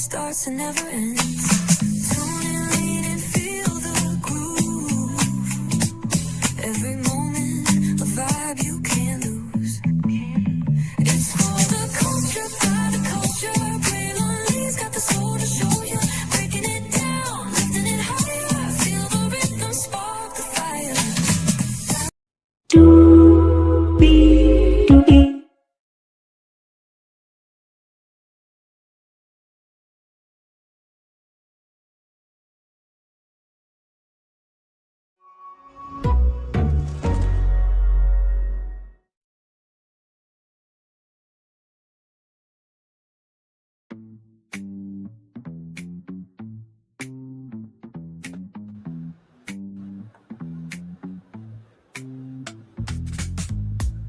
starts and never ends. Tune in, lean and feel the groove. Every moment, a vibe you can't lose. It's for the culture, by the culture. Brain on leaves, got the soul to show you. Breaking it down, lifting it higher. Feel the rhythm, spark the fire.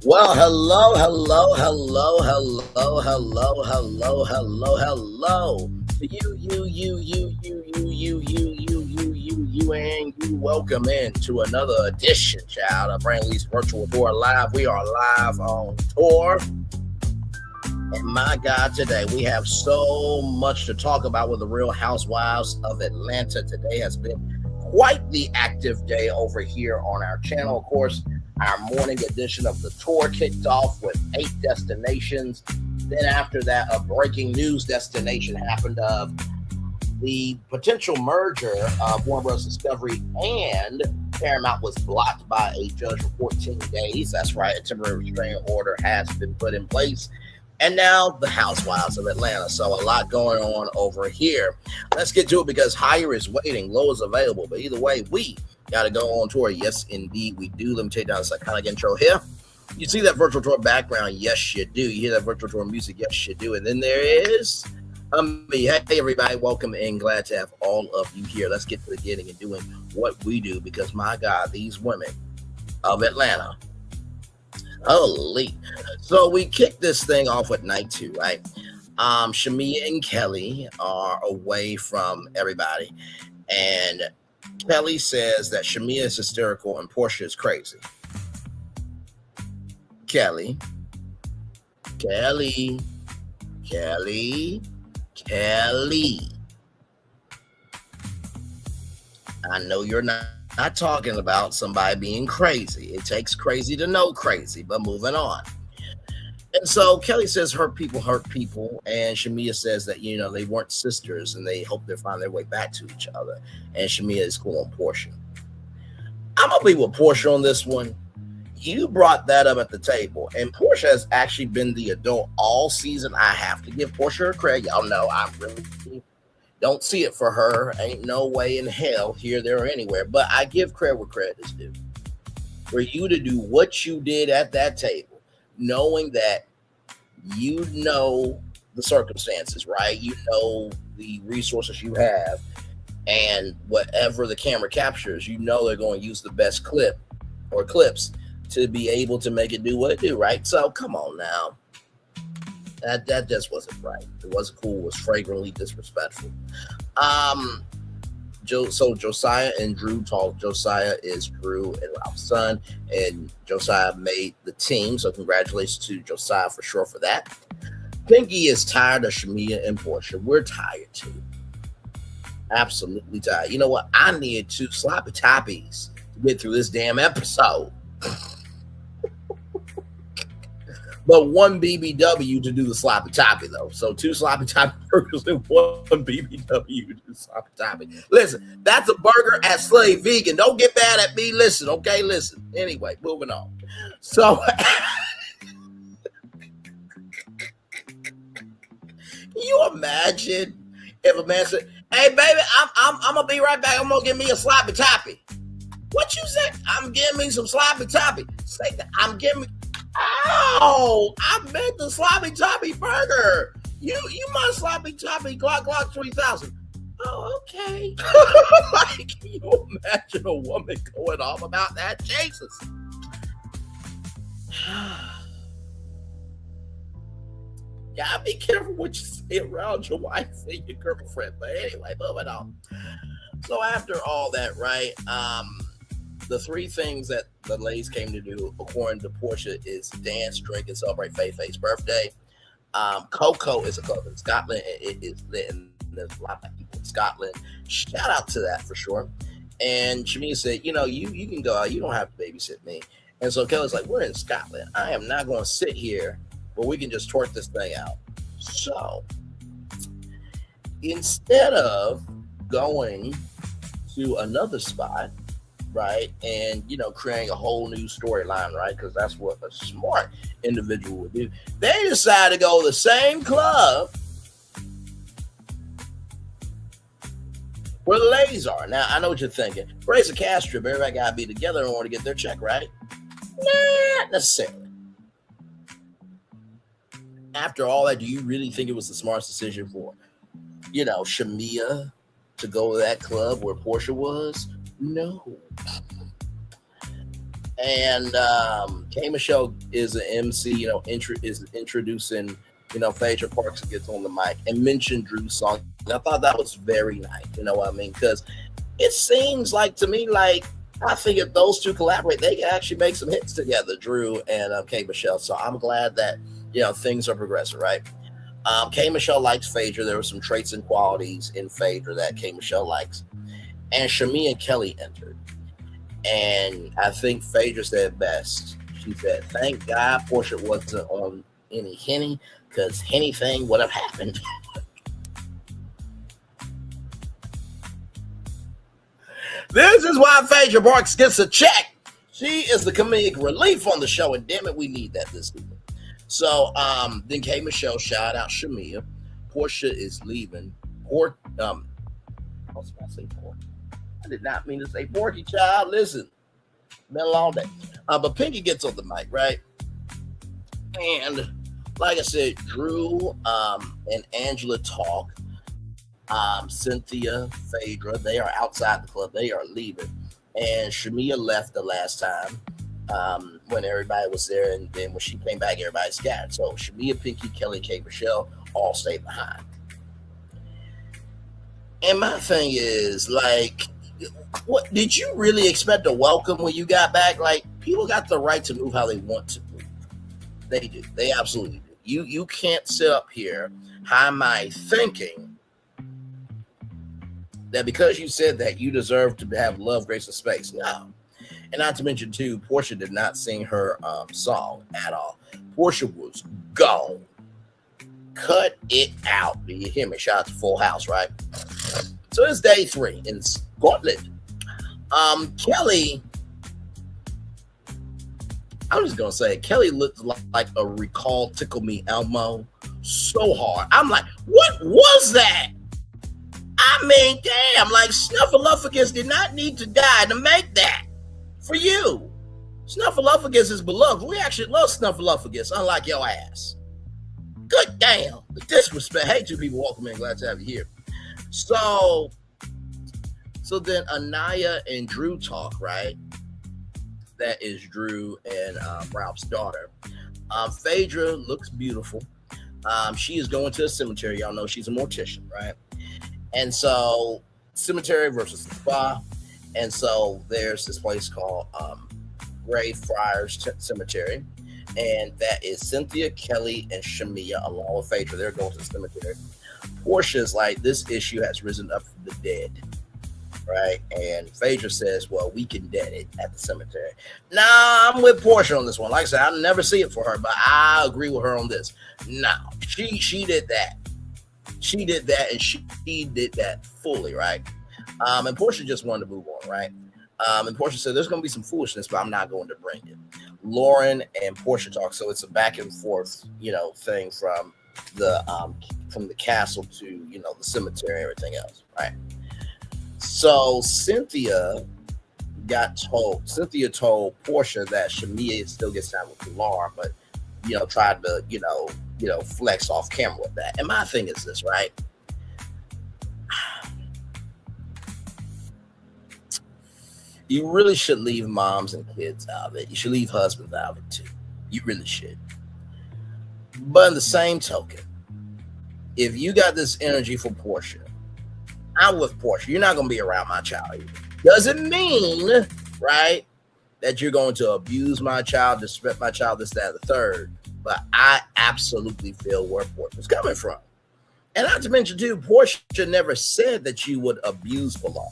Well, hello to and you. Welcome in to another edition, child, of Brandley's Virtual Tour Live. We are live on tour. And my God, today we have so much to talk about with the Real Housewives of Atlanta. Today has been quite the active day over here on our channel. Of course, our morning edition of the tour kicked off with 8 destinations. Then after that, a breaking news destination happened of the potential merger of Warner Bros. Discovery and Paramount was blocked by a judge for 14 days. That's right, a temporary restraining order has been put in place. And now the Housewives of Atlanta. So a lot going on over here. Let's get to it because higher is waiting, low is available. But either way, we got to go on tour. Yes, indeed, we do. Let me take down this iconic intro here. You see that virtual tour background? Yes, you do. You hear that virtual tour music? Yes, you do. And then there is me. Hey, everybody. Welcome in. Glad to have all of you here. Let's get to the getting and doing what we do because, my God, these women of Atlanta. Holy. So we kicked this thing off with night 2, right? Shamea and Kelli are away from everybody. And Kelli says that Shamea is hysterical and Porsche is crazy. Kelli. I know you're not talking about somebody being crazy. It takes crazy to know crazy, but moving on. And so Kelli says hurt people, and Shamea says that, you know, they weren't sisters and they hope they find their way back to each other. And Shamea is cool on Porsche. I'm going to be with Porsche on this one. You brought that up at the table, and Porsche has actually been the adult all season. I have to give Porsche her credit. Y'all know I really don't see it for her. Ain't no way in hell here, there, or anywhere. But I give credit where credit is due. For you to do what you did at that table, knowing that you know the circumstances, right? You know the resources you have, and whatever the camera captures, you know they're going to use the best clip or clips to be able to make it do what it do, right? So come on now. That just wasn't right. It wasn't cool. It was flagrantly disrespectful. So Josiah and Drew talk. Josiah is Drew and Ralph's son, and Josiah made the team. So congratulations to Josiah for sure for that. Pinky is tired of Shamea and Porsche. We're tired too. Absolutely tired. You know what? I need 2 sloppy toppies to get through this damn episode. But 1 BBW to do the sloppy toppy, though. So 2 sloppy toppy burgers and 1 BBW to do sloppy toppy. Listen, that's a burger at Slave Vegan. Don't get mad at me. Listen, okay? Listen. Anyway, moving on. So, can you imagine if a man said, "Hey, baby, I'm gonna be right back. I'm gonna get me a sloppy toppy." What you say? I'm getting me some sloppy toppy. Say that. I'm getting me. Oh, I meant the sloppy toppy burger. You my sloppy toppy Glock 3000. Oh, okay. Like, can you imagine a woman going off about that? Jesus. Gotta be careful what you say around your wife and your girlfriend. But anyway, moving on. So after all that, right? The 3 things that the ladies came to do, according to Porsche, is dance, drink, and celebrate Faye Faye's birthday. Coco is a club in Scotland, and it is lit, and there's a lot of people in Scotland. Shout out to that for sure. And Shamea said, you can go out. You don't have to babysit me. And so Kelly's like, we're in Scotland. I am not going to sit here, but we can just twerk this thing out. So instead of going to another spot, right, and creating a whole new storyline, right, because that's what a smart individual would do, they decided to go to the same club where the ladies are. Now, I know what you're thinking. Raise a cash trip. Everybody got to be together in order to get their check, right? Not necessarily. After all that, do you really think it was the smartest decision for, Shamea to go to that club where Porsche was? No. And K. Michelle is an MC, is introducing, Phaedra Parks gets on the mic and mentioned Drew's song. And I thought that was very nice, you know what I mean? Because it seems like to me, like, I think if those two collaborate, they can actually make some hits together, Drew and K. Michelle. So I'm glad that, things are progressing, right? K. Michelle likes Phaedra. There were some traits and qualities in Phaedra that K. Michelle likes. And Shamea and Kelly entered. And I think Phaedra said best. She said, thank God Porsche wasn't on any Henny, because anything would have happened. This is why Phaedra Parks gets a check. She is the comedic relief on the show, and damn it, we need that this evening. So then K. Michelle shout out Shamea. Porsche is leaving. I was about to say Porky. I did not mean to say Porky, child. Listen, been a long day. But Pinky gets on the mic, right? And like I said, Drew and Angela talk. Cynthia, Phaedra, they are outside the club. They are leaving. And Shamea left the last time when everybody was there. And then when she came back, everybody scattered. So Shamea, Pinky, Kelly, K. Michelle all stayed behind. And my thing is, like, what did you really expect a welcome when you got back? Like, people got the right to move how they want to move. They do. They absolutely do. You can't sit up here, high mind, thinking that because you said that you deserve to have love, grace, and space. No. And not to mention, too, Porsche did not sing her song at all. Porsche was gone. Cut it out. Do you hear me? Shout out to Full House, right? So it's day 3 in Scotland. Kelly, I'm just gonna say, Kelly looked like a Recall Tickle Me Elmo so hard. I'm like, what was that? I mean, damn, like Snuffleupagus did not need to die to make that for you. Snuffleupagus is beloved. We actually love Snuffleupagus, unlike your ass. Good damn. The disrespect. Hey, two people, welcome in. Glad to have you here. So then Anaya and Drew talk, right? That is Drew and Ralph's daughter. Phaedra looks beautiful. She is going to a cemetery. Y'all know she's a mortician, right? And so cemetery versus the spa. And so there's this place called Greyfriars Cemetery. And that is Cynthia, Kelly, and Shamea along with Phaedra. They're going to the cemetery. Portia's like, this issue has risen up from the dead, right? And Phaedra says, well, we can dead it at the cemetery. Nah, I'm with Porsche on this one. Like I said, I'll never see it for her, but I agree with her on this. No, she did that. She did that, and she did that fully, right? And Porsche just wanted to move on, right? And Porsche said, there's going to be some foolishness, but I'm not going to bring it. Lauren and Porsche talk, so it's a back and forth, thing from the castle to, the cemetery and everything else, right? So Cynthia told Porsche that Shamea still gets down with Lauren, but, tried to, flex off camera with that. And my thing is this, right? You really should leave moms and kids out of it. You should leave husbands out of it too. You really should. But in the same token, if you got this energy for Porsche, I'm with Porsche. You're not going to be around my child either. Doesn't mean, right, that you're going to abuse my child, disrespect my child, this, that, and the third. But I absolutely feel where Porsche's coming from. And not to mention, too, Portia never said that you would abuse Pilar.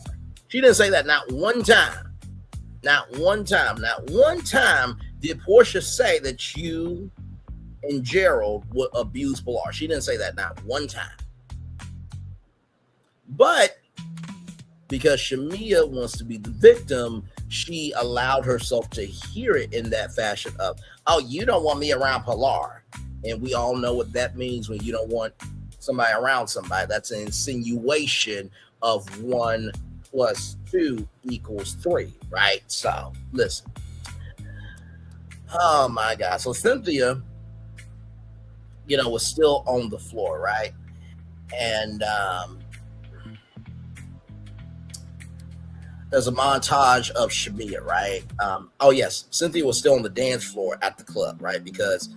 She didn't say that not one time. Not one time. Not one time did Portia say that you and Gerald would abuse Pilar. She didn't say that not one time. But because Shamea wants to be the victim, she allowed herself to hear it in that fashion of, oh, you don't want me around Pilar. And we all know what that means when you don't want somebody around somebody. That's an insinuation of 1 + 2 = 3, right? So, listen. Oh, my God. So, Cynthia, was still on the floor, right? And there's a montage of Shamea, right? Oh, yes. Cynthia was still on the dance floor at the club, right? Because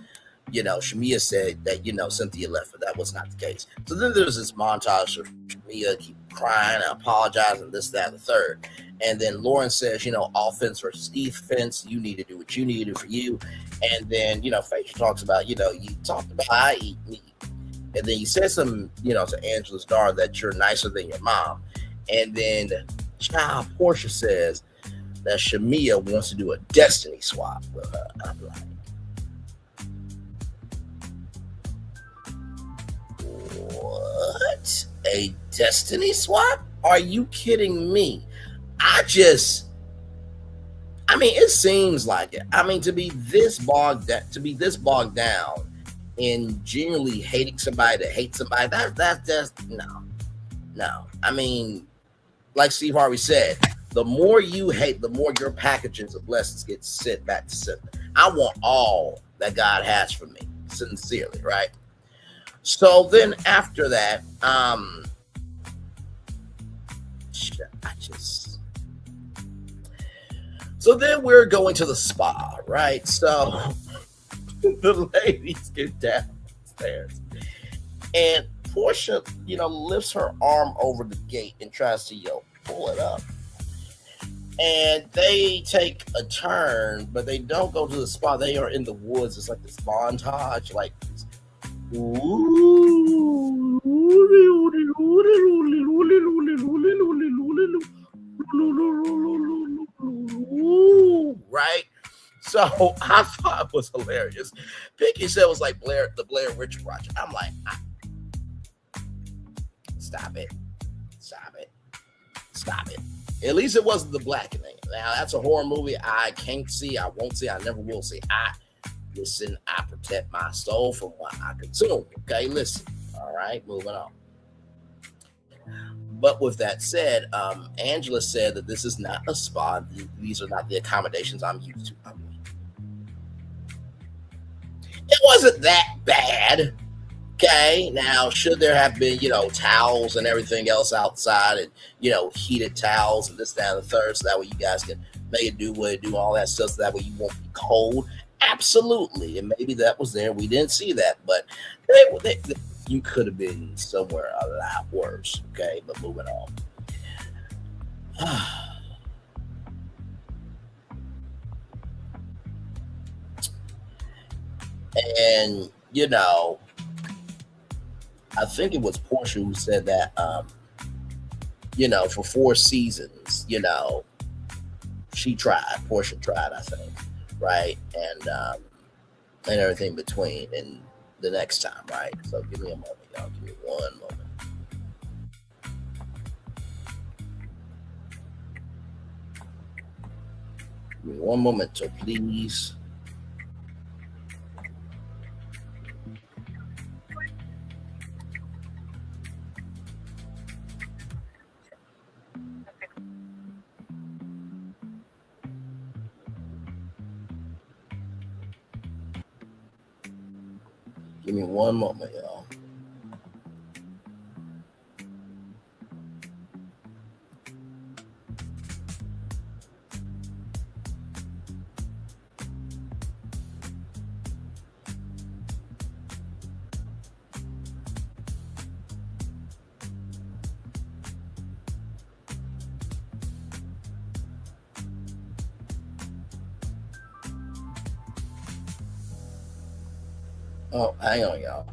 Shamea said that, Cynthia left, but that was not the case. So then there's this montage of Shamea keep crying and apologizing, this, that, and the third. And then Lauren says, offense versus defense. You need to do what you need to do for you. And then, Phaedra talks about, you talked about I eat meat. And then you said something, to Angela's daughter that you're nicer than your mom. And then child Portia says that Shamea wants to do a destiny swap with her. I'm like, what? A destiny swap? Are you kidding me? It seems like it. To be this bogged down in genuinely hating somebody to hate somebody, that's just no. Like Steve Harvey said, the more you hate, the more your packages of blessings get sent back to sender. I want all that God has for me, sincerely, right? So then after that, so then we're going to the spa, right? So the ladies get downstairs, and Portia, lifts her arm over the gate and tries to, pull it up. And they take a turn, but they don't go to the spa. They are in the woods. It's like this montage, like this. Right? So I thought it was hilarious. Pinky said it was like the Blair Witch Project. I'm like, stop it. At least it wasn't The Blackening. Now, that's a horror movie I can't see, I won't see, I never will see. I protect my soul from what I consume. Okay, listen. All right, moving on. But with that said, Angela said that this is not a spa. These are not the accommodations I'm used to. It wasn't that bad. Okay, now should there have been, towels and everything else outside and, heated towels and this, that, and the third, so that way you guys can make it do what it do, all that stuff, so that way you won't be cold? Absolutely. And maybe that was there. We didn't see that, but you could have been somewhere a lot worse. Okay, but moving on. And, I think it was Portia who said that, for 4 seasons, Portia tried, I think, right? And everything between and the next time, right? So give me a moment, y'all. Give me one moment. Give me one moment, so please. Give me one moment, y'all. Oh, hang on, y'all.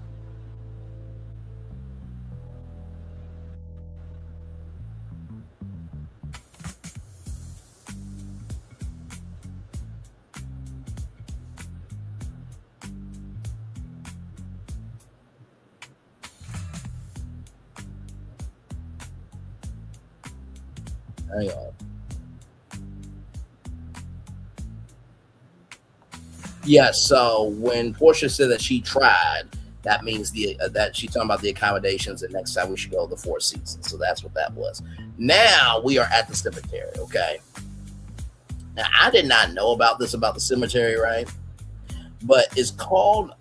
Hang on. Yeah, so when Portia said that she tried, that means that she's talking about the accommodations, and next time we should go to the Four Seasons. So that's what that was. Now we are at the cemetery, okay? Now I did not know about this about the cemetery, right? But it's called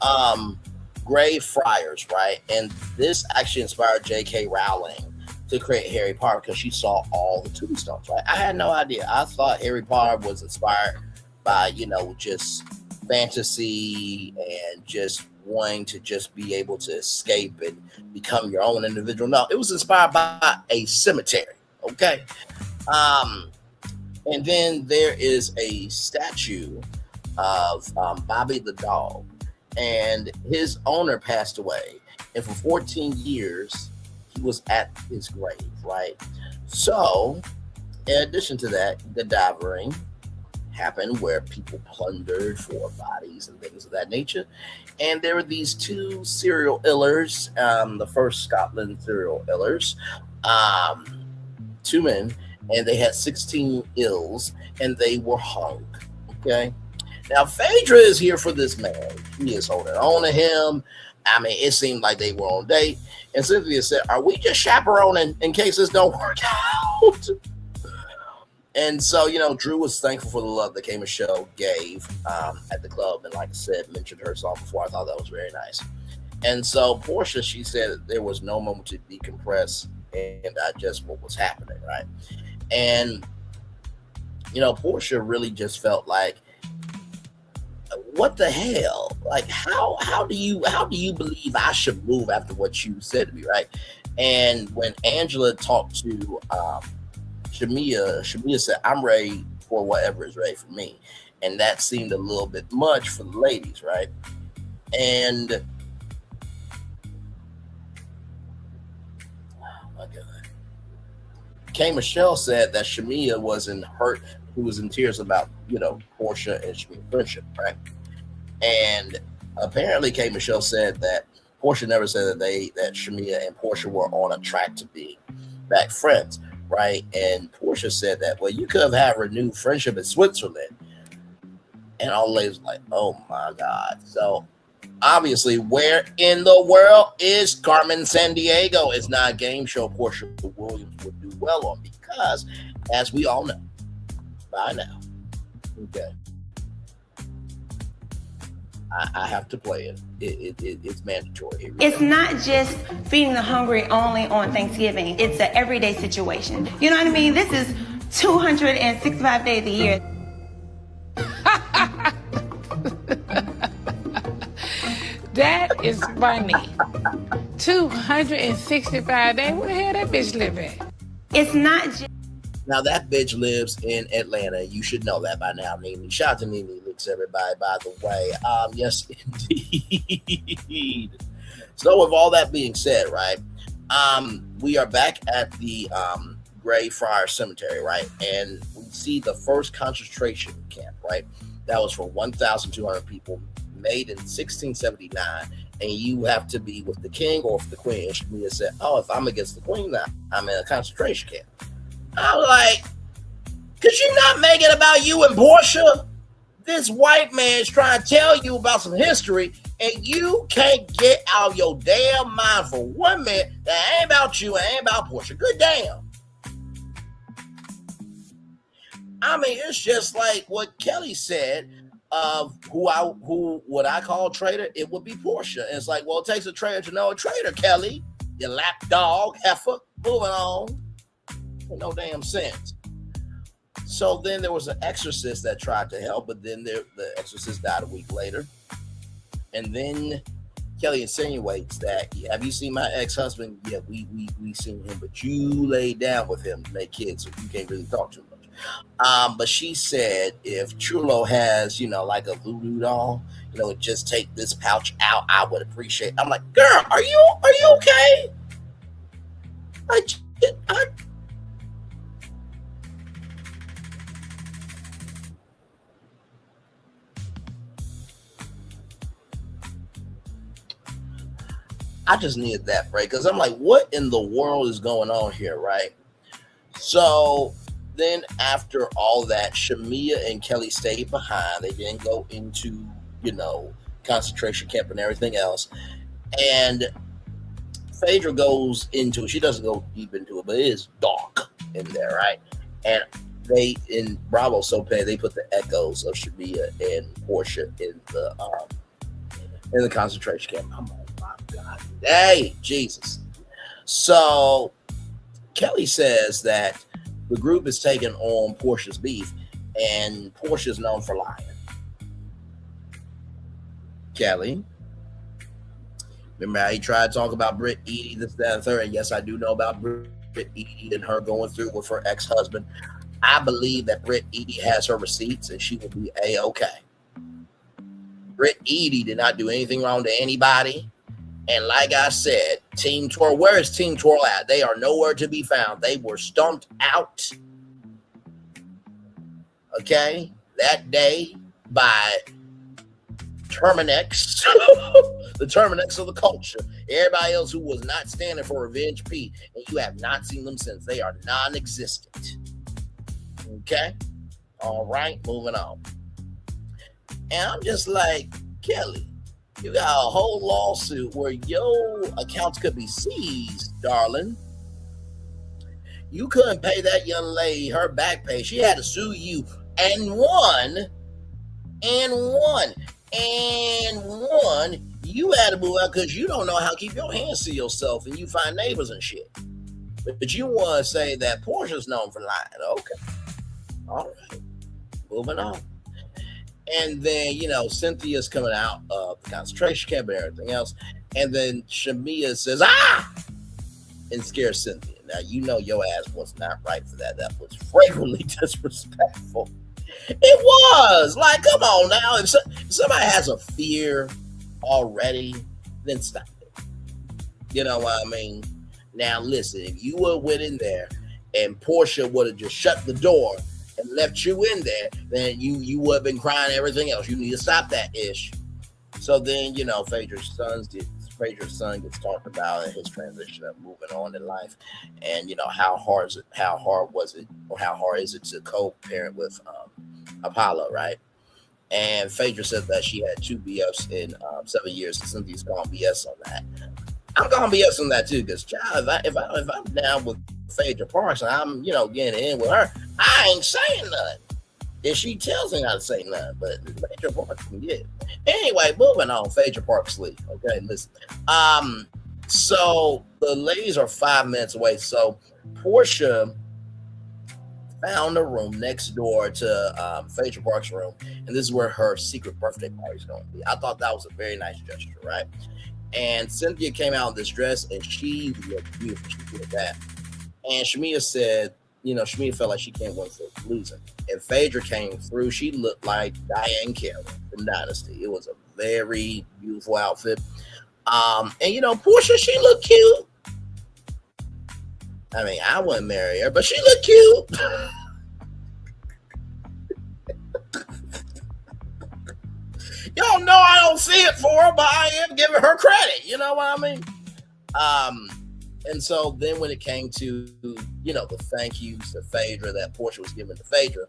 Grey Friars, right? And this actually inspired J.K. Rowling to create Harry Potter because she saw all the tombstones, right? I had no idea. I thought Harry Potter was inspired by, just fantasy and just wanting to just be able to escape and become your own individual. No, it was inspired by a cemetery, okay? And then there is a statue of Bobby the dog, and his owner passed away, and for 14 years he was at his grave, right? So in addition to that, Gadavering happened where people plundered for bodies and things of that nature, and there were these two serial illers, the first Scotland serial illers, two men, and they had 16 ills, and they were hung, okay? Now, Phaedra is here for this man. He is holding on to him. I mean, it seemed like they were on a date. And Cynthia said, are we just chaperoning in case this don't work out? And so, Drew was thankful for the love that K. Michelle gave at the club. And like I said, mentioned her song before. I thought that was very nice. And so Portia, she said that there was no moment to decompress and digest what was happening, right? And, Portia really just felt like, what the hell? Like, how do you believe I should move after what you said to me, right? And when Angela talked to Shamea said, I'm ready for whatever is ready for me. And that seemed a little bit much for the ladies, right? And oh my God. K. Michelle said that Shamea wasn't hurt, who was in tears about, Portia and Shamea friendship, right? And apparently K. Michelle said that Portia never said that Shamea and Portia were on a track to be back friends, right? And Portia said that, well, you could have had renewed friendship in Switzerland. And all the ladies were like, oh my God. So obviously, where in the world is Carmen Sandiego? It's not a game show Portia Williams would do well on because, as we all know by now, okay, I have to play it. It's mandatory. It's not just feeding the hungry only on Thanksgiving. It's an everyday situation. You know what I mean? This is 265 days a year. That is funny. 265 days. Where the hell that bitch live at? It's not just. Now that bitch lives in Atlanta. You should know that by now, Nene. Shout out to Nene Leaks, everybody, by the way. Yes, indeed. So with all that being said, right, we are back at the Grey Friar Cemetery, right? And we see the first concentration camp, right? That was for 1,200 people, made in 1679. And you have to be with the king or with the queen. And Shamea said, oh, if I'm against the queen now, I'm in a concentration camp. I'm like, could you not make it about you and Portia? This white man's trying to tell you about some history, and you can't get out of your damn mind for 1 minute that ain't about you and ain't about Portia. Good damn. I mean, it's just like what Kelly said of who would I call a traitor? It would be Portia. And it's like, well, it takes a traitor to know a traitor, Kelly. You lap dog, heifer. Moving on. No damn sense. So then there was an exorcist that tried to help, but then the exorcist died a week later. And then Kelly insinuates that, have you seen my ex-husband? Yeah, we seen him, but you laid down with him to make kids, so you can't really talk too much. But she said if Chulo has, like a voodoo doll, just take this pouch out, I would appreciate. I'm like, girl, are you okay? I just needed that break because I'm like, what in the world is going on here, right? So Then after all that, Shamea and Kelly stayed behind. They didn't go into, you know, concentration camp and everything else. And Phaedra goes into it. She doesn't go deep into it, but it is dark in there, right? And they in Bravo So Pay, they put the echoes of Shamea and Porsche in the concentration camp. Oh my God. Hey, Jesus. So Kelly says that the group is taking on Portia's beef, and Portia's known for lying. Kelly, remember how he tried to talk about Britt Edie, this, that, and third? And yes, I do know about Britt Edie and her going through with her ex-husband. I believe that Britt Edie has her receipts and she will be A-okay. Britt Edie did not do anything wrong to anybody. And like I said, Team Twirl, where is Team Twirl at? They are nowhere to be found. They were stomped out, okay, that day by Terminex, the Terminex of the culture. Everybody else who was not standing for Revenge P, and you have not seen them since. They are non-existent. Okay? All right, moving on. And I'm just like, Kelly, you got a whole lawsuit where your accounts could be seized, darling. You couldn't pay that young lady her back pay. She had to sue you and won. You had to move out because you don't know how to keep your hands to yourself and you find neighbors and shit. But you want to say that Portia's known for lying. Okay. All right. Moving on. And then, you know, Cynthia's coming out of the concentration camp and everything else. And then Shamea says, ah! And scares Cynthia. Now, you know your ass was not right for that. That was frequently disrespectful. It was. Like, come on now. If somebody has a fear already, then stop it. You know what I mean? Now, listen, if you would have went in there and Portia would have just shut the door and left you in there, then you would have been crying everything else. You need to stop that ish. So then, you know, Phaedra's son gets talked about in his transition of moving on in life, and you know how hard is it to co-parent with Apollo, right? And Phaedra said that she had 2 BFs in 7 years, and Cynthia's calling BS on that. I'm calling BS on that too, because child, if I'm down with Phaedra Parks and I'm, you know, getting in with her, I ain't saying nothing. If she tells me not to say nothing, but Phaedra Parks can get it. Anyway, moving on. Phaedra Parks sleep. Okay, listen. So the ladies are 5 minutes away. So Portia found a room next door to Phaedra Parks' room, and this is where her secret birthday party is going to be. I thought that was a very nice gesture, right? And Cynthia came out in this dress, and she looked beautiful. She did that. And Shamea said, you know, Shamea felt like she can't win for losing. And Phaedra came through. She looked like Diane Carroll from Dynasty. It was a very beautiful outfit. And, you know, Portia, she looked cute. I mean, I wouldn't marry her, but she looked cute. Y'all know I don't see it for her, but I am giving her credit. You know what I mean? And so then when it came to, you know, the thank yous to Phaedra that Portia was giving to Phaedra,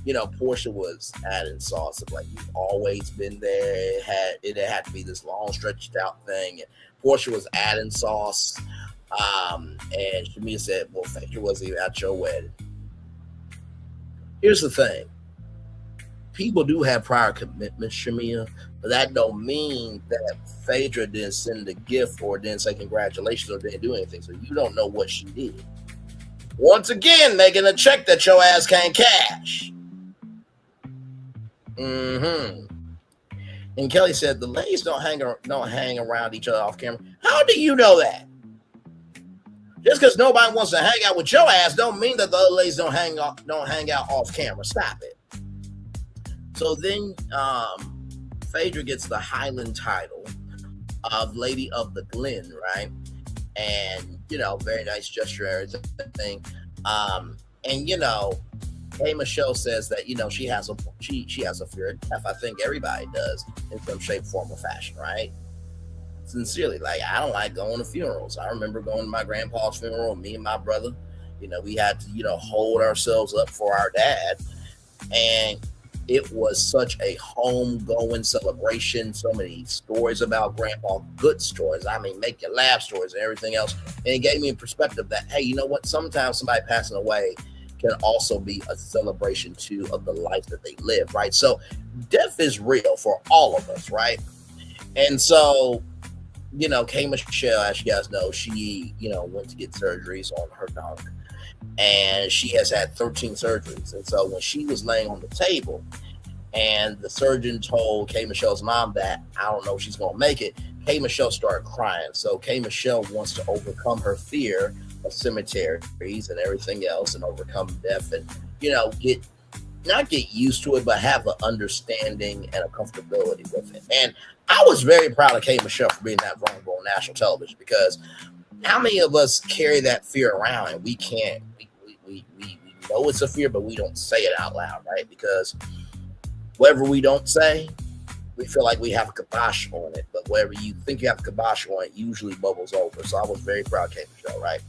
you know, Portia was adding sauce of like, you've always been there. It had to be this long stretched out thing. And Portia was adding sauce. And Shamea said, well, Phaedra wasn't even at your wedding. Here's the thing. People do have prior commitments, Shamea, but that don't mean that Phaedra didn't send a gift or didn't say congratulations or didn't do anything. So you don't know what she did. Once again, making a check that your ass can't cash. And Kelly said the ladies don't hang around each other off camera. How do you know that? Just because nobody wants to hang out with your ass don't mean that the other ladies don't hang out off camera. Stop it. So then Phaedra gets the Highland title of Lady of the Glen, right? And, you know, very nice gesture and everything. And, you know, K. Michelle says that, you know, she has a fear of death. I think everybody does in some shape, form, or fashion, right? Sincerely, like, I don't like going to funerals. I remember going to my grandpa's funeral, me and my brother. We had to, hold ourselves up for our dad. And it was such a homegoing celebration. So many stories about Grandpa, good stories. I mean, make you laugh stories and everything else. And it gave me a perspective that, hey, you know what? Sometimes somebody passing away can also be a celebration too of the life that they live, right? So death is real for all of us, right? And so, K. Michelle, as you guys know, she, went to get surgeries on her dog. And she has had 13 surgeries. And so when she was laying on the table and the surgeon told K. Michelle's mom that, I don't know if she's going to make it, K. Michelle started crying. So K. Michelle wants to overcome her fear of cemeteries and everything else and overcome death and, not get used to it, but have an understanding and a comfortability with it. And I was very proud of K. Michelle for being that vulnerable on national television, because how many of us carry that fear around and we can't, we know it's a fear, but we don't say it out loud, right? Because whatever we don't say, we feel like we have a kibosh on it, but whatever you think you have a kibosh on it usually bubbles over. So I was very proud of K. Michelle, right?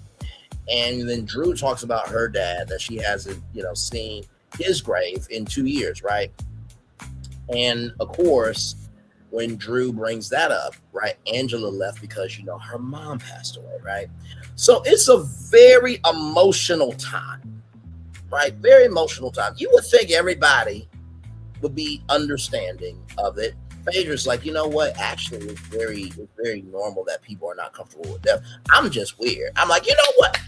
And then Drew talks about her dad, that she hasn't, seen his grave in 2 years, right? And of course, when Drew brings that up, right, Angela left because, her mom passed away, right? So it's a very emotional time, right? Very emotional time. You would think everybody would be understanding of it. Phaedra's like, you know what? Actually, it's very normal that people are not comfortable with death. I'm just weird. I'm like, you know what?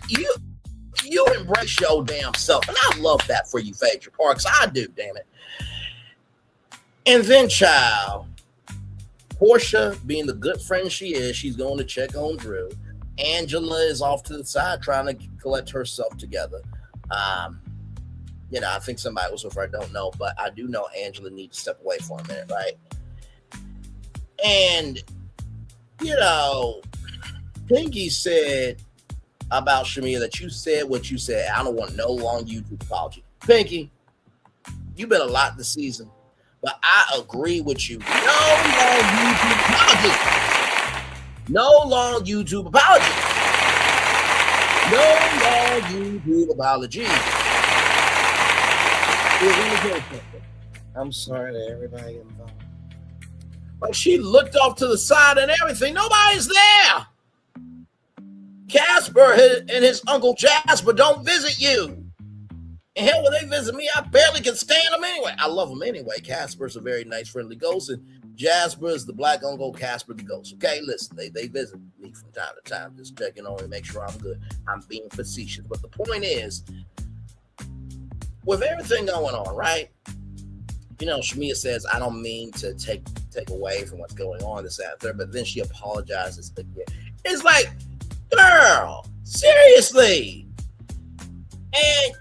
You embrace your damn self. And I love that for you, Phaedra Parks. I do, damn it. And then, child, Portia, being the good friend she is, she's going to check on Drew. Angela is off to the side trying to collect herself together. I think somebody was with her. I don't know, but I do know Angela needs to step away for a minute, right? And, Pinky said about Shamea that you said what you said. I don't want no long YouTube apology. Pinky, you've been a lot this season, but I agree with you. No long YouTube apology. I'm sorry to everybody involved. But she looked off to the side and everything. Nobody's there. Casper and his uncle Jasper don't visit you. And hell, when they visit me, I barely can stand them anyway. I love them anyway. Casper's a very nice, friendly ghost, and Jasper is the black uncle, Casper the ghost. Okay, listen, they visit me from time to time, just checking on and make sure I'm good. I'm being facetious. But the point is, with everything going on, right? Shamea says, I don't mean to take away from what's going on this after, but then she apologizes again. It's like, girl, seriously. And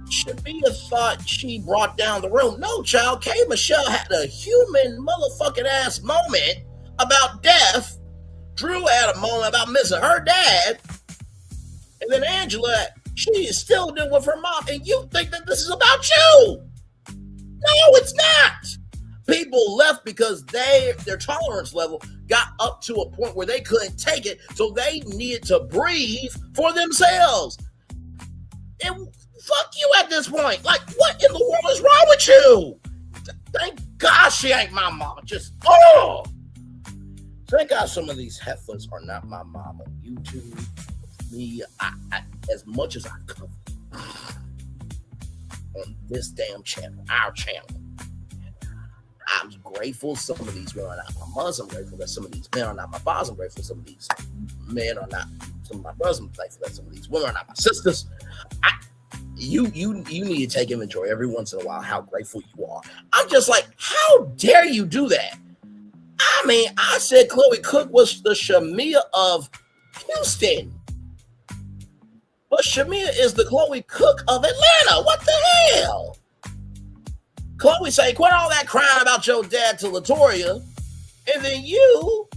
Shamea thought she brought down the room. No, child. K. Michelle had a human motherfucking ass moment about death. Drew had a moment about missing her dad. And then Angela, she is still dealing with her mom. And you think that this is about you. No, it's not. People left because their tolerance level got up to a point where they couldn't take it, so they needed to breathe for themselves. And fuck you at this point. Like, what in the world is wrong with you? Thank God she ain't my mama. Thank God some of these heifers are not my mom on YouTube. Me, I as much as I come on this damn channel, our channel, I'm grateful some of these women are not my mothers. I'm grateful that some of these men are not my fathers. I'm grateful some of these men are not some of my brothers. I'm grateful that some of these women are not my sisters. You need to take inventory every once in a while how grateful you are. I'm just like, how dare you do that? I mean, I said Chloe Cook was the Shamea of Houston. But Shamea is the Chloe Cook of Atlanta. What the hell? Chloe say, quit all that crying about your dad to Latoya. And then you,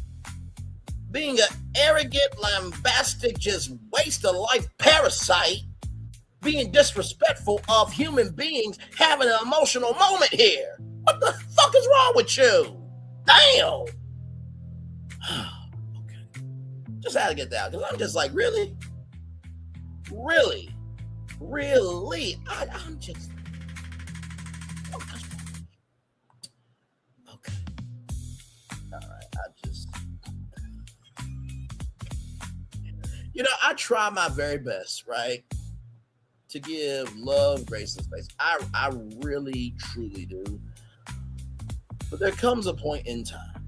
being an arrogant, lambastic, just waste of life parasite, being disrespectful of human beings, having an emotional moment here. What the fuck is wrong with you? Damn. Okay. Just had to get that out because I'm just like, really? Really? Really? I'm just okay. All right. I try my very best, right, to give love, grace, and space. I really, truly do. But there comes a point in time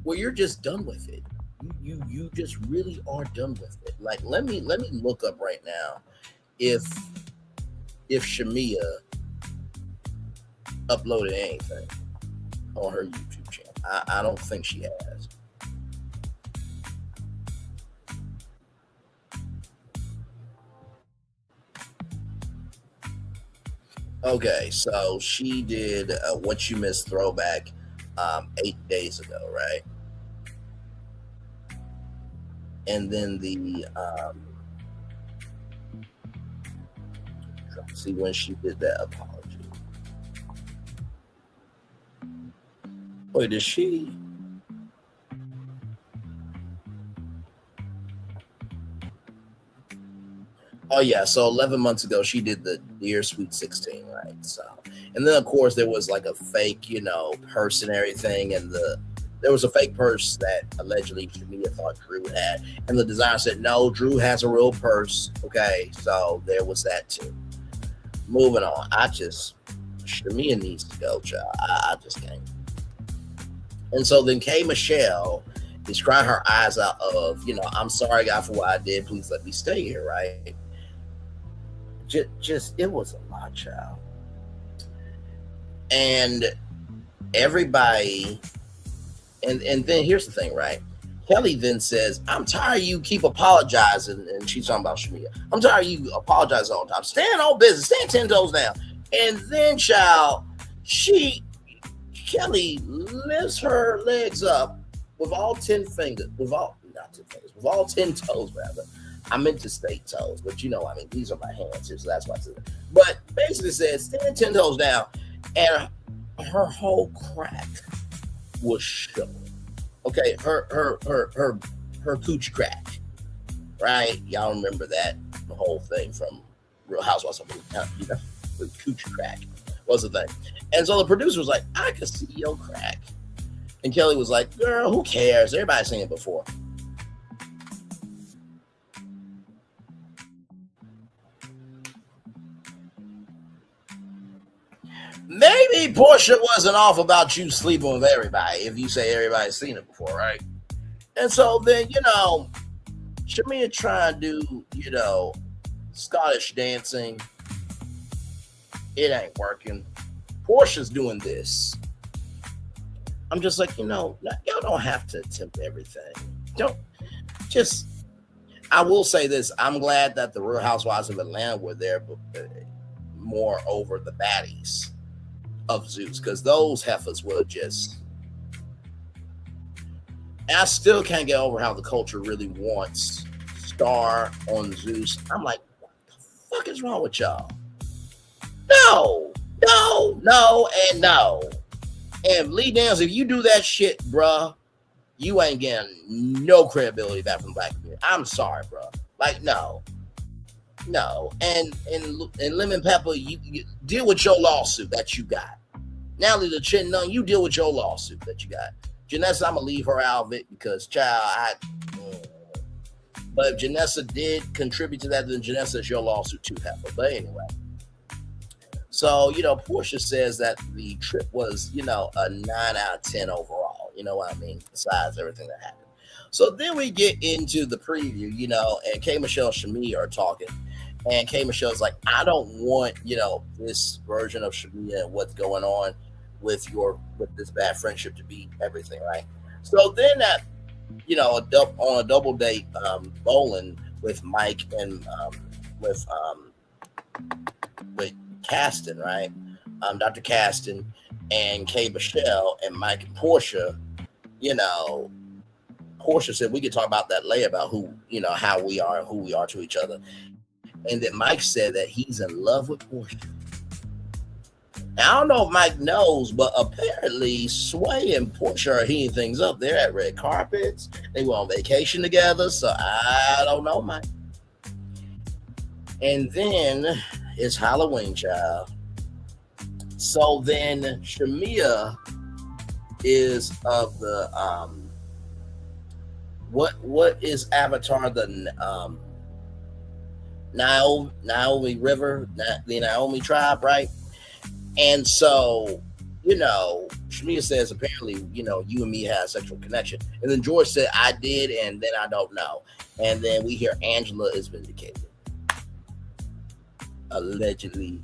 where you're just done with it. You just really are done with it. Like let me look up right now if Shamea uploaded anything on her YouTube channel. I don't think she has. Okay, so she did What You Missed throwback 8 days ago, right? And then see when she did that apology. Wait, did she? Oh yeah, so 11 months ago she did the Dear Sweet 16, right? So, and then of course there was like a fake, purse and everything, and there was a fake purse that allegedly Shamea thought Drew had, and the designer said no, Drew has a real purse. Okay, so there was that too. Moving on, Shamea needs to go, child. I just can't. And so then K. Michelle is crying her eyes out of, I'm sorry, God, for what I did. Please let me stay here, right? Just it was a lot, child. And everybody, and then here's the thing, right? Kelli then says, I'm tired of you keep apologizing, and she's talking about Shamea. I'm tired of you apologize all the time. Stand on business, stand 10 toes down. And then, child, Kelli lifts her legs up with all 10 fingers, with all 10 toes, rather. I meant to say toes, but these are my hands here, so that's why I said that. But basically says, stand 10 toes down, and her whole crack was showing. Okay, her cooch crack, right? Y'all remember that, the whole thing from Real Housewives, the cooch crack was the thing. And so the producer was like, I could see your crack. And Kelli was like, girl, who cares? Everybody's seen it before. Maybe Porsche wasn't off about you sleeping with everybody if you say everybody's seen it before, right? And so then, Shamea trying to do, Scottish dancing. It ain't working. Portia's doing this. I'm just like, y'all don't have to attempt everything. I will say this. I'm glad that the Real Housewives of Atlanta were there, but more over the baddies of Zeus, because those heifers were just. And I still can't get over how the culture really wants Star on Zeus. I'm like, what the fuck is wrong with y'all? No, and no. And Lee Daniels, if you do that shit, bruh, you ain't getting no credibility back from the black community. I'm sorry, bruh. Like, no. And Lemon Pepper, you deal with your lawsuit that you got. Natalie the Chin Nun, you deal with your lawsuit that you got. Janessa, I'm gonna leave her out of it because, child, but if Janessa did contribute to that, then Janessa is your lawsuit too, Heifer. But anyway. So, Portia says that the trip was, a 9 out of 10 overall. You know what I mean? Besides everything that happened. So then we get into the preview, and K. Michelle and Shamea are talking. And K. Michelle's like, I don't want, this version of Shamea and what's going on with this bad friendship to be everything, right? So then on a double date bowling with Mike and with Caston, right? Dr. Caston and K. Michelle and Mike and Portia, Portia said we could talk about that later about who, how we are and who we are to each other. And then Mike said that he's in love with Portia. Now, I don't know if Mike knows, but apparently Sway and Portia are heating things up. They're at red carpets. They were on vacation together. So I don't know, Mike. And then it's Halloween, child. So then Shamea is of the what is Avatar, the Naomi River, the Naomi tribe, right? And so, Shamea says apparently, you and me had a sexual connection. And then George said, I did, and then I don't know. And then we hear Angela is vindicated. Allegedly.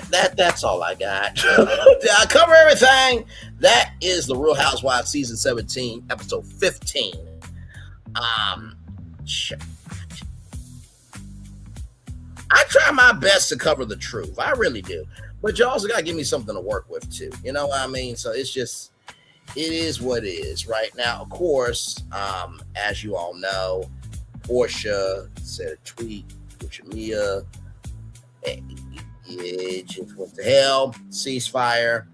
That's all I got. Did I cover everything? That is the Real Housewives season 17, episode 15. I try my best to cover the truth. I really do. But you also got to give me something to work with too. You know what I mean? So it is what it is right now. Of course, as you all know, Porsche said a tweet with Shamea. It just went to hell, ceasefire.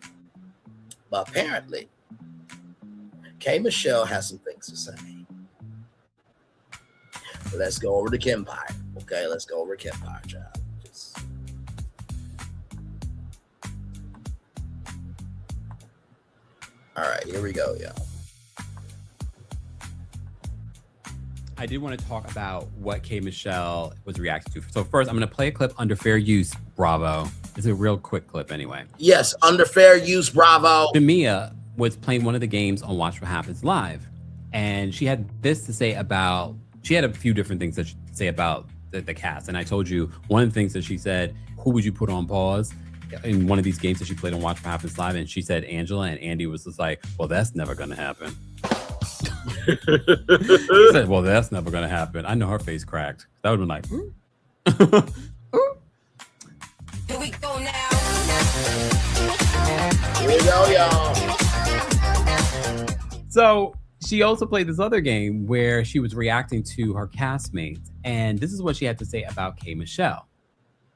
But apparently, K. Michelle has some things to say. Let's go over to Kempire. Okay, let's go over to Kempire, child. All right, here we go, y'all. I did want to talk about what K. Michelle was reacting to. So first, I'm going to play a clip under fair use. Bravo. It's a real quick clip anyway. Yes, under fair use. Bravo. Shamea was playing one of the games on Watch What Happens Live. And she had this to say about, she had a few different things that she could say about the cast. And I told you one of the things that she said, who would you put on pause in one of these games that she played on Watch What Happens Live? And she said Angela, and Andy was just like, well, that's never going to happen. He said, well, that's never going to happen. I know her face cracked. That would have been like, Here we go now. Here we go, y'all. So she also played this other game where she was reacting to her castmates. And this is what she had to say about K. Michelle.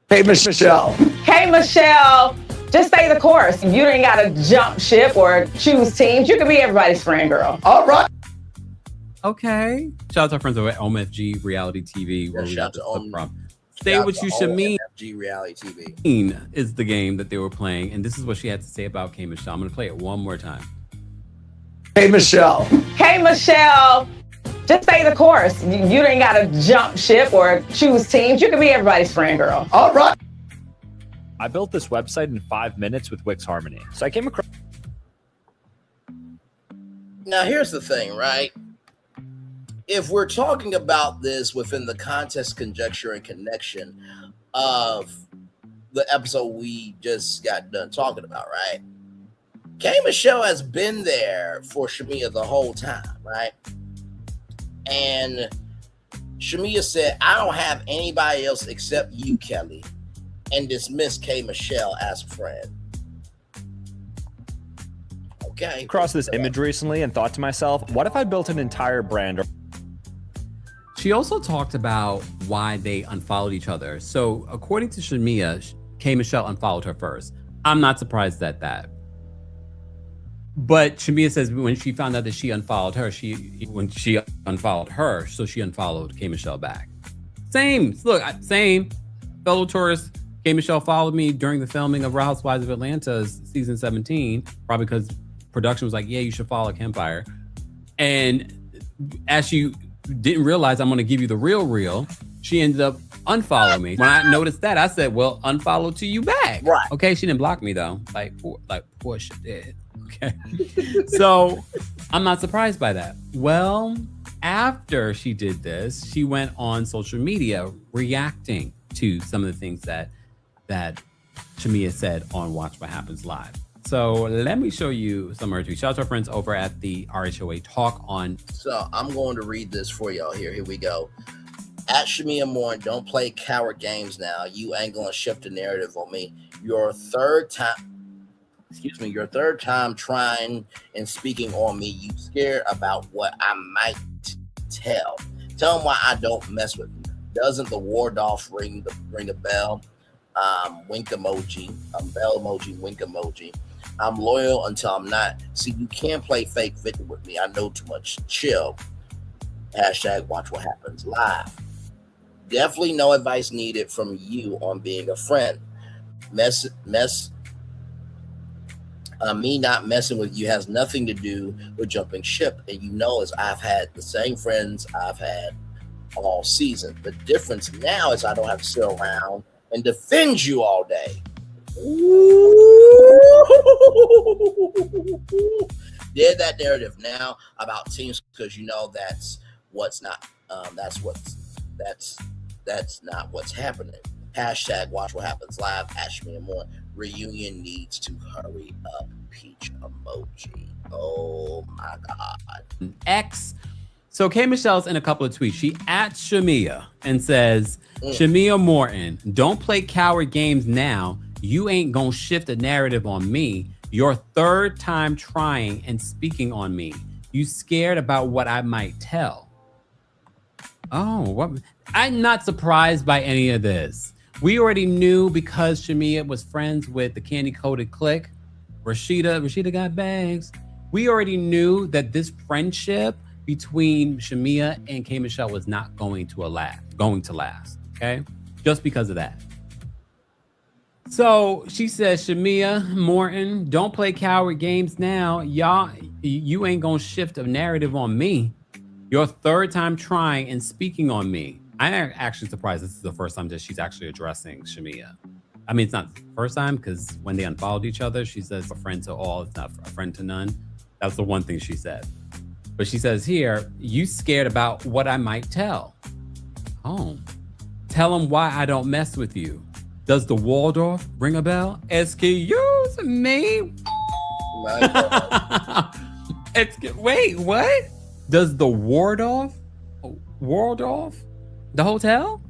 Hey, Michelle. Hey, Michelle, just stay the course. You ain't got to jump ship or choose teams. You can be everybody's friend, girl. All right. Okay. Shout out to our friends over at OMFG Reality TV. Where we got this clip from. Say What You Should Mean Reality TV is the game that they were playing. And this is what she had to say about K. Michelle. I'm going to play it one more time. Hey, Michelle. Hey, Michelle, just stay the course. You ain't got to jump ship or choose teams. You can be everybody's friend, girl. All right. I built this website in 5 minutes with Wix Harmony. So I came across. Now, here's the thing, right? If we're talking about this within the context, conjecture, and connection of the episode we just got done talking about, right? K. Michelle has been there for Shamea the whole time, right? And Shamea said, I don't have anybody else except you, Kelly, and dismissed K. Michelle as a friend. Okay. Across this image recently and thought to myself, what if I built an entire brand? She also talked about why they unfollowed each other. So according to Shamea, K. Michelle unfollowed her first. I'm not surprised at that. But Shamea says when she found out that she unfollowed her, so she unfollowed K. Michelle back. Same. Look, same. Fellow tourist, K. Michelle followed me during the filming of Real Housewives of Atlanta's season 17, probably because production was like, yeah, you should follow Kempire. And as she didn't realize I'm going to give you the real, she ended up unfollowing me. When I noticed that, I said, well, unfollow to you back. Right. Okay, she didn't block me though, like Porsche did. Okay. So I'm not surprised by that. Well, after she did this, she went on social media reacting to some of the things that Shamea said on Watch What Happens Live. So let me show you some of her tweets. Shout out to our friends over at the RHOA Talk on. So I'm going to read this for y'all here. Here we go. At Shamea Moore, don't play coward games now. You ain't going to shift the narrative on me. Your third time trying and speaking on me. You scared about what I might tell. Tell them why I don't mess with you. Doesn't the Wardolph ring a bell? Wink emoji, bell emoji, wink emoji. I'm loyal until I'm not. See, you can't play fake victim with me. I know too much. Chill. Hashtag watch what happens live. Definitely no advice needed from you on being a friend. Me not messing with you has nothing to do with jumping ship. And you know, as I've had the same friends I've had all season. The difference now is I don't have to sit around and defend you all day. Did that narrative now about teams because you know that's not what's happening. Hashtag watch what happens live. Shamea more. Reunion needs to hurry up. Peach emoji. Oh my God. X. So K Michelle's in a couple of tweets. She at Shamea and says, Shamea Morton, don't play coward games now. You ain't gonna shift the narrative on me. Your third time trying and speaking on me. You scared about what I might tell. Oh, what? I'm not surprised by any of this. We already knew because Shamea was friends with the candy coated clique. Rashida got bags. We already knew that this friendship between Shamea and K Michelle was not going to last. Okay, just because of that. So she says, Shamea Morton, don't play coward games now. You ain't gonna shift a narrative on me. Your third time trying and speaking on me. I'm actually surprised this is the first time that she's actually addressing Shamea. I mean, it's not the first time because when they unfollowed each other, she says a friend to all, it's not a friend to none. That's the one thing she said. But she says here, you scared about what I might tell. Oh, tell them why I don't mess with you. Does the Waldorf ring a bell? Excuse me. Wait, what? Does the Waldorf, the hotel,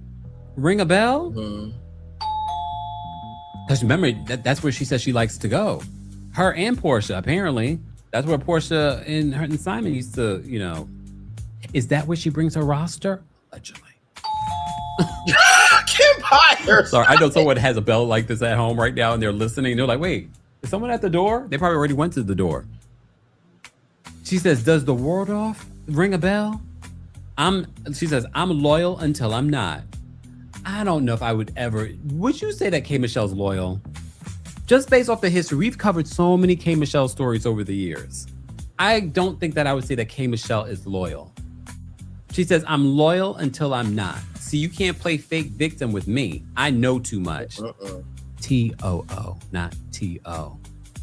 ring a bell? Because remember, that's where she says she likes to go. Her and Portia, apparently. That's where Portia and Simon used to, Is that where she brings her roster? Allegedly. Sorry, I know someone has a bell like this at home right now and they're listening. They're like, wait, is someone at the door? They probably already went to the door. She says, does the Waldorf ring a bell? She says, I'm loyal until I'm not. I don't know if I would you say that K Michelle's loyal? Just based off the history, we've covered so many K Michelle stories over the years. I don't think that I would say that K Michelle is loyal. She says, I'm loyal until I'm not. See, you can't play fake victim with me. I know too much. T-O-O, not T-O.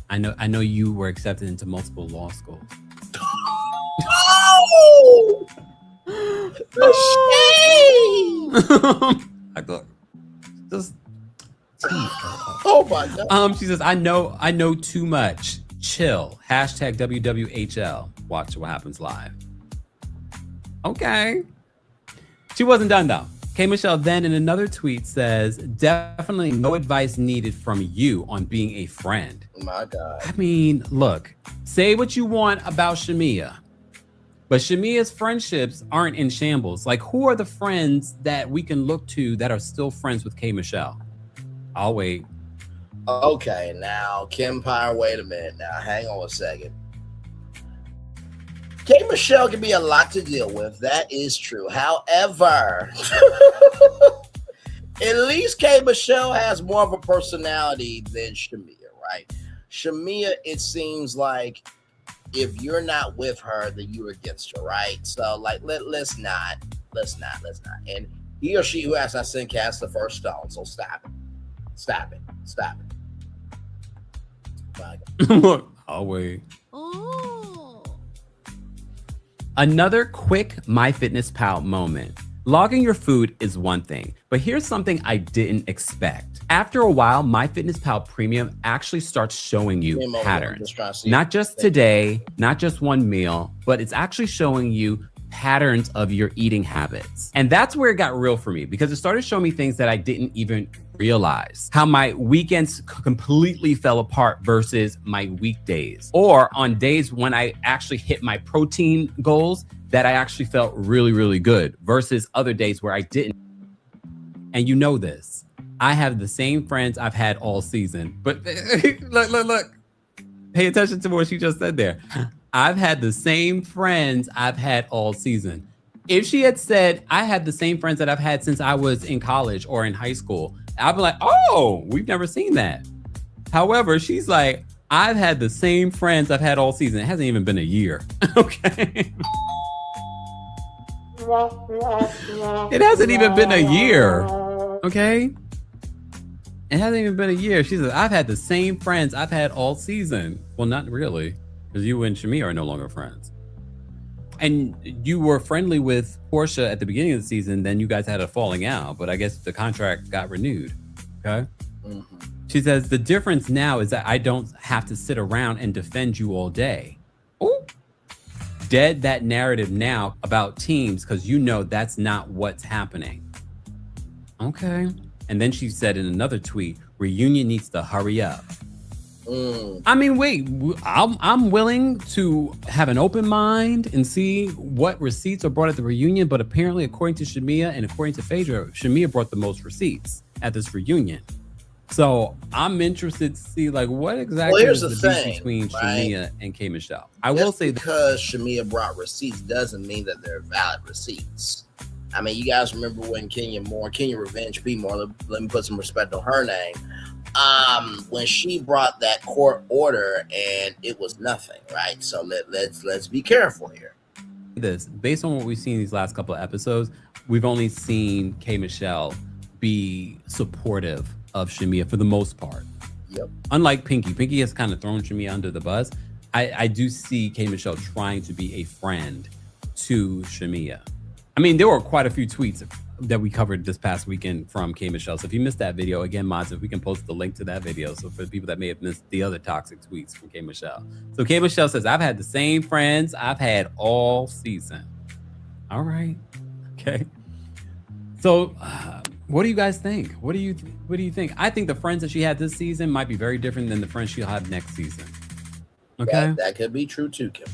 I know you were accepted into multiple law schools. Oh! The shame! I go, just T-O-O. Oh my God. She says, I know too much. Chill. Hashtag WWHL. Watch what happens live. Okay. She wasn't done though. K Michelle then in another tweet says, definitely no advice needed from you on being a friend. Oh my God. I mean, look, say what you want about Shamea, but Shamea's friendships aren't in shambles. Like, who are the friends that we can look to that are still friends with K Michelle? I'll wait. Okay, now, Kim Pyre, wait a minute now. Hang on a second. K Michelle can be a lot to deal with. That is true. However, at least K Michelle has more of a personality than Shamea, right? Shamea, it seems like if you're not with her, then you're against her, right? So, like, let's not. And he or she who has not sinned cast the first stone. So stop it. Bye. Look, I'll wait. Another quick MyFitnessPal moment. Logging your food is one thing, but here's something I didn't expect. After a while, MyFitnessPal Premium actually starts showing you patterns. Not just today, not just one meal, but it's actually showing you patterns of your eating habits. And that's where it got real for me because it started showing me things that I didn't even realize. How my weekends completely fell apart versus my weekdays. Or on days when I actually hit my protein goals that I actually felt really, really good versus other days where I didn't. And you know this. I have the same friends I've had all season. But look. Pay attention to what she just said there. I've had the same friends I've had all season. If she had said, I had the same friends that I've had since I was in college or in high school, I'd be like, oh, we've never seen that. However, she's like, I've had the same friends I've had all season. It hasn't even been a year. Okay. It hasn't even been a year. Okay. It hasn't even been a year. She says, I've had the same friends I've had all season. Well, not really, because you and Shamea are no longer friends. And you were friendly with Porsche at the beginning of the season, then you guys had a falling out, but I guess the contract got renewed. Okay. Mm-hmm. She says, the difference now is that I don't have to sit around and defend you all day. Ooh. Dead that narrative now about teams, because you know that's not what's happening. Okay. And then she said in another tweet, reunion needs to hurry up. I mean, wait, I'm willing to have an open mind and see what receipts are brought at the reunion, but apparently, according to Shamea and according to Phaedra, Shamea brought the most receipts at this reunion. So I'm interested to see, like, what exactly is the beef between Shamea and K. Michelle. I will say because Shamea brought receipts doesn't mean that they're valid receipts. I mean, you guys remember when Kenya Revenge P Moore, let me put some respect on her name. When she brought that court order and it was nothing, right? So let's be careful here. This, based on what we've seen these last couple of episodes, we've only seen K. Michelle be supportive of Shamea for the most part. Yep. Unlike Pinky. Pinky has kind of thrown Shamea under the bus. I do see K. Michelle trying to be a friend to Shamea. I mean, there were quite a few tweets that we covered this past weekend from K. Michelle. So if you missed that video, again, mods, if we can post the link to that video. So for the people that may have missed the other toxic tweets from K. Michelle. So K. Michelle says, I've had the same friends I've had all season. All right. Okay. So what do you guys think? What do you think? I think the friends that she had this season might be very different than the friends she'll have next season. Okay. That could be true too, Kim.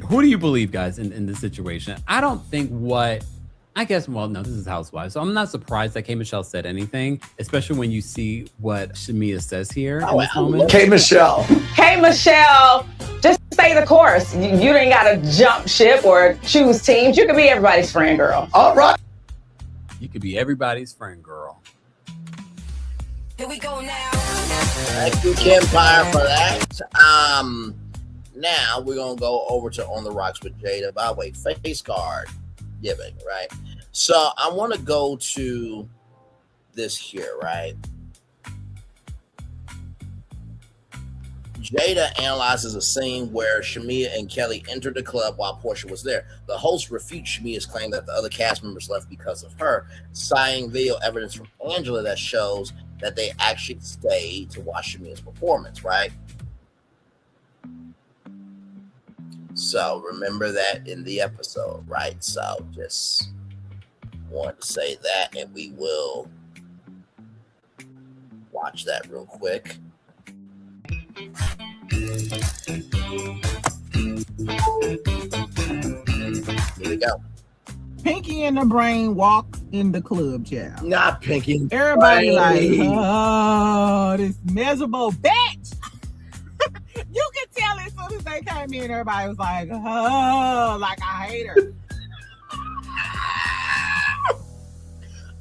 Who do you believe, guys, in this situation? I don't think this is Housewives. So I'm not surprised that K. Michelle said anything, especially when you see what Shamea says here in this moment. K. Michelle, just stay the course. You ain't got to jump ship or choose teams. You can be everybody's friend, girl. all right. You could be everybody's friend, girl. Here we go now. Thank you, Kim Pyre, for that. Now we're gonna go over to On the Rocks with Jada. By the way, face card giving, right? So I want to go to this here, right? Jada analyzes a scene where Shamea and Kelly entered the club while Porsche was there. The host refutes Shamea's claim that the other cast members left because of her, citing video evidence from Angela that shows that they actually stayed to watch Shamea's performance, right? So remember that in the episode, right? So just wanted to say that, and we will watch that real quick. Here we go. Pinky and the Brain walks in the club, child. Not Pinky. Everybody like, oh, this miserable bitch. You can tell as soon as they came in, everybody was like, oh, like I hate her.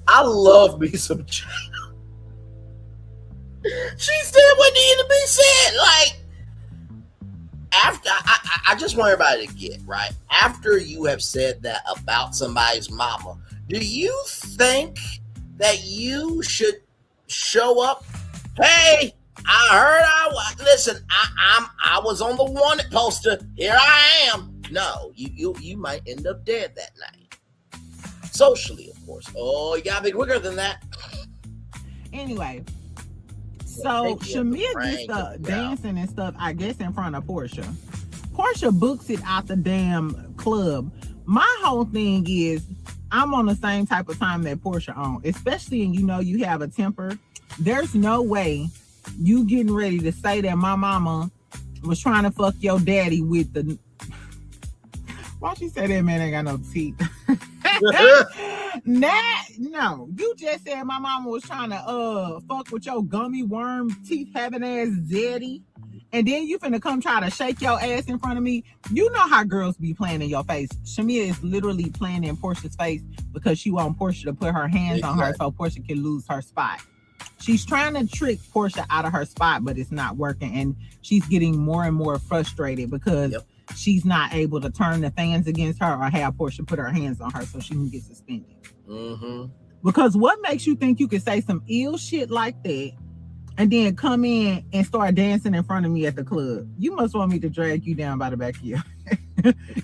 I love me some Jada. She said what needed to be said. Like, after I just want everybody to get right. After you have said that about somebody's mama, do you think that you should show up? Hey, I heard I was on the wanted poster. Here I am. No, you might end up dead that night. Socially, of course. Oh, you gotta be quicker than that. Anyway, so Shamea gets the dancing and stuff, I guess, in front of Porsche. Porsche books it out the damn club. My whole thing is, I'm on the same type of time that Porsche on, especially, and you have a temper. There's no way you getting ready to say that my mama was trying to fuck your daddy with the... Why she say that man ain't got no teeth? No, you just said my mama was trying to fuck with your gummy worm teeth having ass daddy. and then you finna come try to shake your ass in front of me. You know how girls be playing in your face. Shamea is literally playing in Portia's face because she want Portia to put her hands on her so Portia can lose her spot. She's trying to trick Portia out of her spot, but it's not working. And she's getting more and more frustrated because she's not able to turn the fans against her or have Portia put her hands on her so she can get suspended. Because what makes you think you can say some ill shit like that and then come in and start dancing in front of me at the club? You must want me to drag you down by the back of your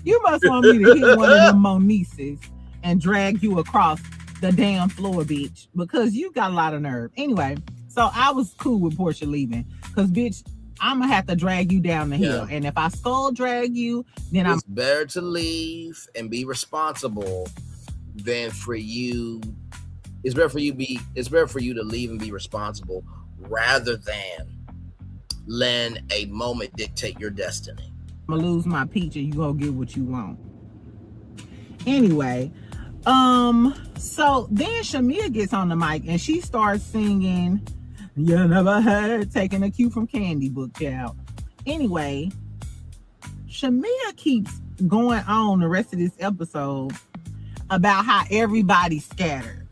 You must want me to hit one of them Monices and drag you across the damn floor, bitch, because you got a lot of nerve. Anyway, so I was cool with Portia leaving because, bitch, I'm gonna have to drag you down the hill. And if I skull drag you, then it's better to leave and be responsible than for you. It's better for you to leave and be responsible rather than letting a moment dictate your destiny. I'm gonna lose my peach and you gonna get what you want. Anyway, so then Shamea gets on the mic and she starts singing "You Never Had," taking a cue from Candy Book, child. Anyway, Shamea keeps going on the rest of this episode about how everybody's scattered.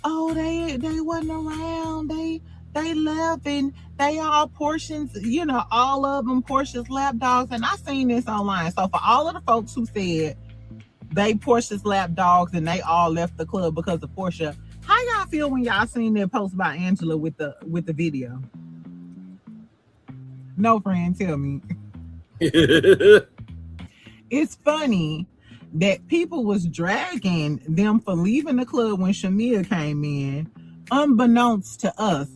Oh, they wasn't around. They left and they all Portia's, you know, all of them Portia's lap dogs. And I seen this online. So for all of the folks who said they Portia's lap dogs and they all left the club because of Portia, how y'all feel when y'all seen that post by Angela with the video? No, friend, tell me. It's funny that people was dragging them for leaving the club when Shamea came in, unbeknownst to us.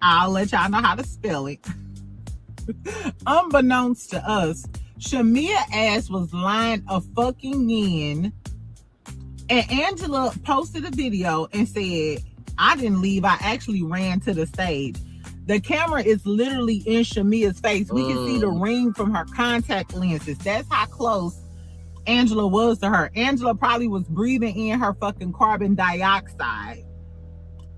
I'll let y'all know how to spell it. Unbeknownst to us, Shamea ass was lying a fucking in, and Angela posted a video and said, I didn't leave, I actually ran to the stage. The camera is literally in Shamea's face. We can see the ring from her contact lenses. That's how close Angela was to her. Angela probably was breathing in her fucking carbon dioxide.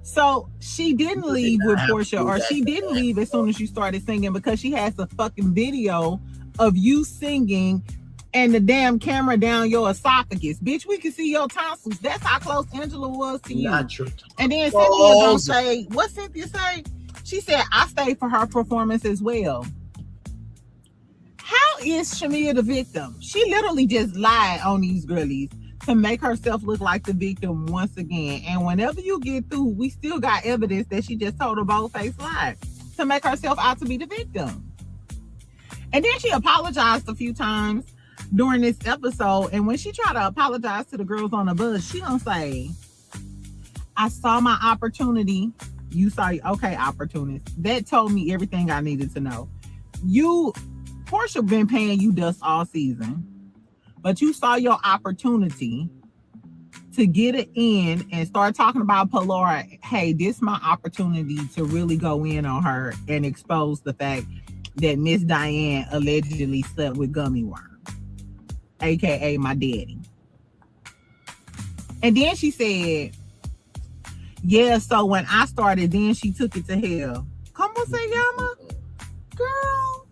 So she didn't leave with Portia, or she didn't leave as soon as you started singing because she has a fucking video of you singing and the damn camera down your esophagus. Bitch, we can see your tonsils. That's how close Angela was to you. Not true. And then Cynthia gonna say, what Cynthia say? She said, I stayed for her performance as well. How is Shamea the victim? She literally just lied on these girlies to make herself look like the victim once again. And whenever you get through, we still got evidence that she just told a bold-faced lie to make herself out to be the victim. And then she apologized a few times during this episode. And when she tried to apologize to the girls on the bus, she gonna say, I saw my opportunity. You saw, okay, opportunist. That told me everything I needed to know. Portia been paying you dust all season, but you saw your opportunity to get it in and start talking about Palora. Hey, this is my opportunity to really go in on her and expose the fact that Miss Diane allegedly slept with Gummy Worm, aka my daddy. And then she said, yeah, so when I started, then she took it to hell. Come on, say Yama. Girl.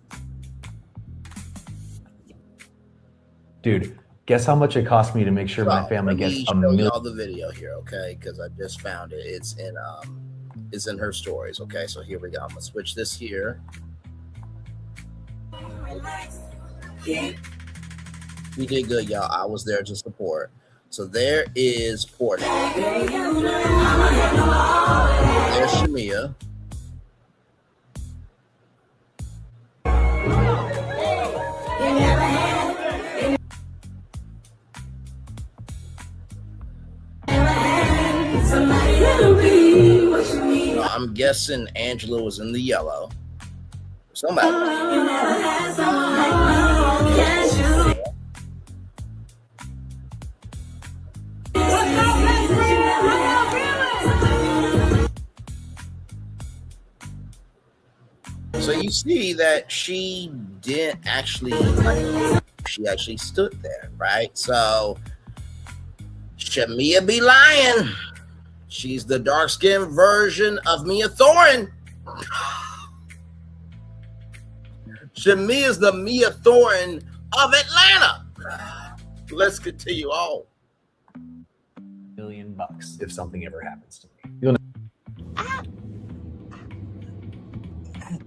Dude, guess how much it cost me to make sure my family gets a million. Y'all the video here, okay? Because I just found it. It's in her stories, okay? So here we go. I'm gonna switch this here. We did good, y'all. I was there to support. So there is Portia. There's Shamea. I'm guessing Angela was in the yellow. Somebody. So you see that she didn't actually, she actually stood there, right? So Shamea be lying. She's the dark-skinned version of Mia Thorne. Shamea is the Mia Thornton of Atlanta. Let's continue on. $1 million if something ever happens to me. You'll know.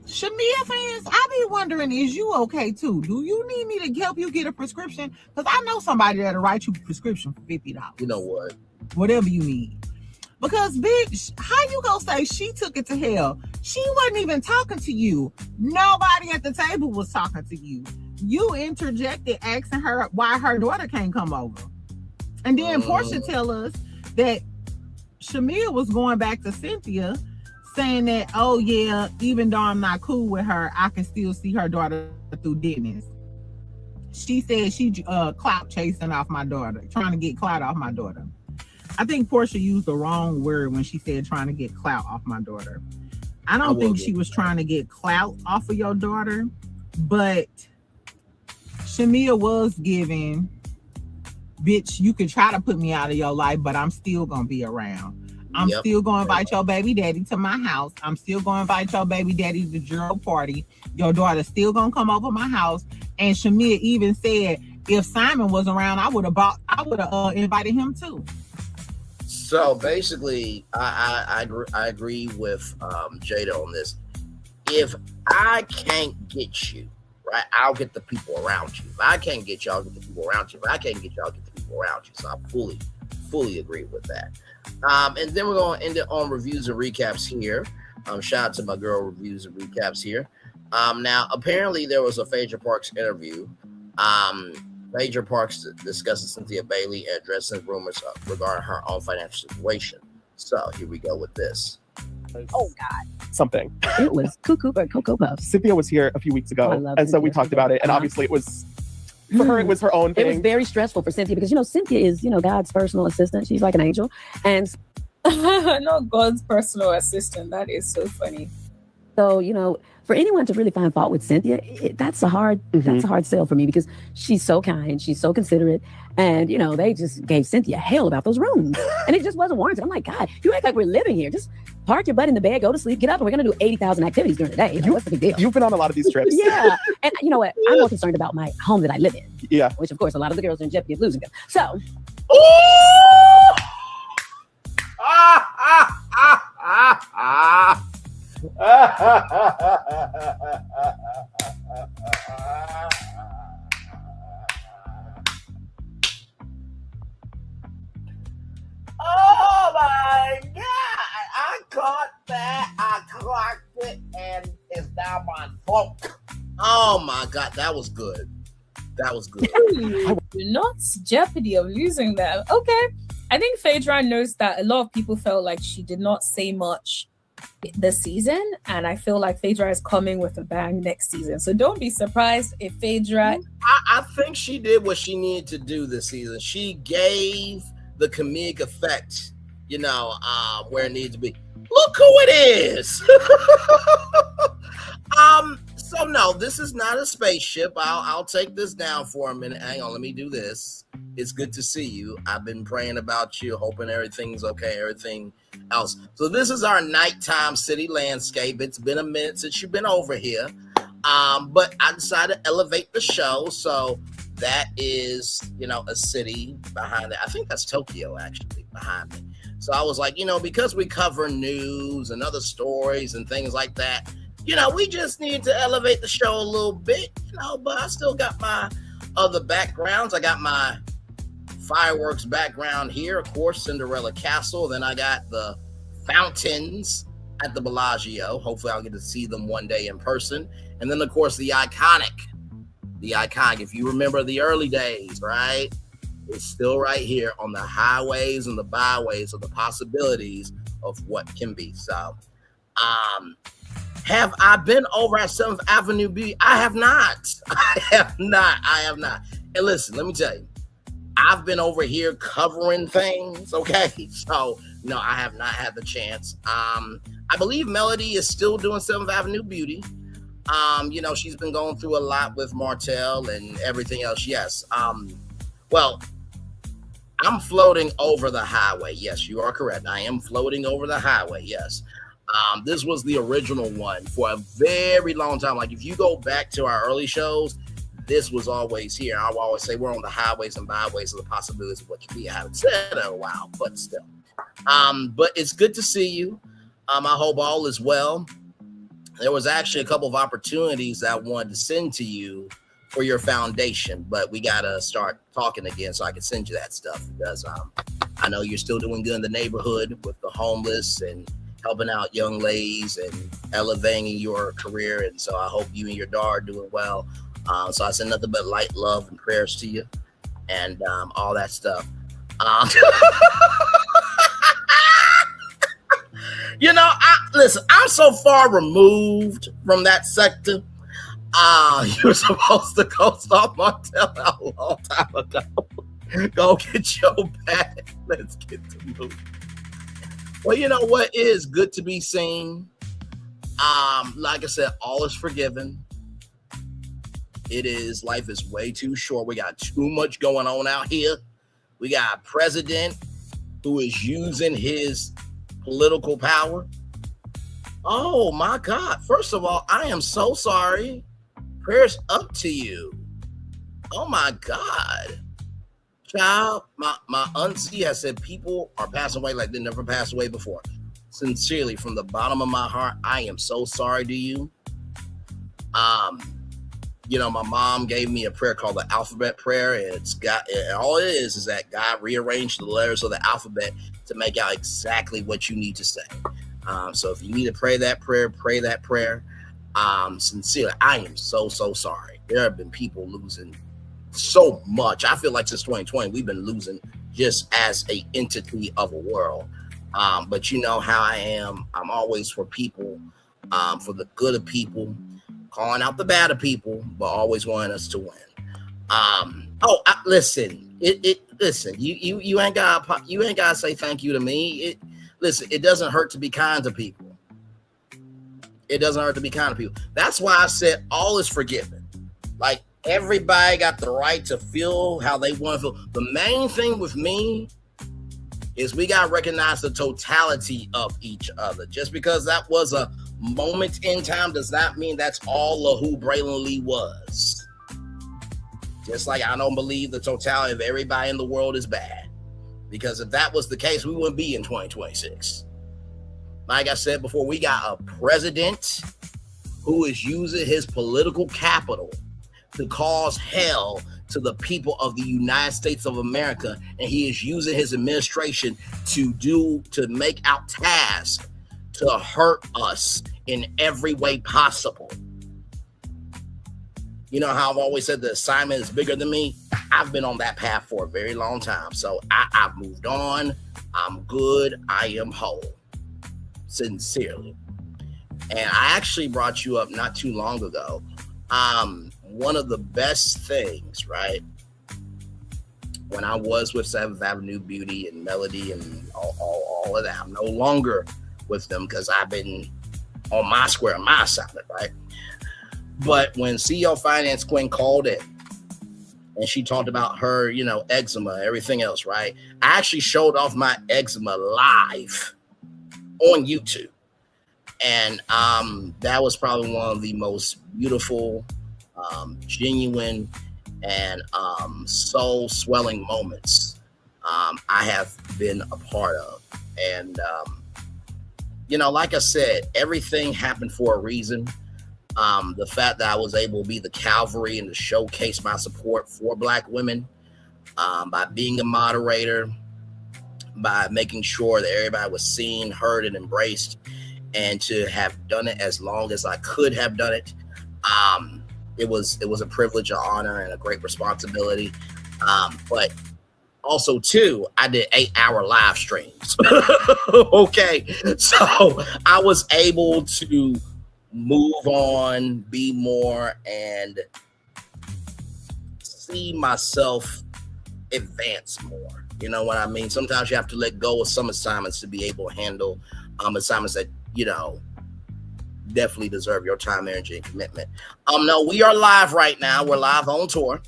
Shamea fans, I be wondering, is you okay too? Do you need me to help you get a prescription? Because I know somebody that'll write you a prescription for $50. You know what? Whatever you need. Because, bitch, how you gonna say she took it to hell? She wasn't even talking to you. Nobody at the table was talking to you. You interjected asking her why her daughter can't come over. And then Porsche tell us that Shamea was going back to Cynthia saying that, oh yeah, even though I'm not cool with her, I can still see her daughter through Dennis. She said she clout chasing off my daughter, trying to get clout off my daughter. I think Porsche used the wrong word when she said trying to get clout off my daughter. I don't think she was trying to get clout off of your daughter, but Shamea was giving, bitch, you can try to put me out of your life, but I'm still gonna be around. I'm still going to invite your baby daddy to my house. I'm still going to invite your baby daddy to the Gerald party. Your daughter's still going to come over my house. And Shamea even said, if Simon was around, I would have invited him too. So basically, I agree with Jada on this. If I can't get you, right, I'll get the people around you. If I can't get you, I'll get the people around you. If I can't get you, I'll get the people around you. So I fully agree with that. And then we're going to end it on reviews and recaps here. Shout out to my girl Reviews and Recaps here. Now, apparently there was a Phaedra Parks interview. Phaedra Parks discusses Cynthia Bailey and addressing rumors regarding her own financial situation. So here we go with this. Oh God, something. It was cuckoo but Cocoa Puffs. Cynthia was here a few weeks ago, and so we talked about it. And obviously, it was for her. It was her own thing. It was very stressful for Cynthia because Cynthia is God's personal assistant. She's like an angel, and not God's personal assistant. That is so funny. So for anyone to really find fault with Cynthia, that's a hard sell for me because she's so kind, she's so considerate, and they just gave Cynthia hell about those rooms, and it just wasn't warranted. I'm like, God, you act like we're living here. Just park your butt in the bed, go to sleep, get up, and we're gonna do 80,000 activities during the day. What's the big deal? You've been on a lot of these trips. Yeah, and you know what? I'm more concerned about my home that I live in. Yeah, which of course a lot of the girls are in jeopardy of losing them. So. Oh my God! I caught that. I clocked it, and it's down my throat. Oh my God, that was good. That was good. Not jeopardy of losing them. Okay. I think Phaedra knows that a lot of people felt like she did not say much this season, and I feel like Phaedra is coming with a bang next season. So don't be surprised if Phaedra. I think she did what she needed to do this season. She gave the comedic effect, where it needs to be. Look who it is. So no, this is not a spaceship. I'll take this down for a minute. Hang on, let me do this. It's good to see you. I've been praying about you, hoping everything's okay, everything else. So this is our nighttime city landscape. It's been a minute since you've been over here. But I decided to elevate the show. So that is, a city behind it. I think that's Tokyo actually behind me. So I was like, because we cover news and other stories and things like that, we just need to elevate the show a little bit, but I still got my other backgrounds. I got my fireworks background here, of course, Cinderella Castle. Then I got the fountains at the Bellagio. Hopefully I'll get to see them one day in person. And then, of course, the iconic, if you remember the early days, right? It's still right here on the highways and the byways of the possibilities of what can be. So, have I been over at 7th Avenue B? I have not. I have not. And listen, let me tell you, I've been over here covering things, okay? So, no, I have not had the chance. I believe Melody is still doing 7th Avenue Beauty. She's been going through a lot with Martell and everything else. Yes. Well, I'm floating over the highway. Yes, you are correct. I am floating over the highway. Yes. This was the original one for a very long time. Like if you go back to our early shows, this was always here. I will always say we're on the highways and byways of the possibilities of what could be. I haven't said it in a while, but still. But it's good to see you. I hope all is well. There was actually a couple of opportunities that I wanted to send to you for your foundation, but we got to start talking again so I can send you that stuff because I know you're still doing good in the neighborhood with the homeless and helping out young ladies and elevating your career. And so I hope you and your daughter are doing well. So I send nothing but light, love, and prayers to you and all that stuff. You know, listen, I'm so far removed from that sector. You were supposed to go stop Montel a long time ago. Go get your bag. Let's get to moving. Well, you know what? It is good to be seen. Like I said, all is forgiven. It is, life is way too short. We got too much going on out here. We got a president who is using his political power. Oh my God. First of all, I am so sorry. Prayers up to you. Oh my God. Child, my auntie has said people are passing away like they never passed away before. Sincerely, from the bottom of my heart, I am so sorry to you. You know, my mom gave me a prayer called the alphabet prayer. And it's got, all it is that God rearranged the letters of the alphabet to make out exactly what you need to say. So if you need to pray that prayer, pray that prayer. Sincerely, I am so sorry. There have been people losing so much. I feel like since 2020, we've been losing just as a entity of a world. But you know how I am. I'm always for people, for the good of people, calling out the bad of people, but always wanting us to win. Listen, listen. You ain't gotta say thank you to me. Listen, it doesn't hurt to be kind to people. It doesn't hurt to be kind to people. That's why I said all is forgiven. Like everybody got the right to feel how they want to feel. The main thing with me is we got to recognize the totality of each other. Just because that was a moment in time does not mean that's all of who Braylon Lee was. Just like I don't believe the totality of everybody in the world is bad. Because if that was the case, we wouldn't be in 2026. Like I said before, we got a president who is using his political capital to cause hell to the people of the United States of America. And he is using his administration to make out tasks to hurt us in every way possible. You know how I've always said the assignment is bigger than me? I've been on that path for a very long time. So I've moved on. I'm good. I am whole. Sincerely. And I actually brought you up not too long ago. One of the best things, right? When I was with 7th Avenue Beauty and Melody and all of that, I'm no longer with them because I've been on my square, my assignment, right? But when CEO Finance Queen called in and she talked about her, you know, eczema, everything else, right? I actually showed off my eczema live on YouTube. And that was probably one of the most beautiful, genuine, and soul swelling moments I have been a part of. And, you know, like I said, everything happened for a reason. The fact that I was able to be the cavalry and to showcase my support for Black women by being a moderator, by making sure that everybody was seen, heard, and embraced, and to have done it as long as I could have done it. It was a privilege, an honor, and a great responsibility. But also, too, I did 8-hour live streams. Okay, so I was able to move on, be more, and see myself advance more. You know what I mean? Sometimes you have to let go of some assignments to be able to handle assignments that, you know, definitely deserve your time, energy, and commitment. No, we are live right now. We're live on tour.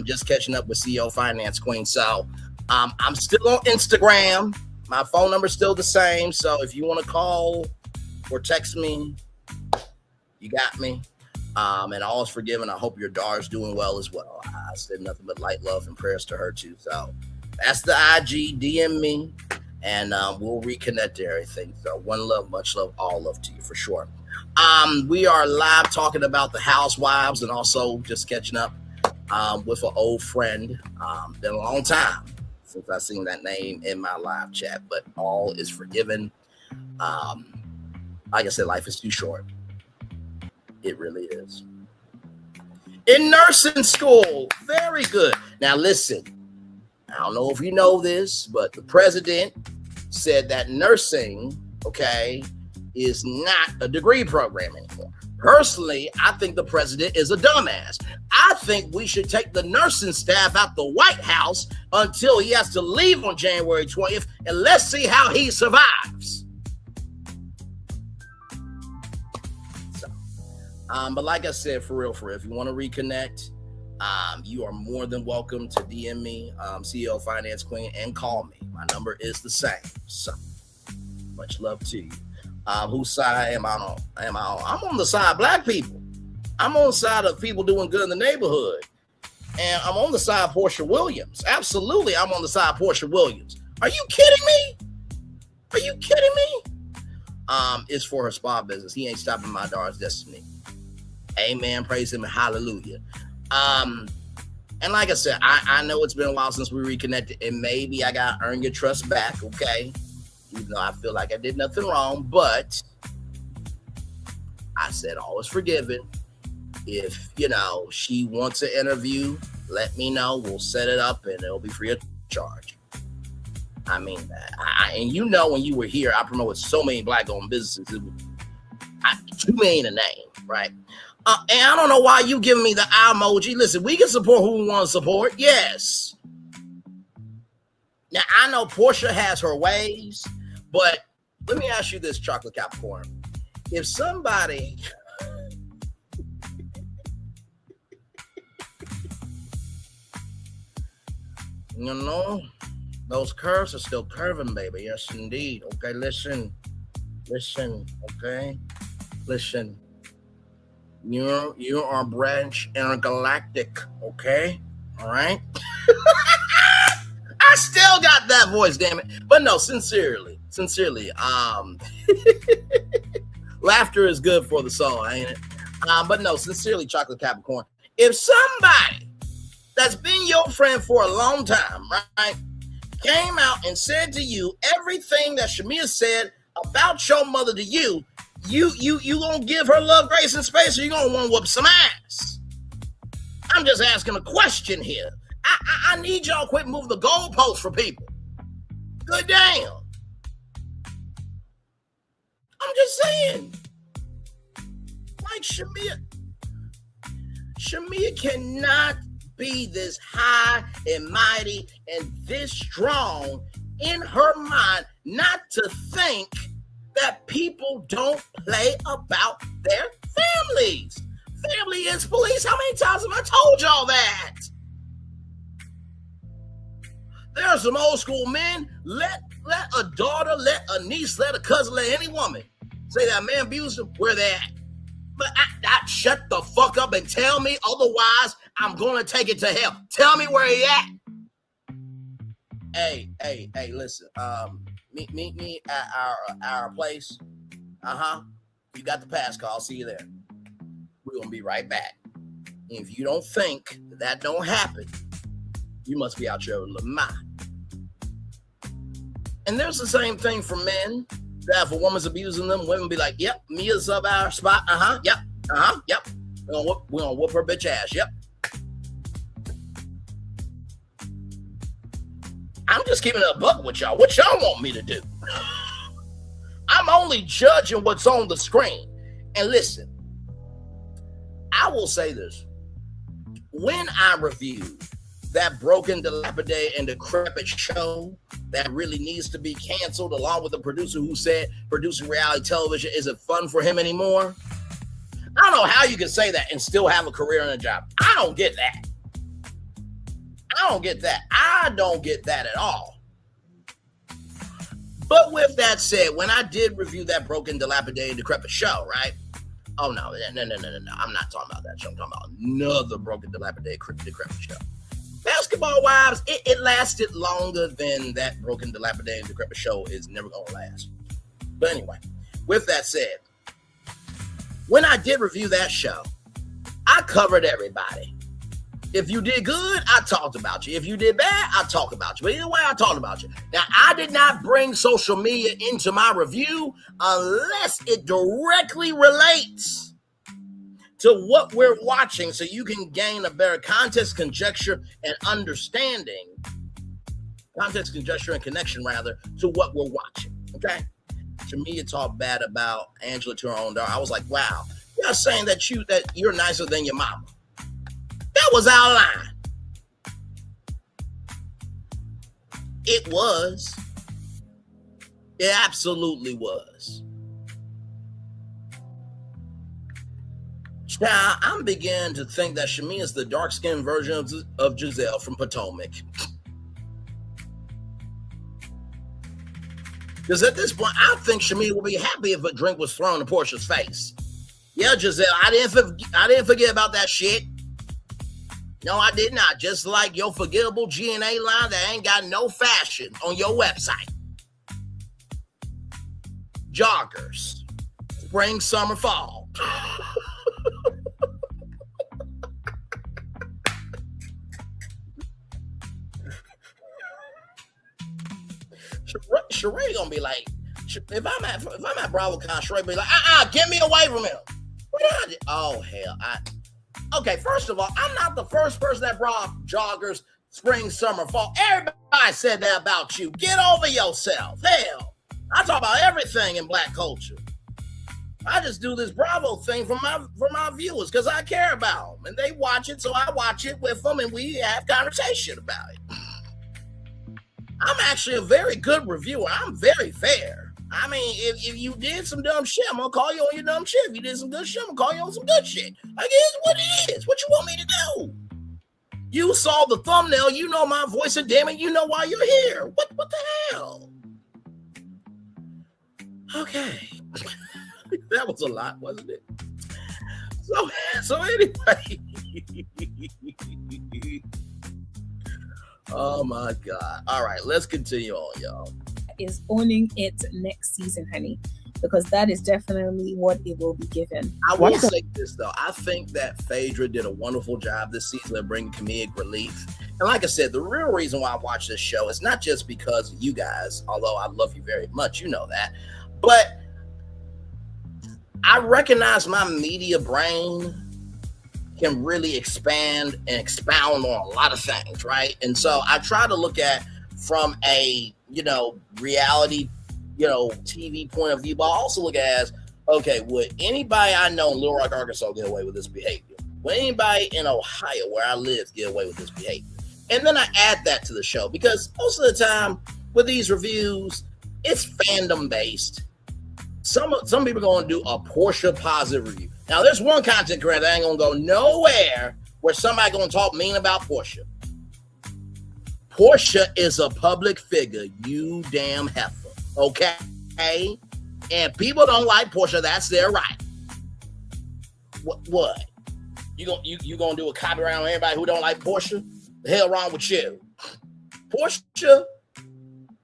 Just catching up with CEO Finance Queen. So I'm still on Instagram. My phone number is still the same. So if you want to call or text me. You got me. And all is forgiven. I hope your daughter's doing well as well. I said nothing but light, love, and prayers to her too. So that's the IG. DM me, and we'll reconnect everything. So one love, much love, all love to you for sure. We are live talking about the Housewives and also just catching up with an old friend. Been a long time since I've seen that name in my live chat, but all is forgiven. Like I said, life is too short. It really is. In nursing school, very good. Now listen, I don't know if you know this, but the president said that nursing, okay, is not a degree program anymore. Personally, I think the president is a dumbass. I think we should take the nursing staff out the White House until he has to leave on January 20th, and let's see how he survives. But like I said, for real, if you want to reconnect, you are more than welcome to DM me, CEO Finance Queen, and call me. My number is the same. So much love to you. Whose side am I on? I'm on the side of black people. I'm on the side of people doing good in the neighborhood. And I'm on the side of Porsche Williams. Absolutely, I'm on the side of Porsche Williams. Are you kidding me? Are you kidding me? It's for her spa business. He ain't stopping my daughter's destiny. Amen. Praise him and hallelujah. And like I said, I know it's been a while since we reconnected, and maybe I got to earn your trust back, okay? Even though I feel like I did nothing wrong, but I said all is forgiven. If, she wants an interview, let me know. We'll set it up, and it'll be free of charge. I mean that. And when you were here, I promoted so many black-owned businesses. It was $2 million a name, right? And I don't know why you giving me the eye emoji. Listen, we can support who we want to support. Yes. Now, I know Portia has her ways, but let me ask you this, Chocolate Capricorn. If somebody... those curves are still curving, baby. Yes, indeed. Okay, listen, okay? Listen. You are branch intergalactic, okay? All right? I still got that voice, damn it. But no, sincerely. Laughter is good for the soul, ain't it? But no, sincerely, Chocolate Capricorn. If somebody that's been your friend for a long time, right, came out and said to you everything that Shamea said about your mother to you, you gonna give her love, grace, and space, or you gonna want to whoop some ass? I'm just asking a question here. I need y'all quit moving the goalposts for people. Good damn. I'm just saying. Like Shamea cannot be this high and mighty and this strong in her mind not to think that people don't play about their families. Family is police. How many times have I told y'all that? There are some old school men. Let a daughter, let a niece, let a cousin, let any woman say that man abused them, where they at. But I shut the fuck up and tell me, otherwise I'm gonna take it to hell. Tell me where he at. Hey, listen. Meet me at our place. You got the pass call. I'll see you there. We're gonna be right back. If you don't think that don't happen, you must be out your mind. And there's the same thing for men. That if a woman's abusing them, women be like, "Yep, Mia's up our spot. Yep. We're gonna whoop her bitch ass. Yep." I'm just keeping it a buck with y'all. What y'all want me to do? I'm only judging what's on the screen. And listen, I will say this. When I reviewed that broken, dilapidated, and decrepit show that really needs to be canceled, along with the producer who said producing reality television isn't fun for him anymore, I don't know how you can say that and still have a career and a job. I don't get that. I don't get that at all. But with that said, when I did review that broken, dilapidated, decrepit show, right? Oh, no. I'm not talking about that show. I'm talking about another broken, dilapidated, decrepit show. Basketball Wives, it lasted longer than that broken, dilapidated, decrepit show is never going to last. But anyway, with that said, when I did review that show, I covered everybody. If you did good, I talked about you. If you did bad, I talked about you. But either way, I talked about you. Now, I did not bring social media into my review unless it directly relates to what we're watching so you can gain a better context, conjecture, and understanding. Context, conjecture, and connection, rather, to what we're watching. Okay? Shamea talked bad about Angela to her own daughter. I was like, wow, you're saying that you're nicer than your mama. That was our line. It was. It absolutely was. Now, I'm beginning to think that Shamea is the dark-skinned version of Giselle from Potomac. Because at this point, I think Shamea will be happy if a drink was thrown in Portia's face. Yeah, Giselle, I didn't forget about that shit. No, I did not. Just like your forgettable G&A line that ain't got no fashion on your website. Joggers. Spring, summer, fall. Sheree gonna be like, if I'm at BravoCon, Sheree be like, get me away from him. What did I do? Oh hell, okay, first of all, I'm not the first person that brought joggers, spring, summer, fall. Everybody said that about you. Get over yourself. Hell, I talk about everything in black culture. I just do this Bravo thing for my viewers because I care about them. And they watch it, so I watch it with them, and we have conversation about it. I'm actually a very good reviewer. I'm very fair. I mean, if you did some dumb shit, I'm going to call you on your dumb shit. If you did some good shit, I'm going to call you on some good shit. Like, it's what it is. What you want me to do? You saw the thumbnail. You know my voice, and damn it, you know why you're here. What the hell? Okay. That was a lot, wasn't it? So anyway. Oh my God. All right, let's continue on, y'all. Is owning it next season, honey, because that is definitely what it will be given. I will say this, though. I think that Phaedra did a wonderful job this season of bringing comedic relief. And like I said, the real reason why I watch this show is not just because of you guys, although I love you very much, you know that, but I recognize my media brain can really expand and expound on a lot of things, right? And so I try to look at from a, reality, TV point of view, but I also look at it as, okay, would anybody I know in Little Rock, Arkansas get away with this behavior? Would anybody in Ohio, where I live, get away with this behavior? And then I add that to the show because most of the time with these reviews, it's fandom based. Some people are going to do a Porsche positive review. Now, there's one content creator that ain't going to go nowhere where somebody going to talk mean about Porsche. Porsche is a public figure, you damn heifer, okay? And people don't like Porsche, that's their right. What? You gonna do a copyright on everybody who don't like Porsche? The hell wrong with you? Porsche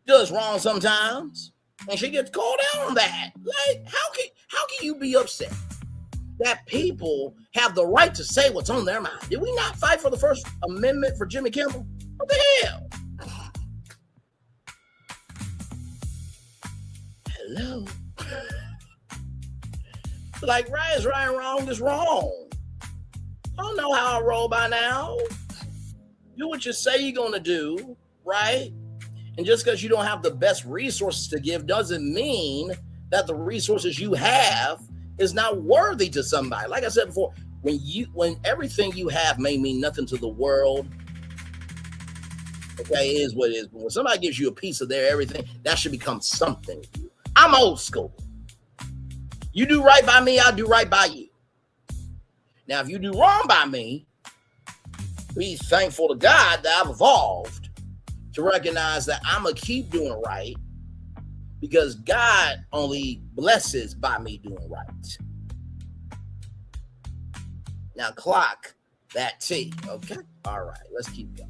does wrong sometimes, and she gets called out on that. Like, how can you be upset that people have the right to say what's on their mind? Did we not fight for the First Amendment for Jimmy Kimmel? What the hell? Hello? Like, right is right and wrong is wrong. I don't know how I roll by now. Do what you say you're going to do, right? And just because you don't have the best resources to give doesn't mean that the resources you have is not worthy to somebody. Like I said before, when everything you have may mean nothing to the world, okay, it is what it is. But when somebody gives you a piece of their everything, that should become something to you. I'm old school. You do right by me, I'll do right by you. Now, if you do wrong by me, be thankful to God that I've evolved to recognize that I'm going to keep doing right because God only blesses by me doing right. Now clock that T, okay? All right, let's keep going.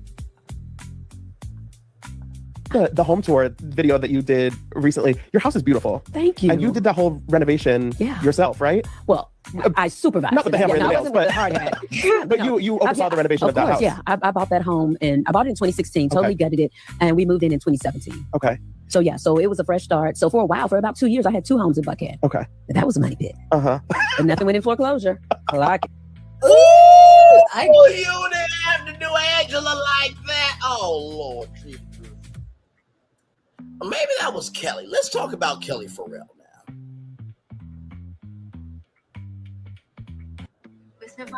The home tour video that you did recently, your house is beautiful. Thank you. And you did that whole renovation yourself, right? Well, I supervised. Not with the hammer and the I nails, wasn't with but, the hard hat. but you oversaw the renovation of that house. Yeah, I bought that home and I bought it in 2016, totally gutted it, and we moved in 2017. Okay. So yeah, so it was a fresh start. So for a while, for about 2 years, I had 2 homes in Buckhead. Okay. But that was a money pit. Uh-huh. And nothing went in foreclosure. Like, Ooh, you didn't have to do Angela like that. Oh, Lord Jesus. Maybe that was Kelly. Let's talk about Kelly for real now.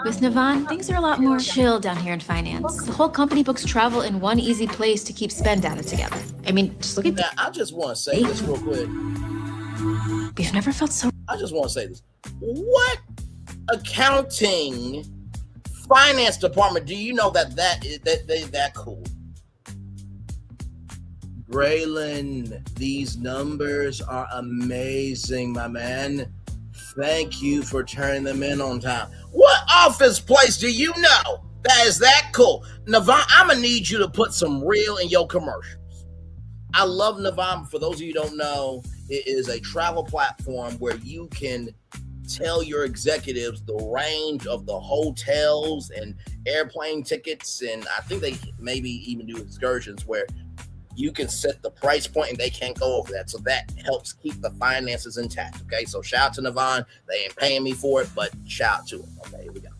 With Navon, things are a lot more chill down here in finance. The whole company books travel in one easy place to keep spend data together. I mean, just look at Now, I just want to say this real quick. We've never felt so. I just want to say this. What accounting finance department do you know that cool? Braylon, these numbers are amazing, my man. Thank you for turning them in on time. What office place do you know that is that cool? Navon, I'm going to need you to put some real in your commercials. I love Navon. For those of you who don't know, it is a travel platform where you can tell your executives the range of the hotels and airplane tickets. And I think they maybe even do excursions where you can set the price point and they can't go over that. So that helps keep the finances intact. Okay. So shout out to Navon. They ain't paying me for it, but shout out to them. Okay, here we go.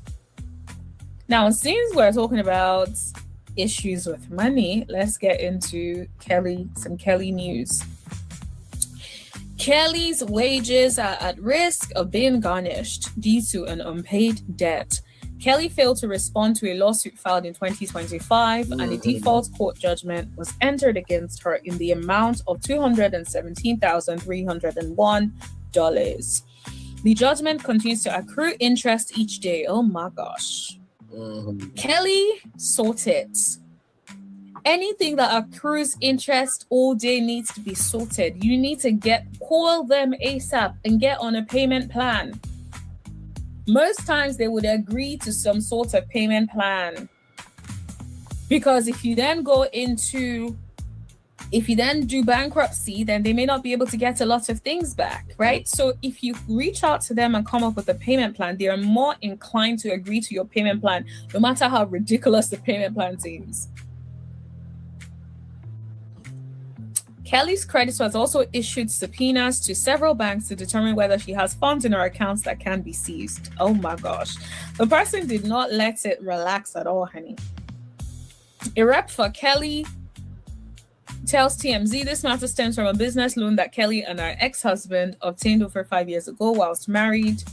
Now, since we're talking about issues with money, let's get into some Kelly news. Kelly's wages are at risk of being garnished due to an unpaid debt. Kelly failed to respond to a lawsuit filed in 2025, and a default court judgment was entered against her in the amount of $217,301. The judgment continues to accrue interest each day. Oh my gosh. Kelly, sort it. Anything that accrues interest all day needs to be sorted. You need to call them ASAP and get on a payment plan. Most times they would agree to some sort of payment plan, because if you then do bankruptcy, then they may not be able to get a lot of things back, right? So if you reach out to them and come up with a payment plan, they are more inclined to agree to your payment plan, no matter how ridiculous the payment plan seems. Kelly's creditors also issued subpoenas to several banks to determine whether she has funds in her accounts that can be seized. Oh my gosh. The person did not let it relax at all, honey. A rep for Kelly tells TMZ this matter stems from a business loan that Kelly and her ex-husband obtained over 5 years ago whilst married.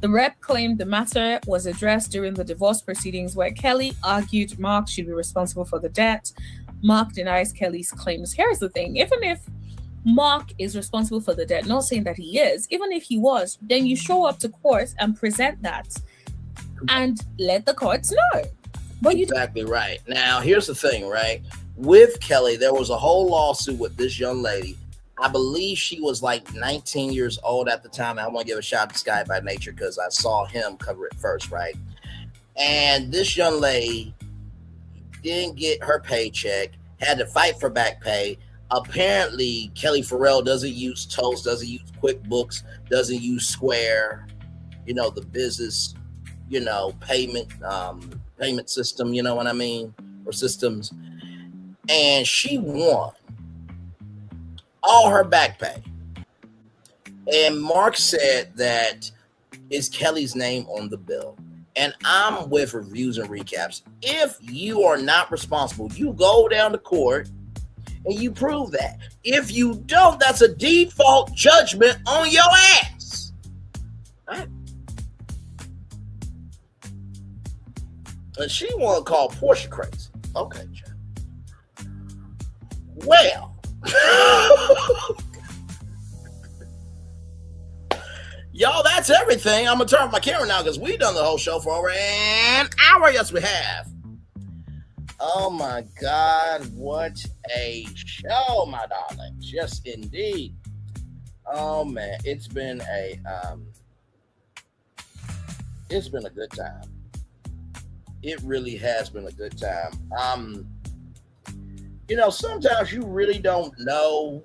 The rep claimed the matter was addressed during the divorce proceedings, where Kelly argued Mark should be responsible for the debt. Mark denies Kelly's claims. Here's the thing. Even if Mark is responsible for the debt, not saying that he is, even if he was, then you show up to court and present that and let the courts know. But Exactly right. Now, here's the thing, right? With Kelly, there was a whole lawsuit with this young lady. I believe she was like 19 years old at the time. I want to give a shout out to Sky by Nature because I saw him cover it first, right? And this young lady didn't get her paycheck, had to fight for back pay. Apparently, Kelly Farrell doesn't use Toast, doesn't use QuickBooks, doesn't use Square, the business, payment system, you know what I mean? Or systems. And she won all her back pay. And Mark said that is Kelly's name on the bill. And I'm with reviews and recaps. If you are not responsible, you go down to court and you prove that. If you don't, that's a default judgment on your ass. Right? And she want to call Porsche crazy. Okay, Jeff. Well. Y'all, that's everything. I'm going to turn off my camera now because we've done the whole show for over an hour. Yes, we have. Oh, my God. What a show, my darlings. Yes, indeed. Oh man, it's been a good time. It really has been a good time. You know, sometimes you really don't know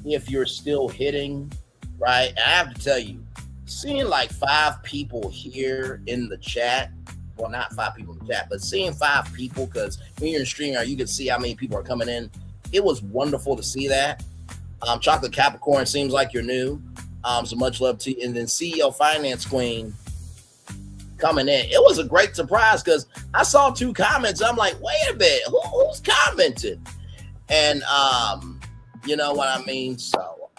if you're still hitting, right? And I have to tell you, seeing like 5 people here in the chat, well, not 5 people in the chat, but seeing 5 people, because when you're in StreamYard, you can see how many people are coming in. It was wonderful to see that. Chocolate Capricorn, seems like you're new. So much love to you. And then CEO Finance Queen coming in. It was a great surprise because I saw 2 comments. I'm like, wait a minute, who's commented? And you know what I mean? So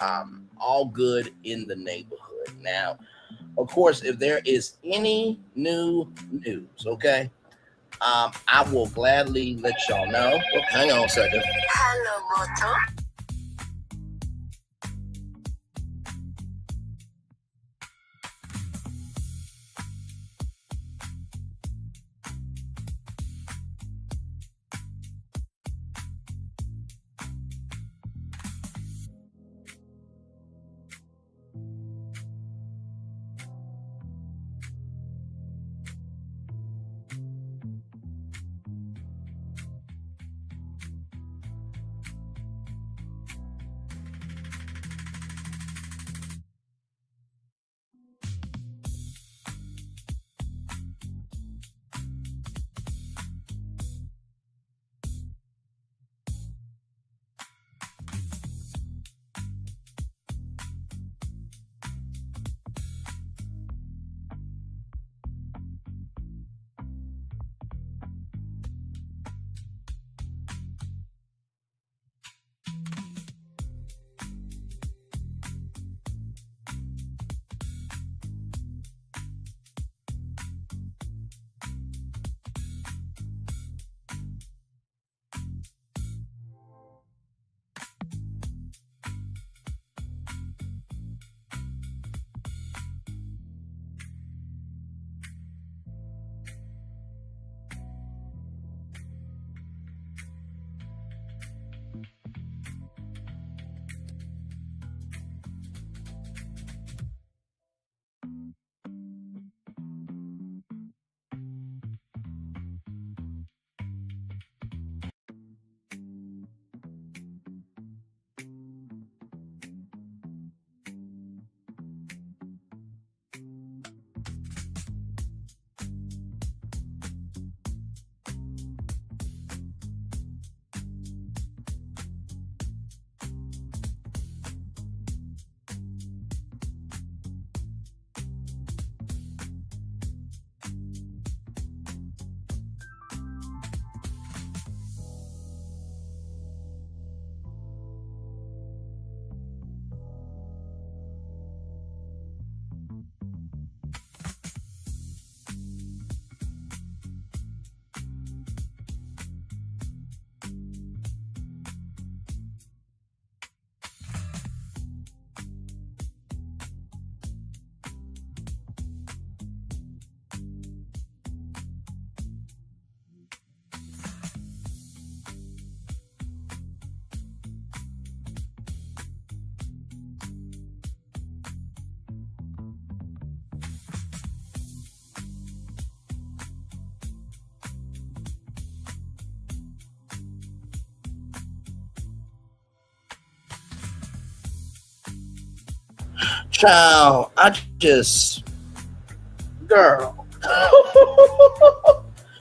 all good in the neighborhood. Now, of course, if there is any new news, okay, I will gladly let y'all know. Oh, hang on a second. Hello, Moto. Child, I just, girl.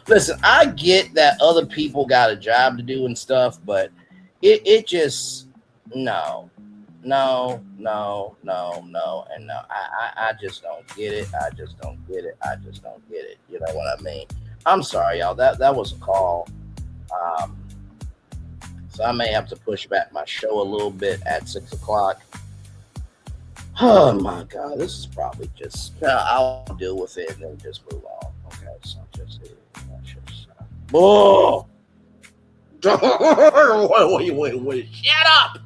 Listen, I get that other people got a job to do and stuff, but it just, no, and no. I just don't get it. I just don't get it. You know what I mean? I'm sorry, y'all. That was a call. So I may have to push back my show a little bit at 6 o'clock. Oh my God, this is probably just, I'll deal with it and then just move on. Okay, so just oh, wait, shut up.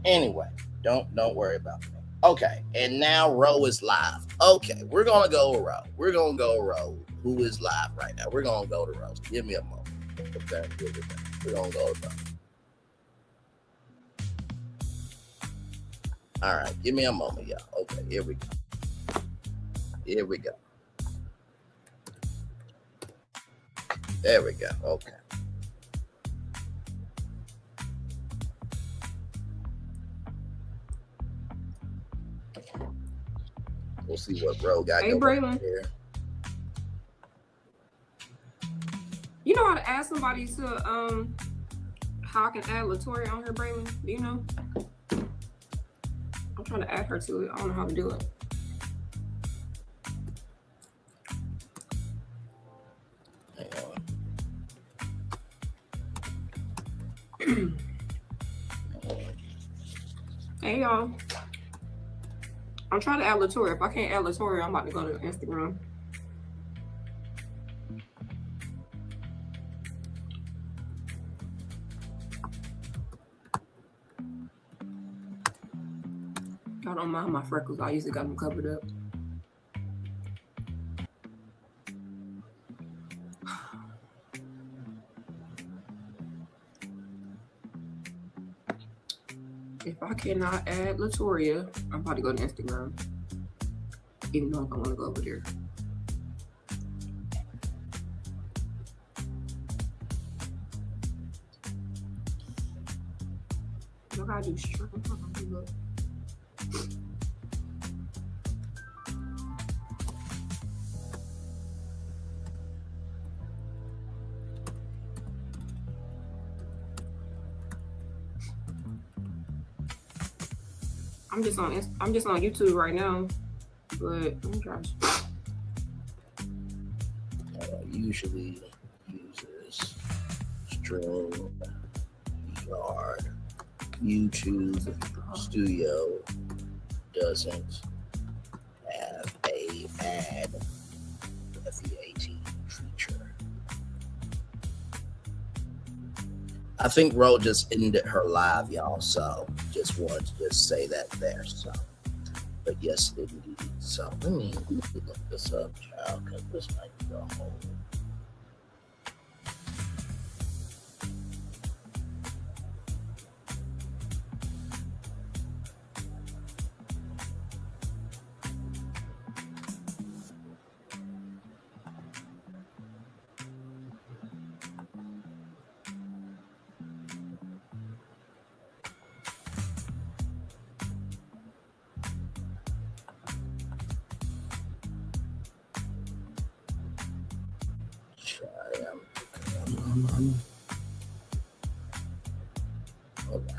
Anyway, don't worry about me. Okay, and now Ro is live. Okay, we're gonna go Ro. Who is live right now? We're gonna go to Ro. Give me a moment. Okay, we're gonna go to Ro. All right, give me a moment, y'all. Okay, here we go. Here we go. There we go. Okay. We'll see what Ro got Hey, going Braylon. here. You know how to add somebody to how I can add Latoya on here, Braylon? Do you know? I'm trying to add her to it. I don't know how to do it. Hang on. Hey y'all. I'm trying to add Latoya. If I can't add Latoya, I'm about to go to Instagram. I don't mind my freckles. I usually got them covered up. If I cannot add Latoya, I'm about to go to Instagram. Even though I don't want to go over there. I gotta do straight. Look. I'm just on YouTube right now, but let me try. Usually uses StreamYard. YouTube Studio doesn't have a ad FEAT feature. I think Ro just ended her live, y'all, so just wanted to just say that there. So, but yes, indeed. So let me look this up, child, because this might be the whole.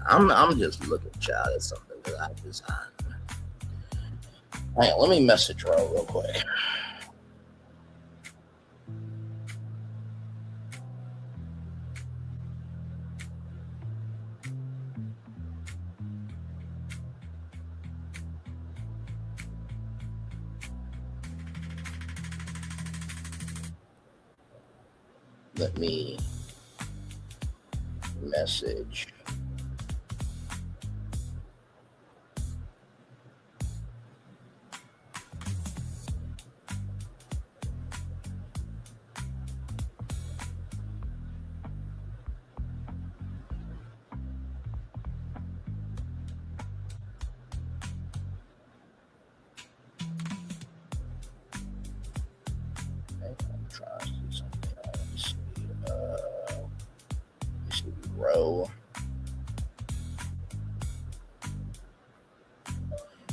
I'm just looking, child, at something that I designed. Hang on, let me message Ro real quick. Let me message.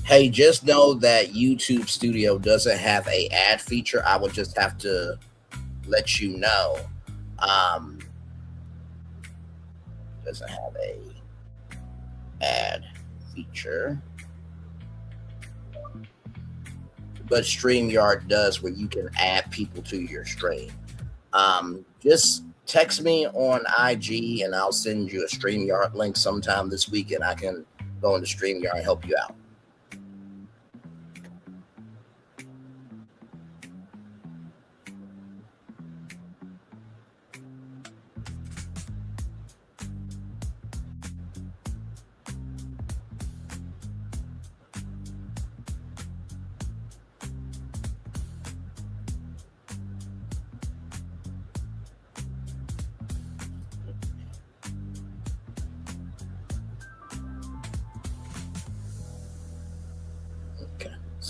Hey, just know that YouTube Studio doesn't have a ad feature. I would just have to let you know. Doesn't have a ad feature. But StreamYard does, where you can add people to your stream. Just text me on IG and I'll send you a StreamYard link sometime this week and I can go into StreamYard and help you out.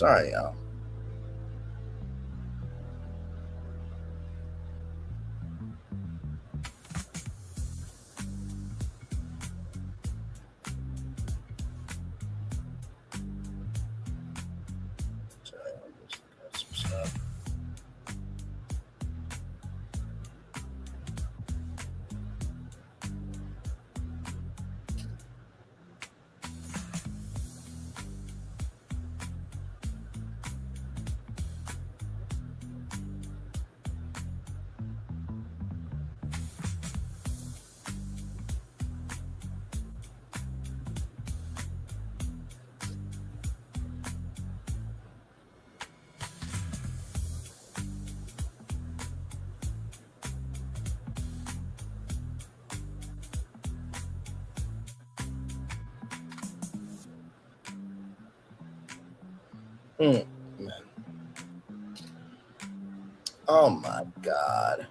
Sorry, y'all. Man. Oh my God.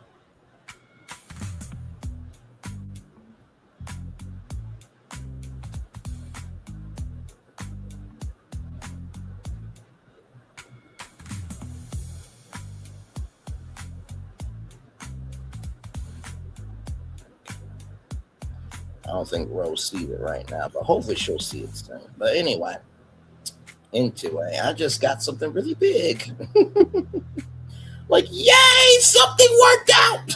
I don't think Rose sees it right now, but hopefully she'll see it soon. But anyway, anyway, I just got something really big. Like, yay, something worked out.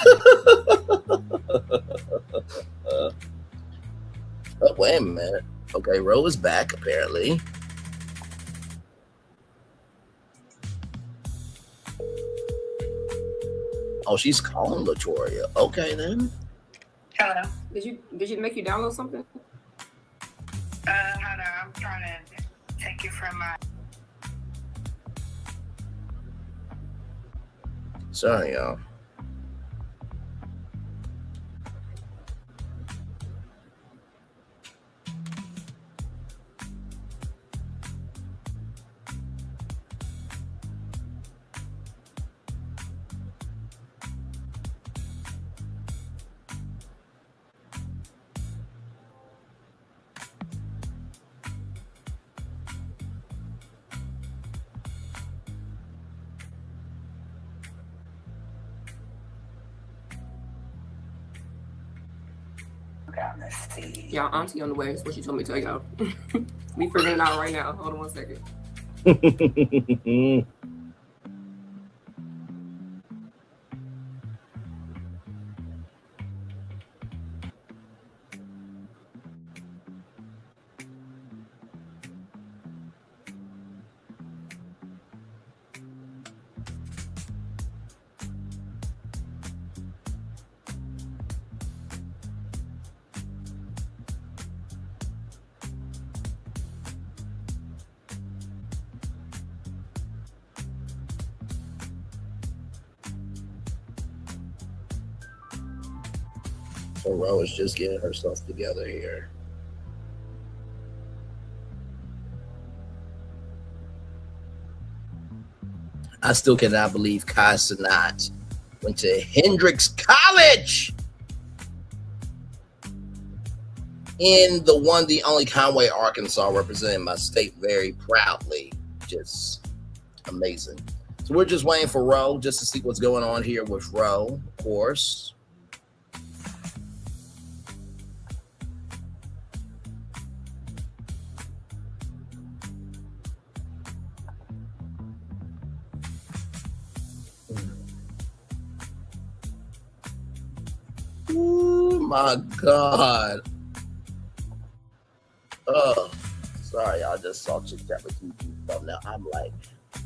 Oh, wait a minute. Okay, Rose is back, apparently. Oh, she's calling Latoria. Okay, then. Hello. Did you make you download something? Hold on. I'm trying to take it from my. Sorry, y'all. Let's see. Y'all auntie on the way. That's what she told me to tell y'all. We figuring it out right now. Hold on 1 second. So Rose is just getting herself together here. I still cannot believe Kai Cenat went to Hendrix College in the only Conway, Arkansas, representing my state very proudly. Just amazing. So we're just waiting for Ro just to see what's going on here with Ro, of course. Oh my God. Oh, sorry, I just saw Chick Chat with you thumbnail. I'm like,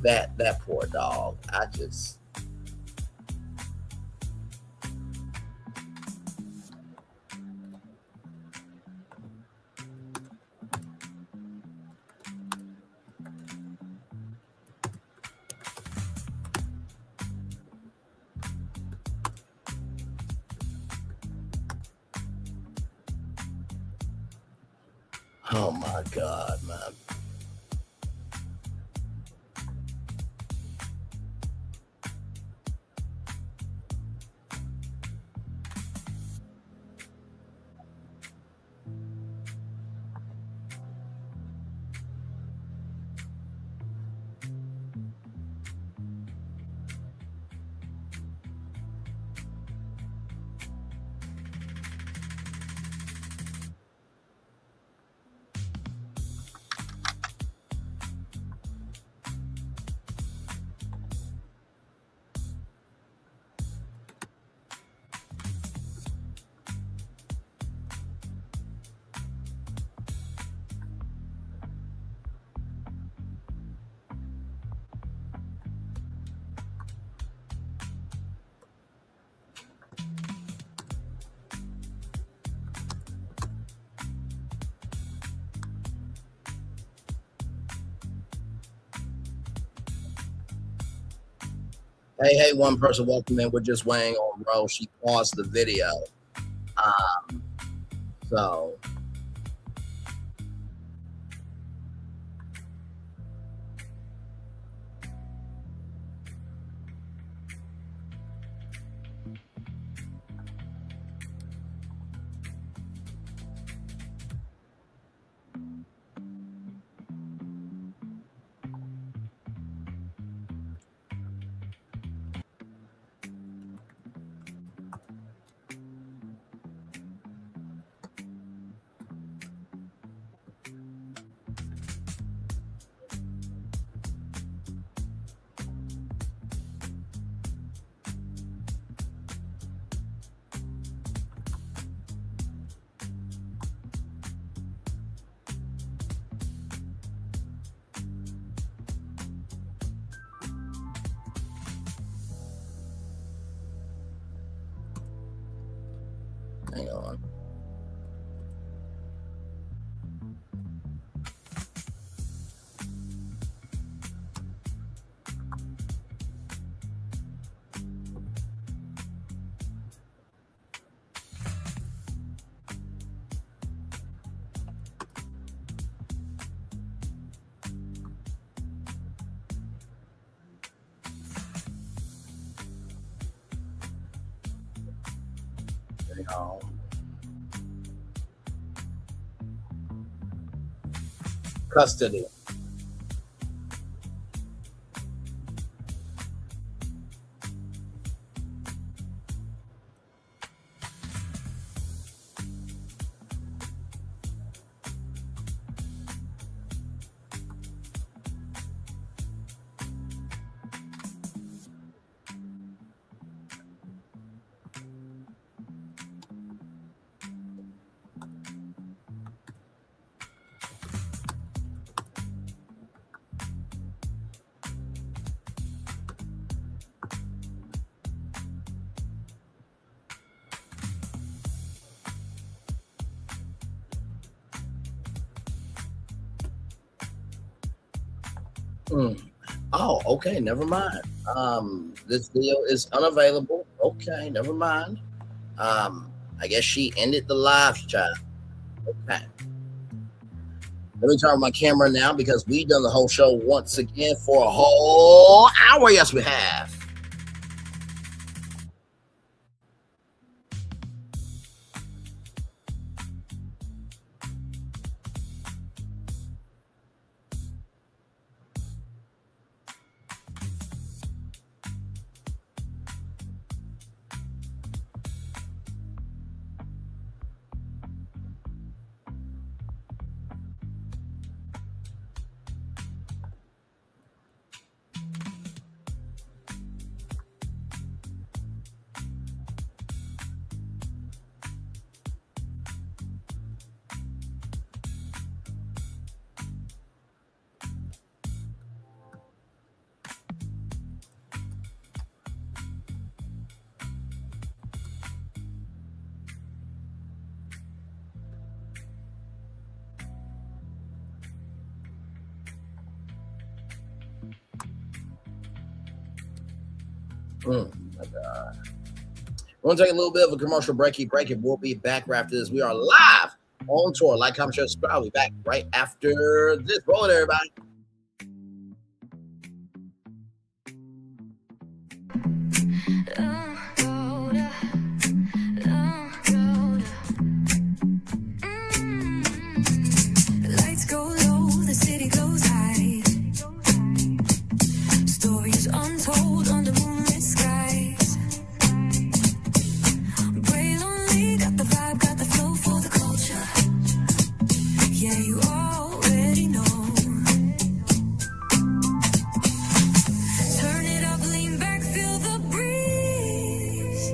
that poor dog. I just. Oh my God, man. Hey, one person welcome in. We're just waiting on Rose. She paused the video. So hang on. Hang on. Custody. Oh, okay, never mind. This deal is unavailable. Okay, never mind. I guess she ended the live chat. Okay. Let me turn on my camera now because we've done the whole show once again for a whole hour. Yes, we have. My God. We're going to take a little bit of a commercial break. We'll be back right after this. We are live on tour. Like, comment, share, subscribe. I'll be back right after this. Roll it, everybody. Lights go low, the city goes high. Stories untold under moonlit skies. Brave lonely, got the vibe, got the flow for the culture. Yeah, you already know. Turn it up, lean back, feel the breeze.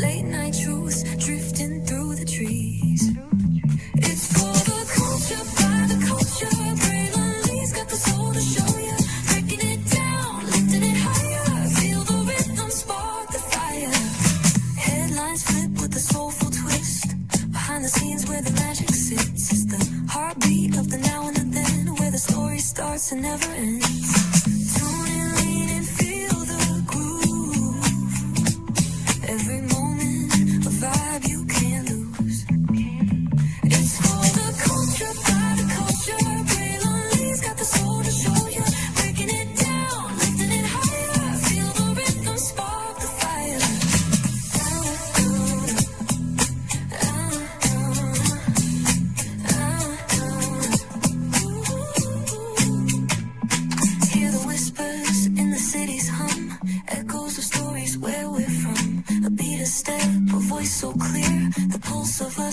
Late night truths drifting through the trees. It's for the culture, by the culture. Brave lonely's got the soul to show you. Breaking it down, lifting it higher. Feel the rhythm, spark the fire. Headlines flip with a soulful twist. Behind the scenes where the magic sits. It's the heartbeat of the now and the then, where the story starts and never ends. Tune in, lean in, feel the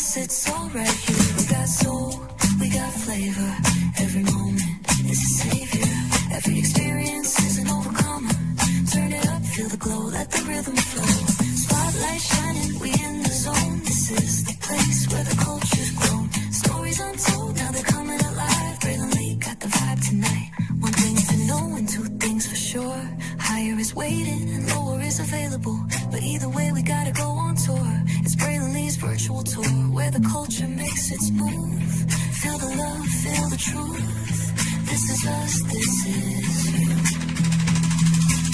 us, it's all right here. We got soul, we got flavor. Every moment is a savior. Every experience is an overcomer. Turn it up, feel the glow, let the rhythm flow. Spotlight shining, we in the zone. This is the place where the culture's grown. Stories untold, now they're coming alive. Braylon Lee got the vibe tonight. One thing to know and two things for sure. Higher is waiting and lower is available. But either way, we gotta go on tour. It's Braylon Lee's virtual tour, where the culture makes its move. Feel the love, feel the truth. This is us, this is you.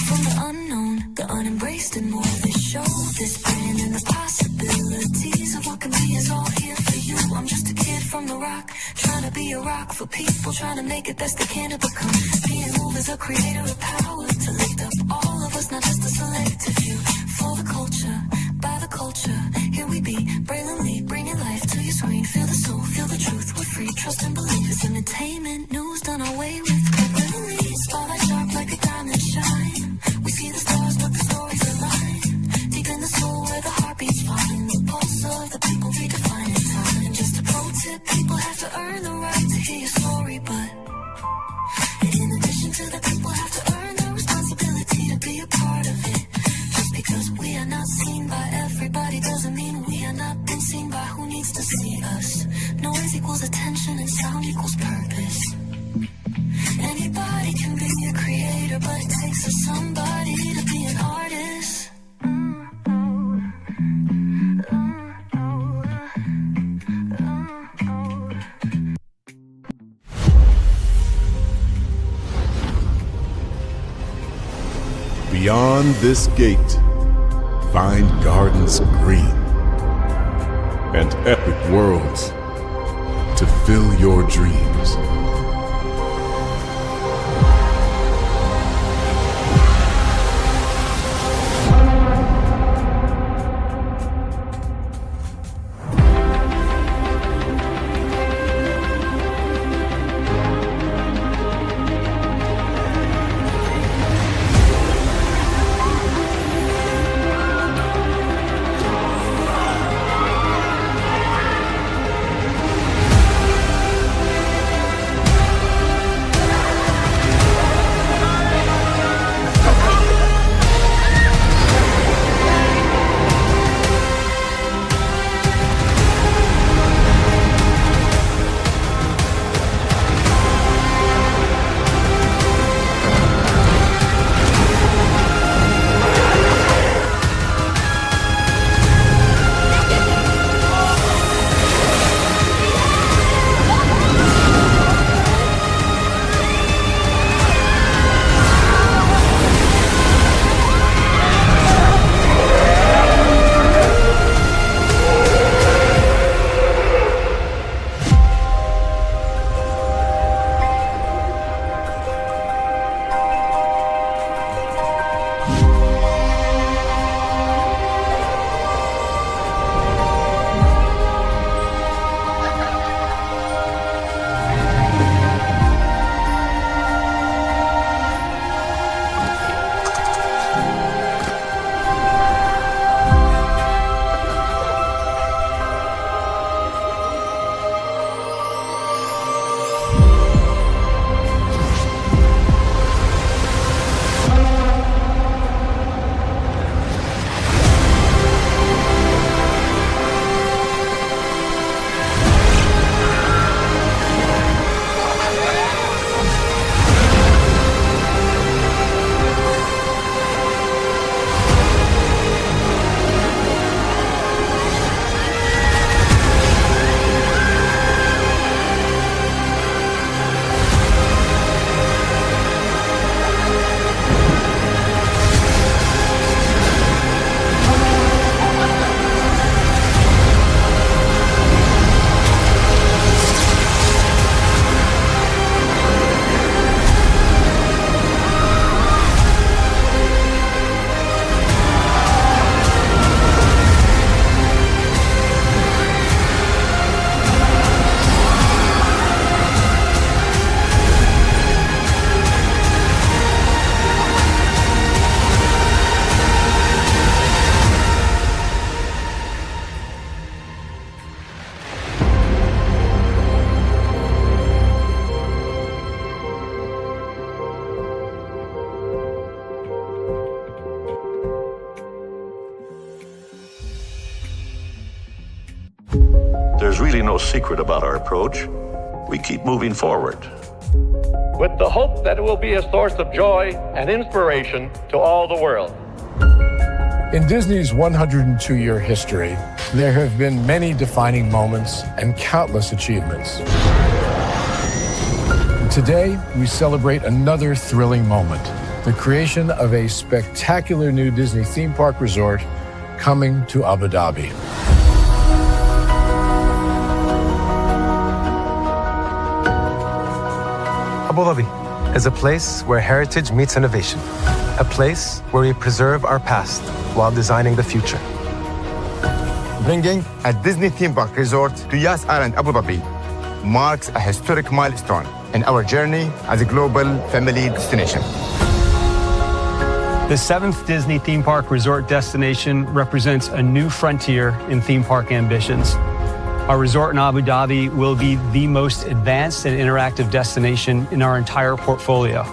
From the unknown, the unembraced and more. This show, this brand, and the possibilities of what can be is all here for you. I'm just a kid from the rock, trying to be a rock for people, trying to make it best they can to become. Being moved is a creator of power to lift up all of us, not just a selective few. For the culture, by the culture, here we be. Braylon Lee, bringing life to your screen. Feel the soul, feel the truth. We're free, trust and believe. It's entertainment, news done our way with. Braylon Lee, spotlight sharp like a diamond shine. We see the stars, but the stories align. Deep in the soul, where the heartbeats find. The pulse of the people redefining time. And just a pro tip, people have to earn the right to hear your story, but in addition to that, people have to earn the responsibility to be a part of it. Just because we are not seen by everybody doesn't mean we are not been seen by who needs to see us. Noise equals attention and sound equals purpose. Anybody can be a creator, but it takes a somebody to be an artist. Beyond this gate, find gardens green and epic worlds to fill your dreams. There's really no secret about our approach. We keep moving forward. With the hope that it will be a source of joy and inspiration to all the world. In Disney's 102-year history, there have been many defining moments and countless achievements. Today, we celebrate another thrilling moment, the creation of a spectacular new Disney theme park resort coming to Abu Dhabi. Abu Dhabi is a place where heritage meets innovation, a place where we preserve our past while designing the future. Bringing a Disney theme park resort to Yas Island, Abu Dhabi, marks a historic milestone in our journey as a global family destination. The 7th Disney theme park resort destination represents a new frontier in theme park ambitions. Our resort in Abu Dhabi will be the most advanced and interactive destination in our entire portfolio.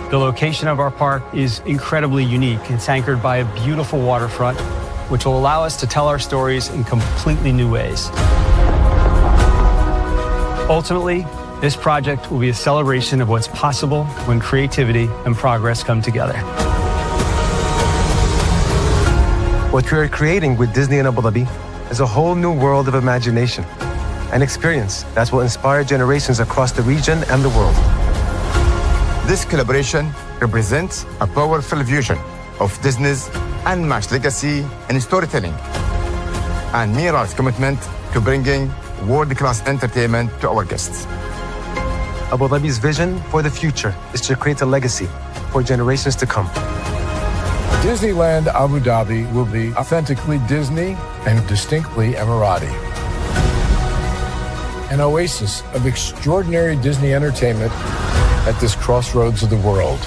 The location of our park is incredibly unique. It's anchored by a beautiful waterfront, which will allow us to tell our stories in completely new ways. Ultimately, this project will be a celebration of what's possible when creativity and progress come together. What we are creating with Disney in Abu Dhabi is a whole new world of imagination and experience that will inspire generations across the region and the world. This collaboration represents a powerful fusion of Disney's unmatched legacy in storytelling and mirrors commitment to bringing world-class entertainment to our guests. Abu Dhabi's vision for the future is to create a legacy for generations to come. Disneyland Abu Dhabi will be authentically Disney and distinctly Emirati. An oasis of extraordinary Disney entertainment at this crossroads of the world.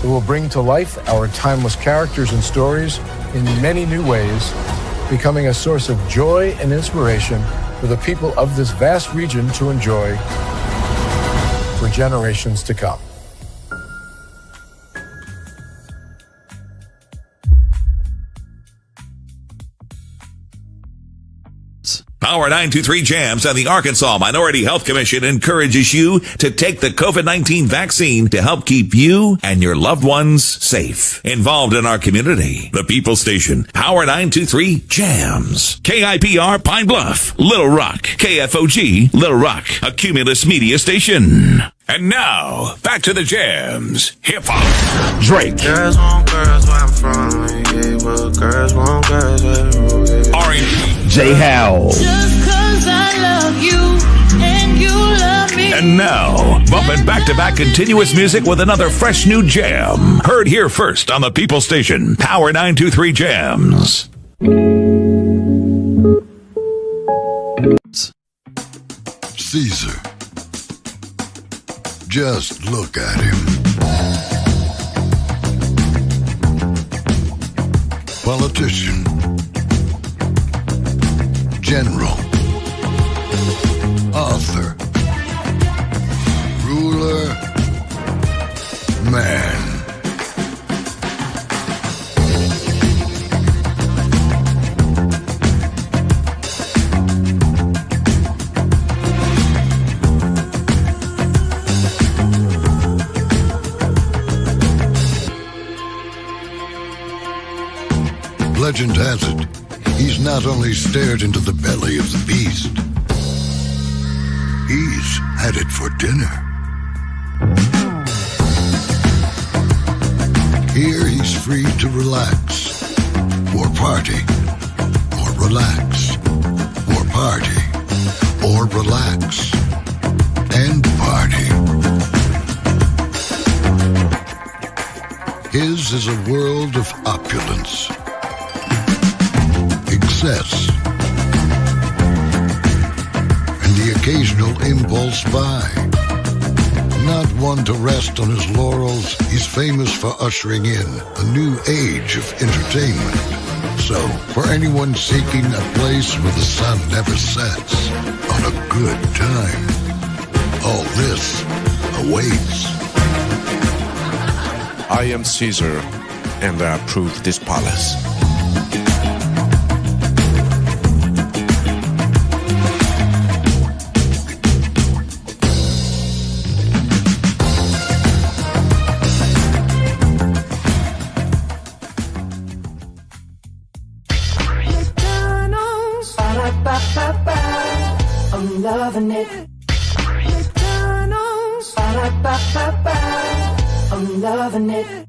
It will bring to life our timeless characters and stories in many new ways, becoming a source of joy and inspiration for the people of this vast region to enjoy for generations to come. Power 923 Jams and the Arkansas Minority Health Commission encourages you to take the COVID-19 vaccine to help keep you and your loved ones safe. Involved in our community, the People Station, Power 923 Jams, KIPR Pine Bluff, Little Rock, KFOG, Little Rock, a Cumulus Media Station. And now, back to the jams. Hip-hop. Drake. Girls want girls where I'm from. Yeah, well, girls want girls R&B. J. Howell. Just 'cause I love you and you love me. And now, bumping back-to-back continuous music with another fresh new jam. Heard here first on the People Station, Power 923 Jams. Caesar. Just look at him. Politician. General. Author. Ruler. Man. Legend has it, he's not only stared into the belly of the beast, he's had it for dinner. Here he's free to relax, or party, or relax, or party, or relax, and party. His is a world of opulence, excess, and the occasional impulse buy. Not one to rest on his laurels, he's famous for ushering in a new age of entertainment. So, for anyone seeking a place where the sun never sets on a good time, all this awaits. I am Caesar, and I approve this palace. I'm loving it. McDonald's, ba-da-ba-ba-ba. I'm loving it.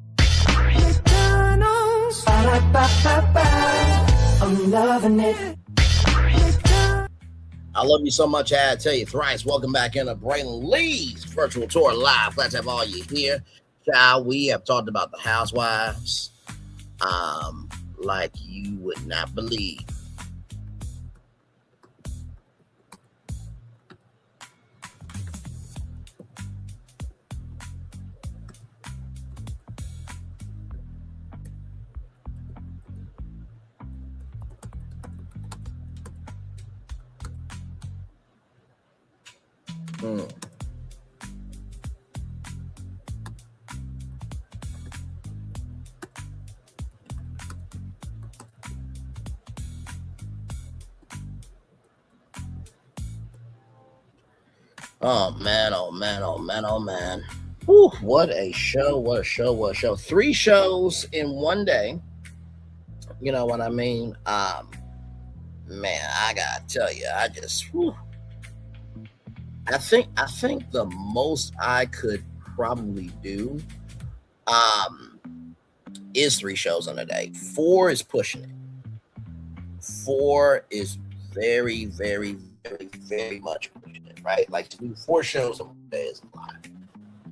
McDonald's, ba-da-ba-ba-ba. I'm loving it. I love you so much, I tell you thrice. Welcome back into Braylon Lee's virtual tour live. Glad to have all you here. Child, we have talked about the Housewives like you would not believe. Oh man, oh man, oh man, oh man. Whew, what a show, what a show, what a show. 3 shows in one day. You know what I mean? Man, I gotta tell you, I just I think the most I could probably do is 3 shows on a day. 4 is pushing it. 4 is very, very, very, very much pushing it, right? Like to do 4 shows a day is a lot.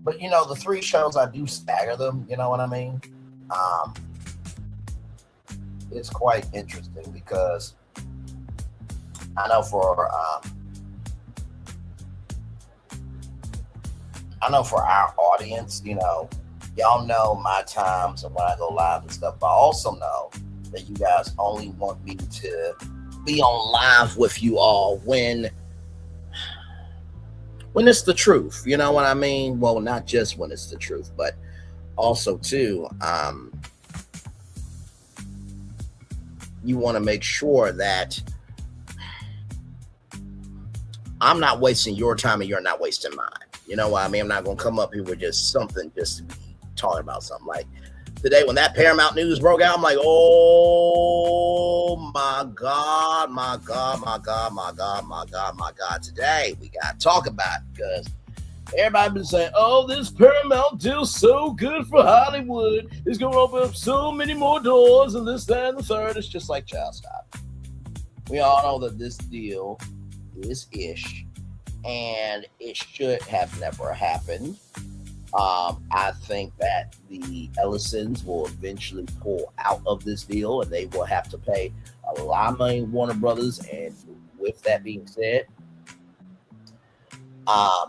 But you know, the 3 shows I do stagger them, you know what I mean? It's quite interesting because I know for our audience, you know, y'all know my times and when I go live and stuff, but I also know that you guys only want me to be on live with you all when it's the truth, you know what I mean? Well, not just when it's the truth, but also too, you want to make sure that I'm not wasting your time and you're not wasting mine. You know what I mean? I'm not going to come up here with just something just to be talking about something. Like today when that Paramount news broke out, I'm like, oh my God, my God, my God, my God, my God, my God. Today we got to talk about it because everybody been saying, oh, this Paramount deal's so good for Hollywood. It's going to open up so many more doors and this, that, and the third. It's just like, child, stop. We all know that this deal is ish and it should have never happened. I think that the Ellisons will eventually pull out of this deal and they will have to pay a lot of money to Warner Brothers. And with that being said, I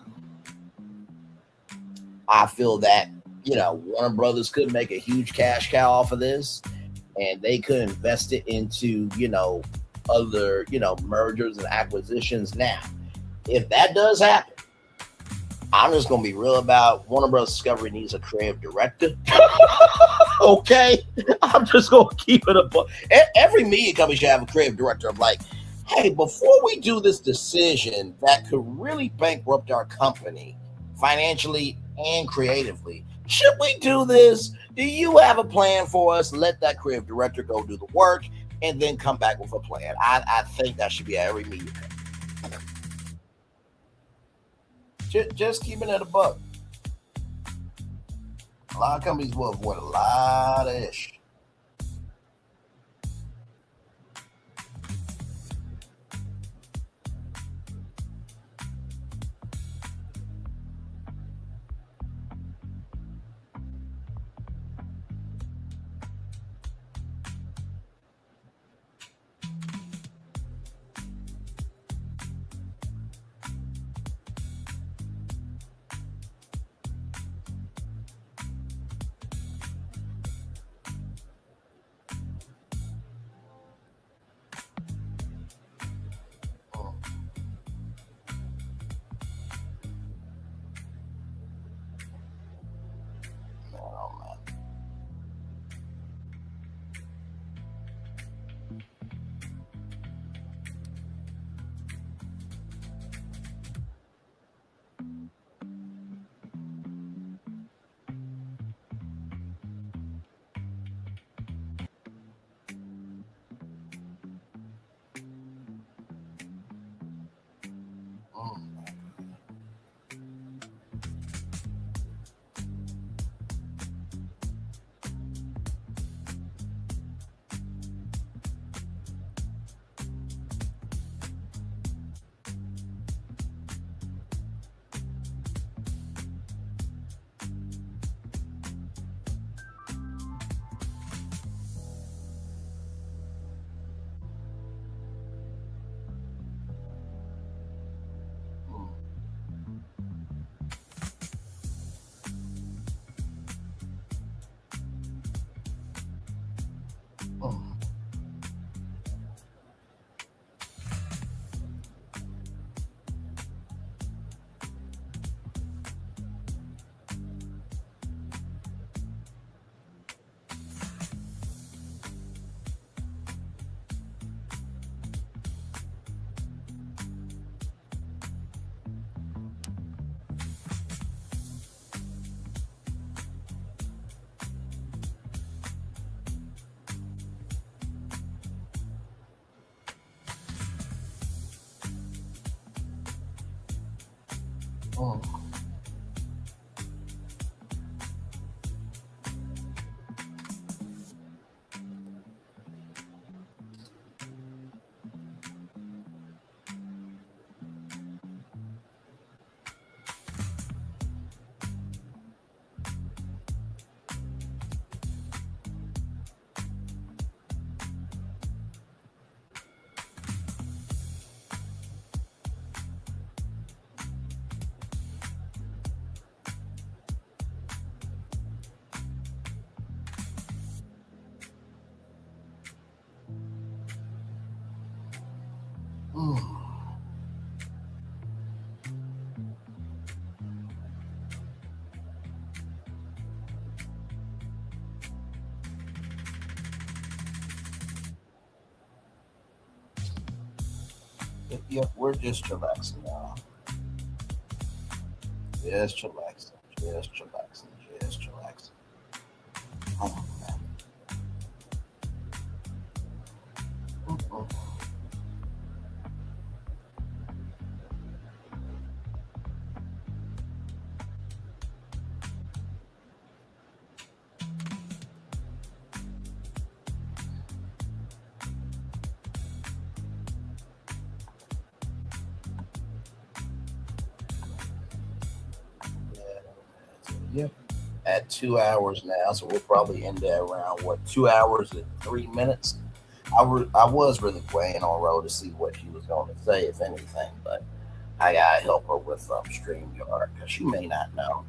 feel that, you know, Warner Brothers could make a huge cash cow off of this and they could invest it into, you know, other, you know, mergers and acquisitions. Now, if that does happen, I'm just going to be real about Warner Bros. Discovery needs a creative director. Okay? I'm just going to keep it up. Every media company should have a creative director of like, hey, before we do this decision that could really bankrupt our company financially and creatively, should we do this? Do you have a plan for us? Let that creative director go do the work and then come back with a plan. I think that should be every media company. Just keeping it a buck. A lot of companies will avoid a lot of ish. Oh. Yep, we're just chillaxing, y'all. Just chillaxing, just chillaxing, just chillaxing. Oh, man. Yep. At 2 hours now, so we'll probably end at around 2 hours and 3 minutes. I was really playing on roll to see what she was going to say, if anything, but I gotta help her with StreamYard because she may not know.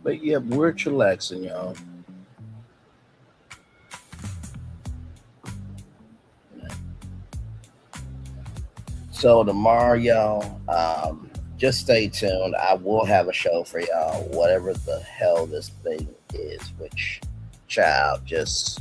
But yeah, we're chillaxing, y'all. So tomorrow, y'all, just stay tuned. I will have a show for y'all, whatever the hell this thing is, which, child, just...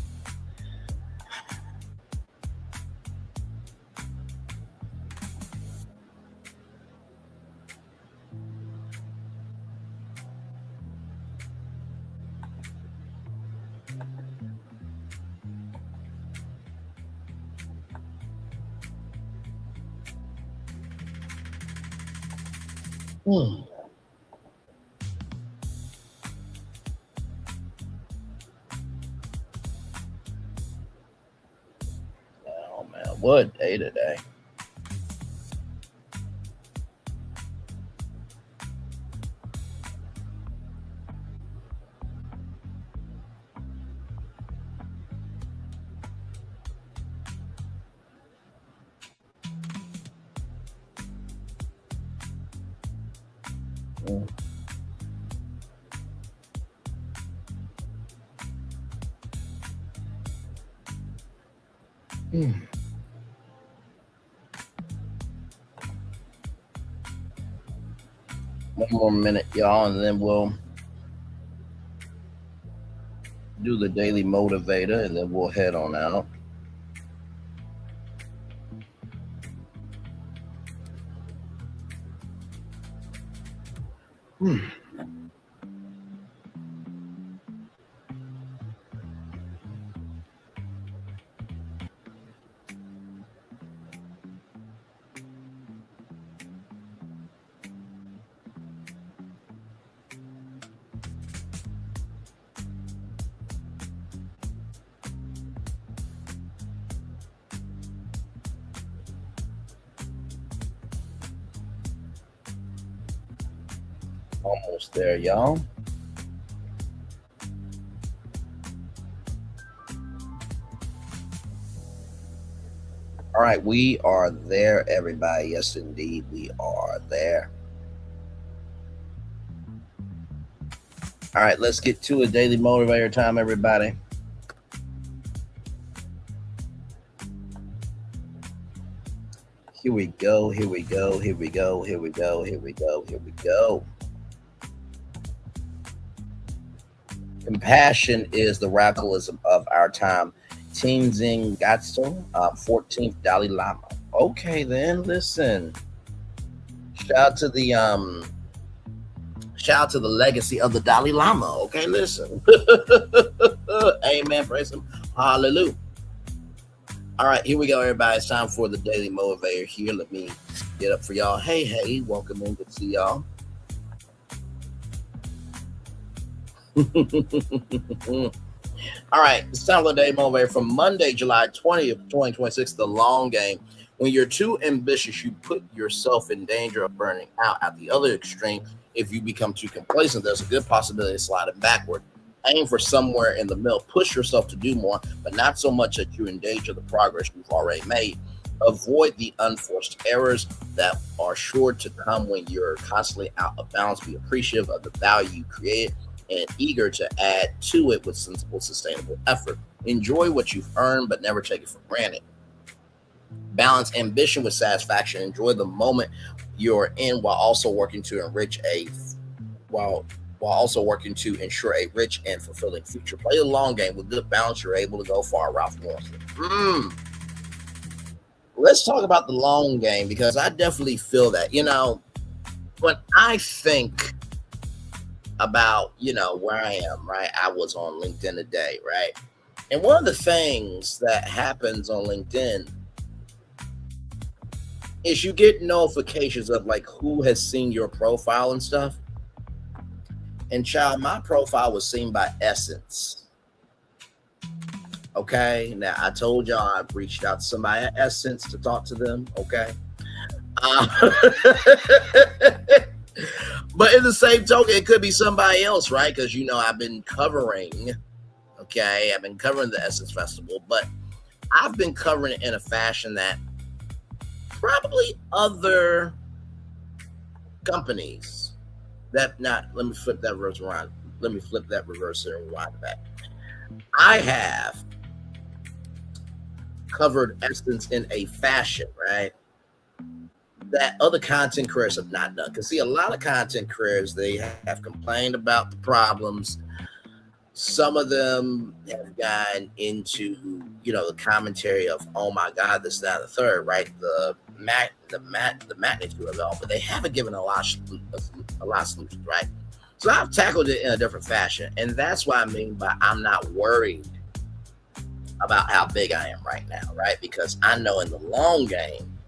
Oh man, what day today? One more minute, y'all, and then we'll do the daily motivator, and then we'll head on out. Almost there, y'all. All right, we are there, everybody. Yes, indeed, we are there. All right, let's get to a daily motivator time, everybody. Here we go, here we go, here we go, here we go, here we go, here we go. Compassion is the radicalism of our time. Tenzin Gyatso, 14th Dalai Lama. Okay, then listen. Shout out to the legacy of the Dalai Lama. Okay, listen. Amen. Praise him. Hallelujah. All right, here we go, everybody. It's time for the daily motivator here. Let me get up for y'all. Hey, welcome in. Good to see y'all. All right, it's time for the daily motivator from Monday, July 20th, 2026, the long game. When you're too ambitious, you put yourself in danger of burning out. At the other extreme, if you become too complacent, there's a good possibility of sliding backward. Aim for somewhere in the middle. Push yourself to do more, but not so much that you endanger the progress you've already made. Avoid the unforced errors that are sure to come when you're constantly out of balance. Be appreciative of the value you create and eager to add to it with sensible, sustainable effort. Enjoy what you've earned, but never take it for granted. Balance ambition with satisfaction. Enjoy the moment you're in while also working to ensure a rich and fulfilling future. Play the long game with good balance. You're able to go far. Ralph Lauren. Let's talk about the long game, because I definitely feel that, when I think about, where I am, right? I was on LinkedIn today, right? And one of the things that happens on LinkedIn is you get notifications of like who has seen your profile and stuff. And child, my profile was seen by Essence. Okay, now I told y'all I've reached out to somebody at Essence to talk to them. Okay, but in the same token, it could be somebody else, right? Because I've been covering. Okay, I've been covering the Essence Festival, but I've been covering it in a fashion that probably other companies that not. Let me flip that reverse around. Let me flip that reverse and rewind it back. I have covered Essence in a fashion, right, that other content creators have not done. Because see, a lot of content creators, they have complained about the problems. Some of them have gotten into, the commentary of, oh my God, this, that, and the third, right? The magnitude of it all, but they haven't given a lot of solutions, right? So I've tackled it in a different fashion, and that's what I mean by I'm not worried about how big I am right now, right? Because I know in the long game,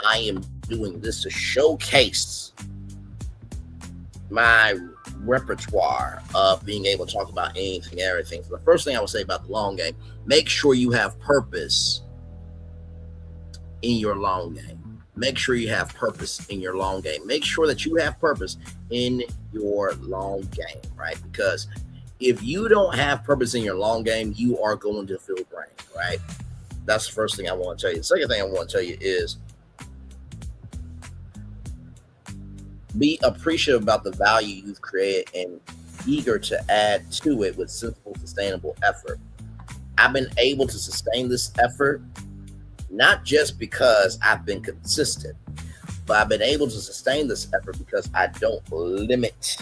I am doing this to showcase my repertoire of being able to talk about anything and everything. So the first thing I would say about the long game, make sure you have purpose in your long game. Make sure you have purpose in your long game. Make sure that you have purpose in your long game, right? Because if you don't have purpose in your long game, you are going to feel drained, right? That's the first thing I want to tell you. The second thing I want to tell you is be appreciative about the value you've created and eager to add to it with simple, sustainable effort. I've been able to sustain this effort not just because I've been consistent, But I've been able to sustain this effort because I don't limit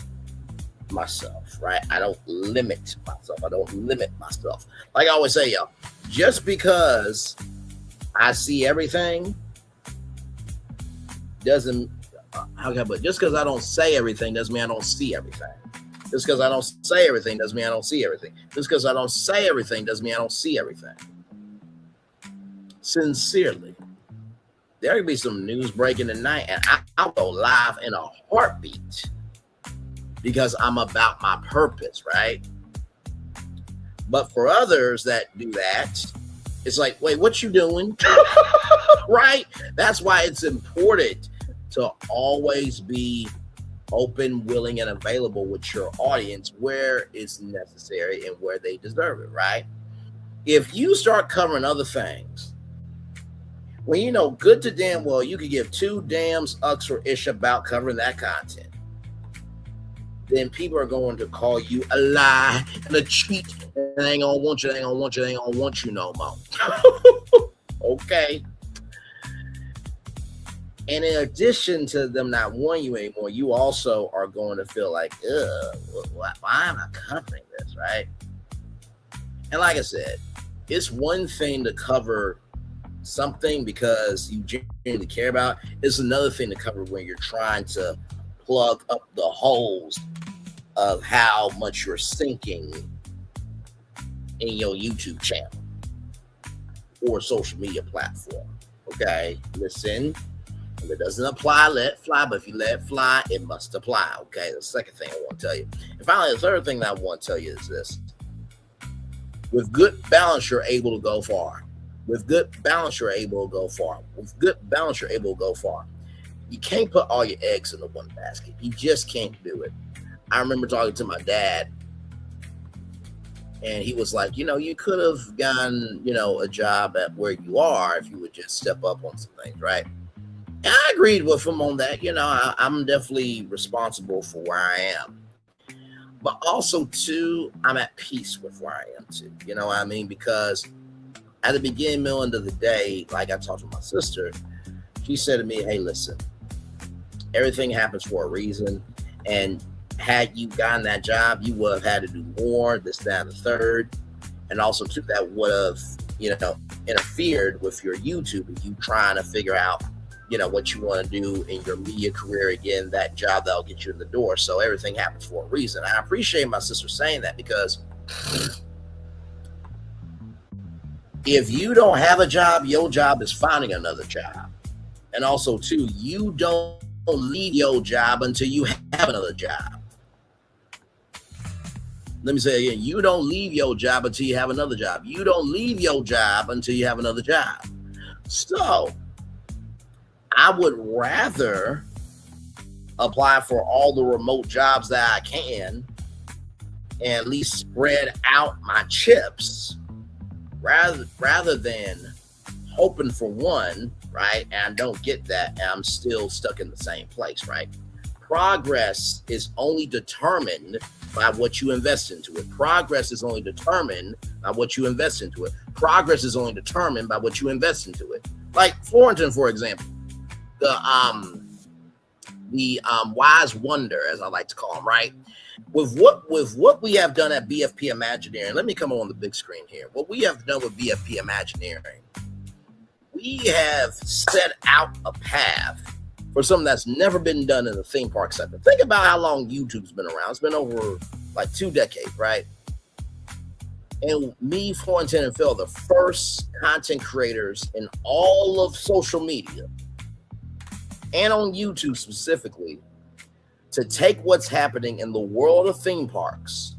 myself, right? I don't limit myself. I don't limit myself. Like I always say, y'all, just because I see everything doesn't, how can I put it? Just because I don't say everything doesn't mean I don't see everything. Just because I don't say everything doesn't mean I don't see everything. Just because I don't say everything doesn't mean I don't see everything. Sincerely. There could be some news breaking tonight, and I'll go live in a heartbeat because I'm about my purpose, right? But for others that do that, it's like, wait, what you doing? Right? That's why it's important to always be open, willing, and available with your audience where it's necessary and where they deserve it, right? If you start covering other things, well, you know, good to damn well, you could give two damns ucks or ish about covering that content. Then people are going to call you a lie and a cheat, and they ain't gonna want you, they ain't gonna want you, they ain't gonna want you no more. Okay. And in addition to them not wanting you anymore, you also are going to feel like, why am I covering this, right? And like I said, it's one thing to cover something because you genuinely care about. It's another thing to cover when you're trying to plug up the holes of how much you're sinking in your YouTube channel or social media platform. Okay, listen, if it doesn't apply, let it fly. But if you let it fly, it must apply. Okay, the second thing I want to tell you. And finally, the third thing that I want to tell you is this. With good balance, you're able to go far. With good balance, you're able to go far. With good balance, you're able to go far. You can't put all your eggs in the one basket. You just can't do it. I remember talking to my dad, and he was like, you know, you could have gotten, you know, a job at where you are if you would just step up on some things, right? And I agreed with him on that. You know, I'm definitely responsible for where I am. But also, too, I'm at peace with where I am, too. You know what I mean? Because at the beginning, middle, end of the day, like I talked to my sister, she said to me, hey, listen, everything happens for a reason. And had you gotten that job, you would have had to do more, this, that, and the third. And also, too, that would have, you know, interfered with your YouTube and you trying to figure out, you know, what you want to do in your media career, again, that job that'll get you in the door. So everything happens for a reason. I appreciate my sister saying that because if you don't have a job, your job is finding another job. And also, too, you don't leave your job until you have another job. Let me say it again. You don't leave your job until you have another job. You don't leave your job until you have another job. So I would rather apply for all the remote jobs that I can and at least spread out my chips rather than hoping for one, right? And I don't get that, and I'm still stuck in the same place, right? Progress is only determined by what you invest into it. Progress is only determined by what you invest into it. Progress is only determined by what you invest into it. Like Florentine, for example, the wise wonder, as I like to call him, right? With what we have done at BFP Imagineering, let me come on the big screen here. What we have done with BFP Imagineering, we have set out a path for something that's never been done in the theme park sector. Think about how long YouTube's been around. It's been over like 2 decades, right? And me, Florentine, and Phil, the first content creators in all of social media and on YouTube specifically to take what's happening in the world of theme parks,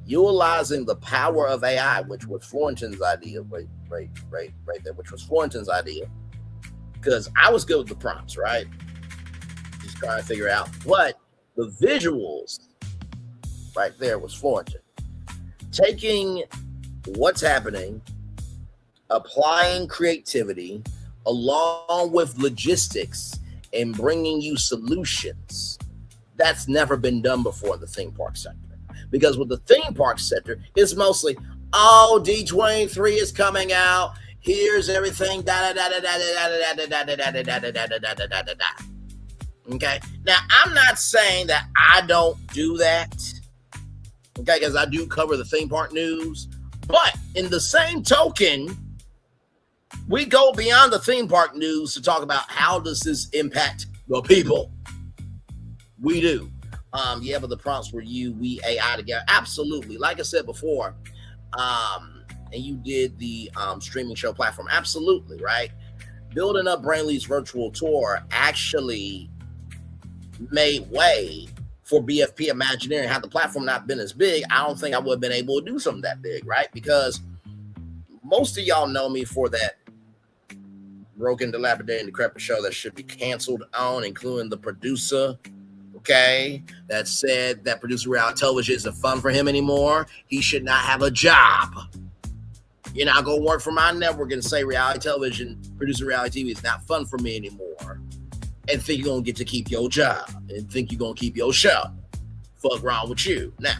utilizing the power of AI, which was Florentine's idea, right there, which was Florentine's idea, because I was good with the prompts, right? Just trying to figure out what the visuals right there was Florentine. Taking what's happening, applying creativity along with logistics and bringing you solutions. That's never been done before in the theme park sector. Because with the theme park sector, it's mostly, oh, D23 is coming out. Here's everything. Okay. Now, I'm not saying that I don't do that. Okay, because I do cover the theme park news. But in the same token, we go beyond the theme park news to talk about how does this impact the people. We do. Yeah, but the prompts were we AI together. Absolutely. Like I said before, and you did the streaming show platform. Absolutely, right? Building up Brainley's virtual tour actually made way for BFP Imagineering. Had the platform not been as big, I don't think I would have been able to do something that big, right? Because most of y'all know me for that broken, dilapidated, and decrepit show that should be canceled on, including the producer, okay, that said that producer reality television isn't fun for him anymore. He should not have a job. You're not going to work for my network and say reality television, producer reality TV is not fun for me anymore, and think you're going to get to keep your job and think you're going to keep your show. Fuck wrong with you. Now,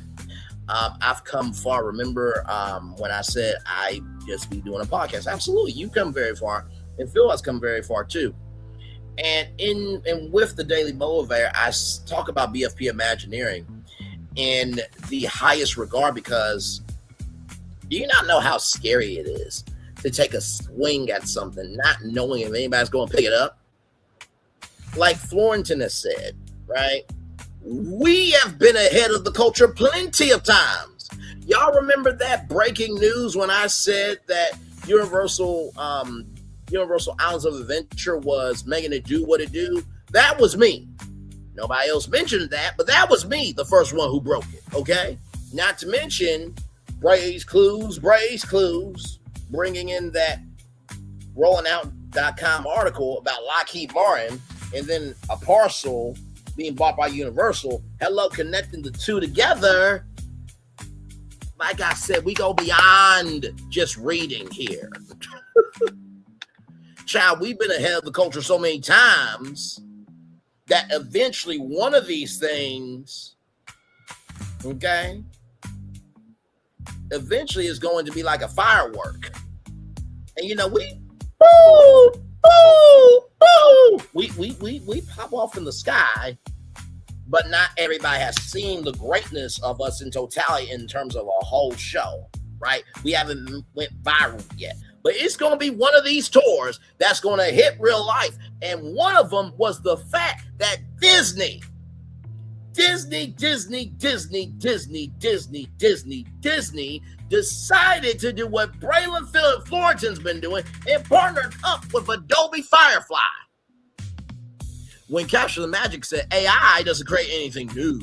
I've come far. Remember when I said I just be doing a podcast? Absolutely. You've come very far, and Phil has come very far too. And with the Daily Motivator, I talk about BFP Imagineering in the highest regard, because do you not know how scary it is to take a swing at something not knowing if anybody's going to pick it up? Like Florentin has said, right? We have been ahead of the culture plenty of times. Y'all remember that breaking news when I said that Universal Islands of Adventure was making it do what it do? That was me. Nobody else mentioned that, but that was me, the first one who broke it, okay? Not to mention Bray's Clues, bringing in that rollingout.com article about Lockheed Martin, and then a parcel being bought by Universal. Hello, connecting the two together. Like I said, we go beyond just reading here. Child, we've been ahead of the culture so many times that eventually one of these things, okay, eventually is going to be like a firework. And you know, we pop off in the sky, but not everybody has seen the greatness of us in totality in terms of a whole show, right? We haven't went viral yet. But it's going to be one of these tours that's going to hit real life. And one of them was the fact that Disney decided to do what Braylon Phillip Florentin's been doing and partnered up with Adobe Firefly. When Capture the Magic said AI doesn't create anything new,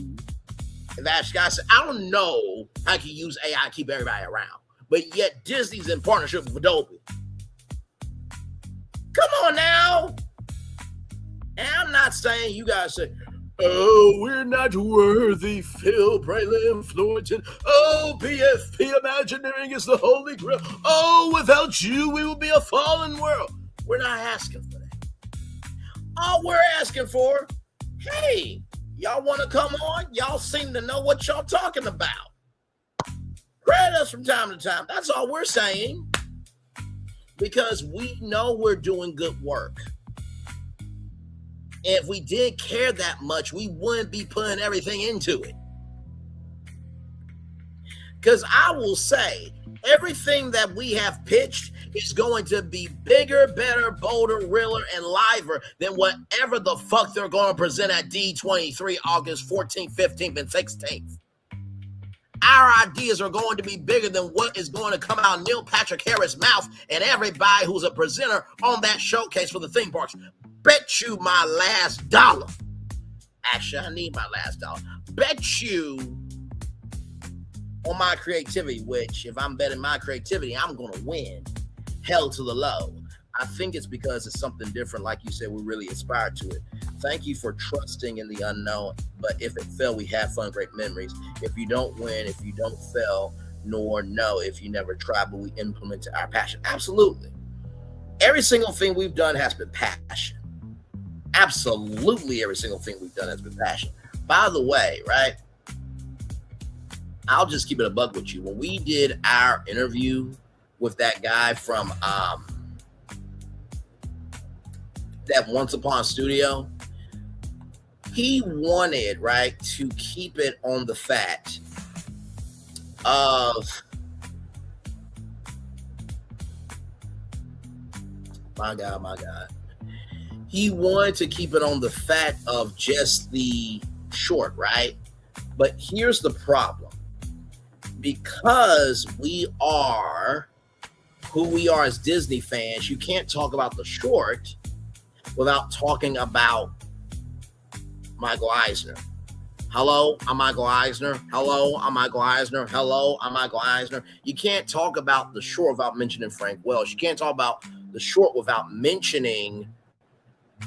and that guy said, I don't know how I can use AI to keep everybody around. But yet Disney's in partnership with Adobe. Come on now. And I'm not saying you guys say, oh, we're not worthy, Phil, Braylon, Florentin. Oh, BFP Imagineering is the holy grail. Oh, without you, we will be a fallen world. We're not asking for that. All we're asking for, hey, y'all want to come on? Y'all seem to know what y'all talking about. Credit us from time to time. That's all we're saying. Because we know we're doing good work. And if we did care that much, we wouldn't be putting everything into it. Because I will say, everything that we have pitched is going to be bigger, better, bolder, realer, and liver than whatever the fuck they're going to present at D23 August 14th, 15th, and 16th. Our ideas are going to be bigger than what is going to come out of Neil Patrick Harris' mouth and everybody who's a presenter on that showcase for the theme parks. Bet you my last dollar. Actually, I need my last dollar. Bet you on my creativity, which if I'm betting my creativity, I'm going to win. Hell to the low. I think it's because it's something different. Like you said, we really aspire to it. Thank you for trusting in the unknown. But if it fell, we have fun, great memories. If you don't win, if you don't fail, nor know if you never try, but we implemented our passion. Absolutely. Every single thing we've done has been passion. Absolutely every single thing we've done has been passion. By the way, right? I'll just keep it a buck with you. When we did our interview with that guy from that Once Upon Studio. He wanted, right, to keep it on the fact of, my God. He wanted to keep it on the fact of just the short, right? But here's the problem. Because we are who we are as Disney fans, you can't talk about the short without talking about Michael Eisner. Hello, I'm Michael Eisner. Hello, I'm Michael Eisner. Hello, I'm Michael Eisner. You can't talk about the short without mentioning Frank Welsh. You can't talk about the short without mentioning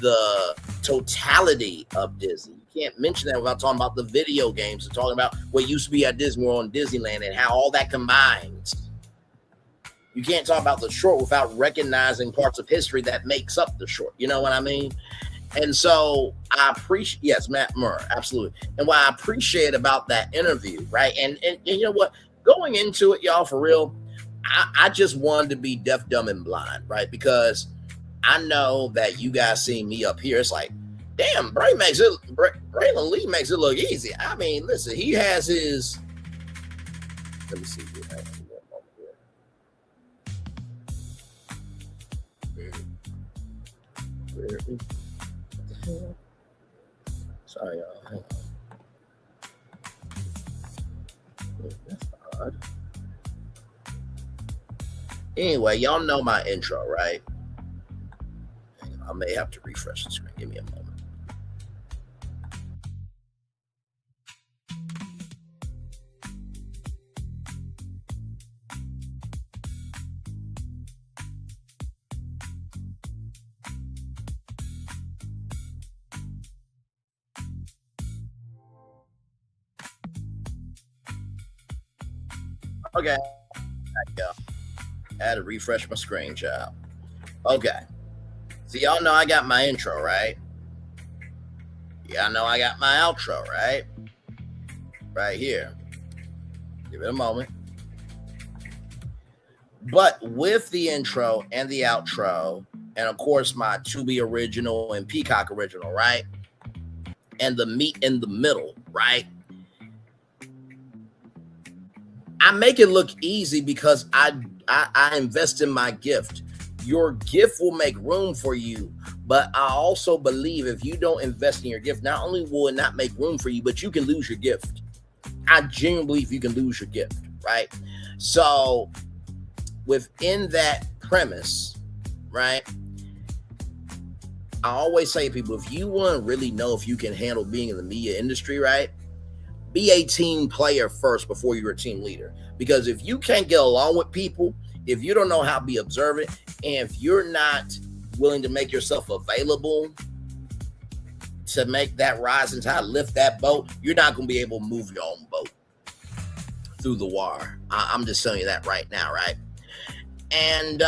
the totality of Disney. You can't mention that without talking about the video games and talking about what used to be at Disney World and Disneyland and how all that combines. You can't talk about the short without recognizing parts of history that makes up the short. You know what I mean? And so I appreciate, yes, Matt Murr, absolutely. And what I appreciate about that interview, right? And you know what? Going into it, y'all, for real, I just wanted to be deaf, dumb, and blind, right? Because I know that you guys see me up here. It's like, damn, Braylon Lee makes it look easy. I mean, listen, he has his, let me see. Sorry, y'all. Hang on. That's odd. Anyway, y'all know my intro, right? I may have to refresh the screen. Give me a moment. Okay, there you go. I had to refresh my screen, child. Okay. So y'all know I got my intro, right? Y'all know I got my outro, right? Right here. Give it a moment. But with the intro and the outro, and of course my Tubi original and Peacock original, right? And the meat in the middle, right? I make it look easy because I invest in my gift. Your gift will make room for you, but I also believe if you don't invest in your gift, not only will it not make room for you, but you can lose your gift. I genuinely believe you can lose your gift, right? So within that premise, right, I always say to people, if you want to really know if you can handle being in the media industry, right, be a team player first before you're a team leader. Because if you can't get along with people, if you don't know how to be observant, and if you're not willing to make yourself available to make that rising tide lift that boat, you're not going to be able to move your own boat through the wire. I'm just telling you that right now, right? And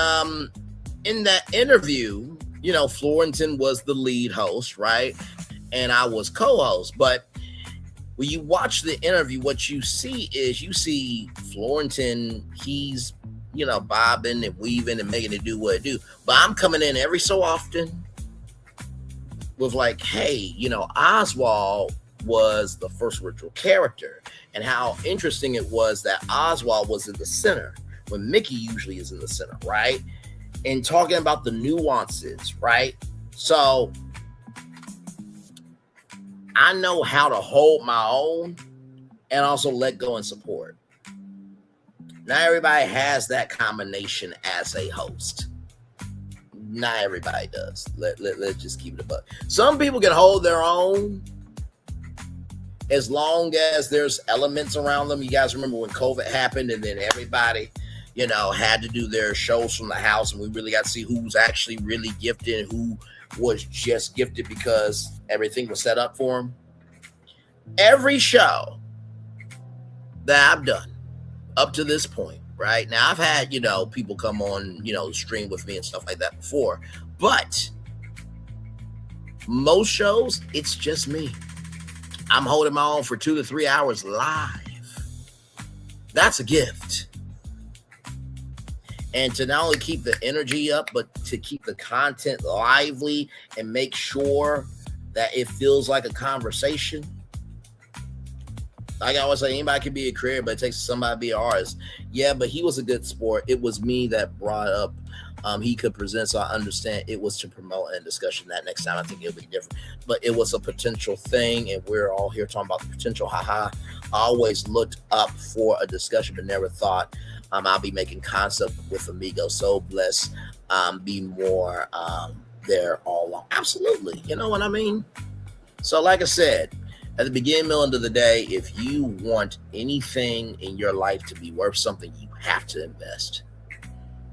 in that interview, you know, Florentin was the lead host, right? And I was co-host. But when you watch the interview, what you see is Florentin, he's, you know, bobbing and weaving and making it do what it do. But I'm coming in every so often with like, hey, you know, Oswald was the first original character, and how interesting it was that Oswald was in the center when Mickey usually is in the center, right? And talking about the nuances, right? So I know how to hold my own and also let go and support. Not everybody has that combination as a host. Not everybody does. Let's just keep it a buck. Some people can hold their own as long as there's elements around them. You guys remember when COVID happened and then everybody, you know, had to do their shows from the house, and we really got to see who was actually really gifted and who was just gifted because everything was set up for them. Every show that I've done up to this point, right? Now, I've had, you know, people come on, you know, stream with me and stuff like that before, but most shows, it's just me. I'm holding my own for 2 to 3 hours live. That's a gift. And to not only keep the energy up, but to keep the content lively and make sure that it feels like a conversation. Like I always say, anybody can be a creator, but it takes somebody to be an artist. Yeah, but he was a good sport. It was me that brought up he could present, so I understand it was to promote and discussion. That next time I think it'll be different. But it was a potential thing, and we're all here talking about the potential. Haha. I always looked up for a discussion, but never thought I'll be making concept with Amigo. So blessed. Be more there all along. Absolutely. You know what I mean? So like I said, at the beginning, middle, end of the day, if you want anything in your life to be worth something, you have to invest.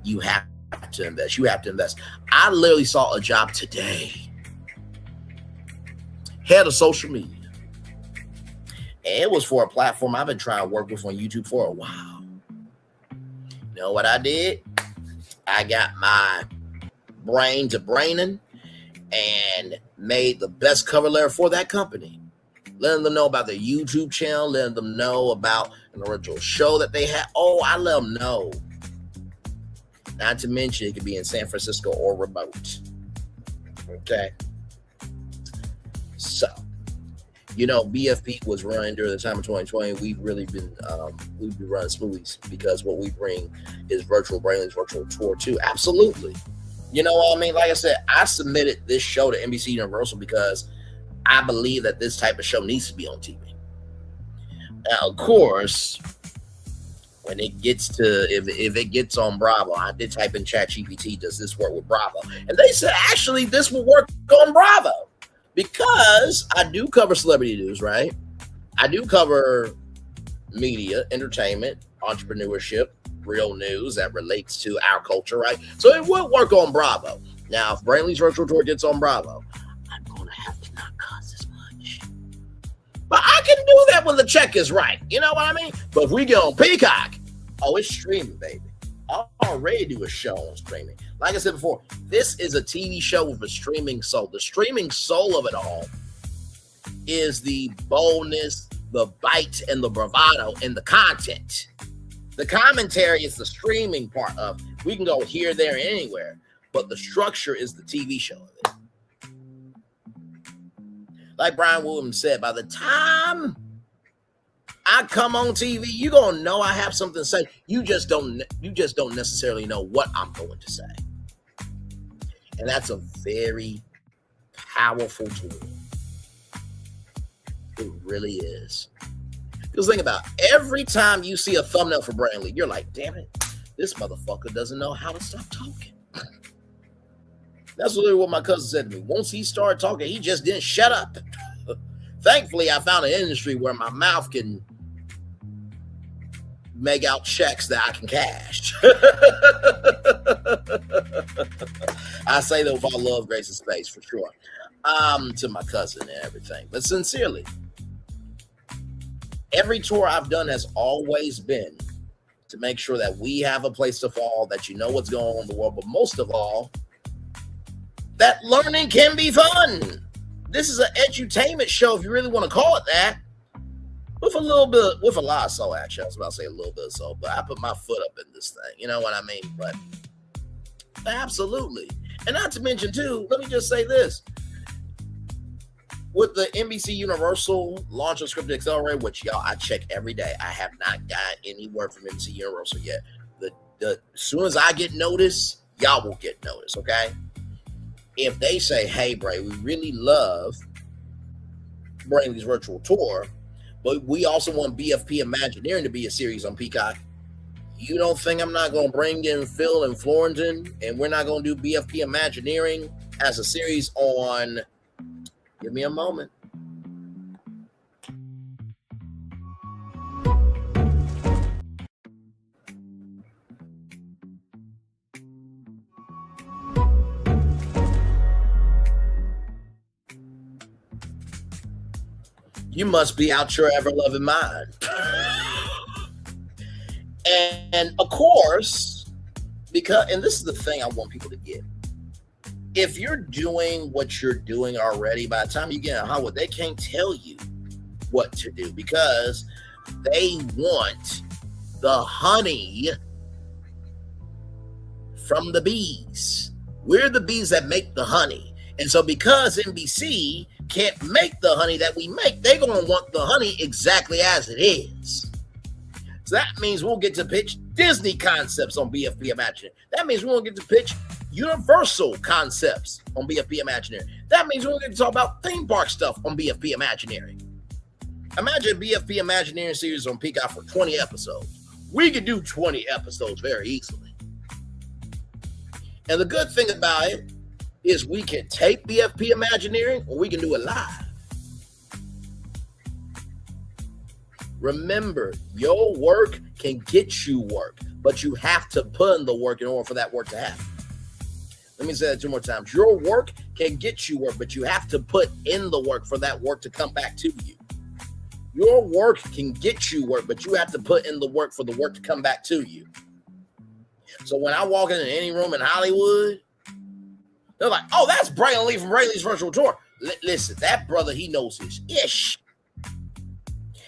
You have to invest. You have to invest. I literally saw a job today. Head of social media. And it was for a platform I've been trying to work with on YouTube for a while. You know what I did? I got my brain to braining and made the best cover letter for that company. Letting them know about their YouTube channel, letting them know about an original show that they had. Oh, I let them know. Not to mention it could be in San Francisco or remote. Okay. So, you know, BFP was running during the time of 2020. We've really been running smoothies because what we bring is virtual Brainley's virtual tour too. Absolutely. You know what I mean? Like I said, I submitted this show to NBC Universal because I believe that this type of show needs to be on TV. Now, of course, when it gets to, if it gets on Bravo, I did type in ChatGPT, does this work with Bravo? And they said, actually, this will work on Bravo because I do cover celebrity news, right? I do cover media, entertainment, entrepreneurship, real news that relates to our culture, right? So it will work on Bravo. Now, if Brainley's virtual tour gets on Bravo, I'm going to have to not cost as much. But I can do that when the check is right. You know what I mean? But if we get on Peacock, oh, it's streaming, baby. I'll already do a show on streaming. Like I said before, this is a TV show with a streaming soul. The streaming soul of it all is the boldness, the bite, and the bravado and the content. The commentary is the streaming part of it. We can go here, there, and anywhere. But the structure is the TV show of it. Like Brian Williams said, by the time I come on TV, you're gonna know I have something to say. You just don't necessarily know what I'm going to say. And that's a very powerful tool. It really is. Because think about it, every time you see a thumbnail for Brantley, you're like, damn it, this motherfucker doesn't know how to stop talking. That's literally what my cousin said to me. Once he started talking, he just didn't shut up. Thankfully, I found an industry where my mouth can make out checks that I can cash. I say that with all love, grace, and space, for sure. To my cousin and everything. But sincerely, every tour I've done has always been to make sure that we have a place to fall, that you know what's going on in the world, but most of all, that learning can be fun. This is an edutainment show, if you really want to call it that. With a lot of soul, actually. I was about to say a little bit of soul, but I put my foot up in this thing. You know what I mean? But absolutely. And not to mention, too, let me just say this. With the NBC Universal launch of Scripted Accelerator, which, y'all, I check every day. I have not got any word from NBC Universal yet. As soon as I get notice, y'all will get notice, okay? If they say, hey, Bray, we really love Brainley's virtual tour, but we also want BFP Imagineering to be a series on Peacock, you don't think I'm not going to bring in Phil and Florentin and we're not going to do BFP Imagineering as a series on, give me a moment. You must be out your ever-loving mind. And of course, and this is the thing I want people to get. If you're doing what you're doing already, by the time you get in Hollywood, they can't tell you what to do because they want the honey from the bees. We're the bees that make the honey. And so because NBC can't make the honey that we make, they're going to want the honey exactly as it is. So that means we'll get to pitch Disney concepts on BFP Imaginary. That means we'll get to pitch Universal concepts on BFP Imaginary. That means we'll get to talk about theme park stuff on BFP Imaginary. Imagine BFP Imaginary series on Peacock for 20 episodes. We could do 20 episodes very easily. And the good thing about it is we can tape BFP Imaginary or we can do it live. Remember, your work can get you work, but you have to put in the work in order for that work to happen. Let me say that 2 more times. Your work can get you work, but you have to put in the work for that work to come back to you. Your work can get you work, but you have to put in the work for the work to come back to you. So when I walk into any room in Hollywood, they're like, oh, that's Braylon Lee from Braylon Lee's Virtual Tour. Listen, that brother, he knows his ish.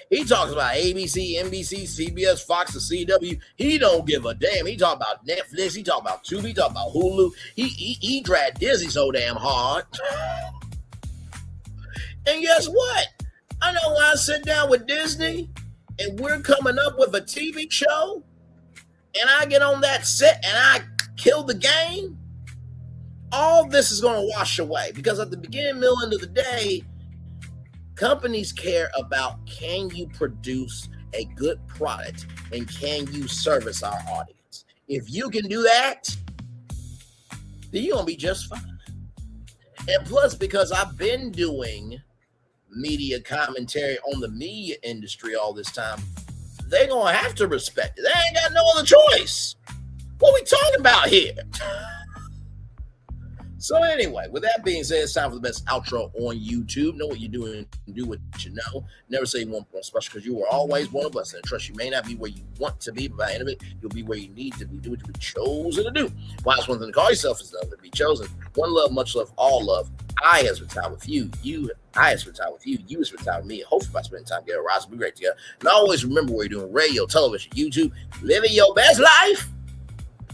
He talks about ABC, NBC, CBS, Fox, the CW. He don't give a damn. He talk about Netflix. He talk about Tubi. He talk about Hulu. He dragged Disney so damn hard. And guess what? I know when I sit down with Disney and we're coming up with a TV show and I get on that set and I kill the game, all this is going to wash away because at the beginning, middle, end of the day, companies care about can you produce a good product and can you service our audience. If you can do that, then you're going to be just fine. And plus, because I've been doing media commentary on the media industry all this time, they're going to have to respect it. They ain't got no other choice. What we talking about here? So anyway, with that being said, it's time for the best outro on YouTube. Know what you're doing, do what you know. Never say you want special because you are always one of us. And trust you may not be where you want to be, but by the end of it, you'll be where you need to be. Do what you've been chosen to do. Wise one thing to call yourself is another to be chosen. One love, much love, all love. I has spent time with you. I has spent time with you. You has spent time with me. Hopefully by spending time together, rise will be great together. And always remember where you're doing radio, television, YouTube, living your best life,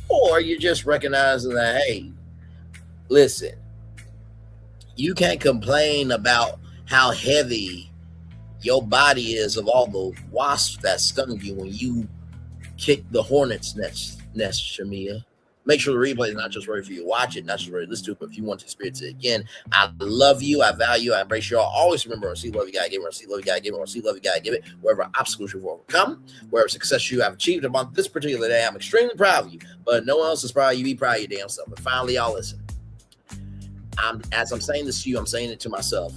or you're just recognizing that, hey, listen, you can't complain about how heavy your body is of all the wasps that stung you when you kicked the hornet's nest, Shamea. Make sure the replay is not just ready for you to watch it, not just ready to listen to it, but if you want to experience it again, I love you, I value you, I embrace you all. Always remember, see love you gotta give it, see love you gotta give it, see love you gotta give it. Wherever obstacles you've overcome, wherever success you have achieved upon this particular day, I'm extremely proud of you, but no one else is proud of you. Be proud of your damn self. And finally, y'all listen. As I'm saying this to you, I'm saying it to myself.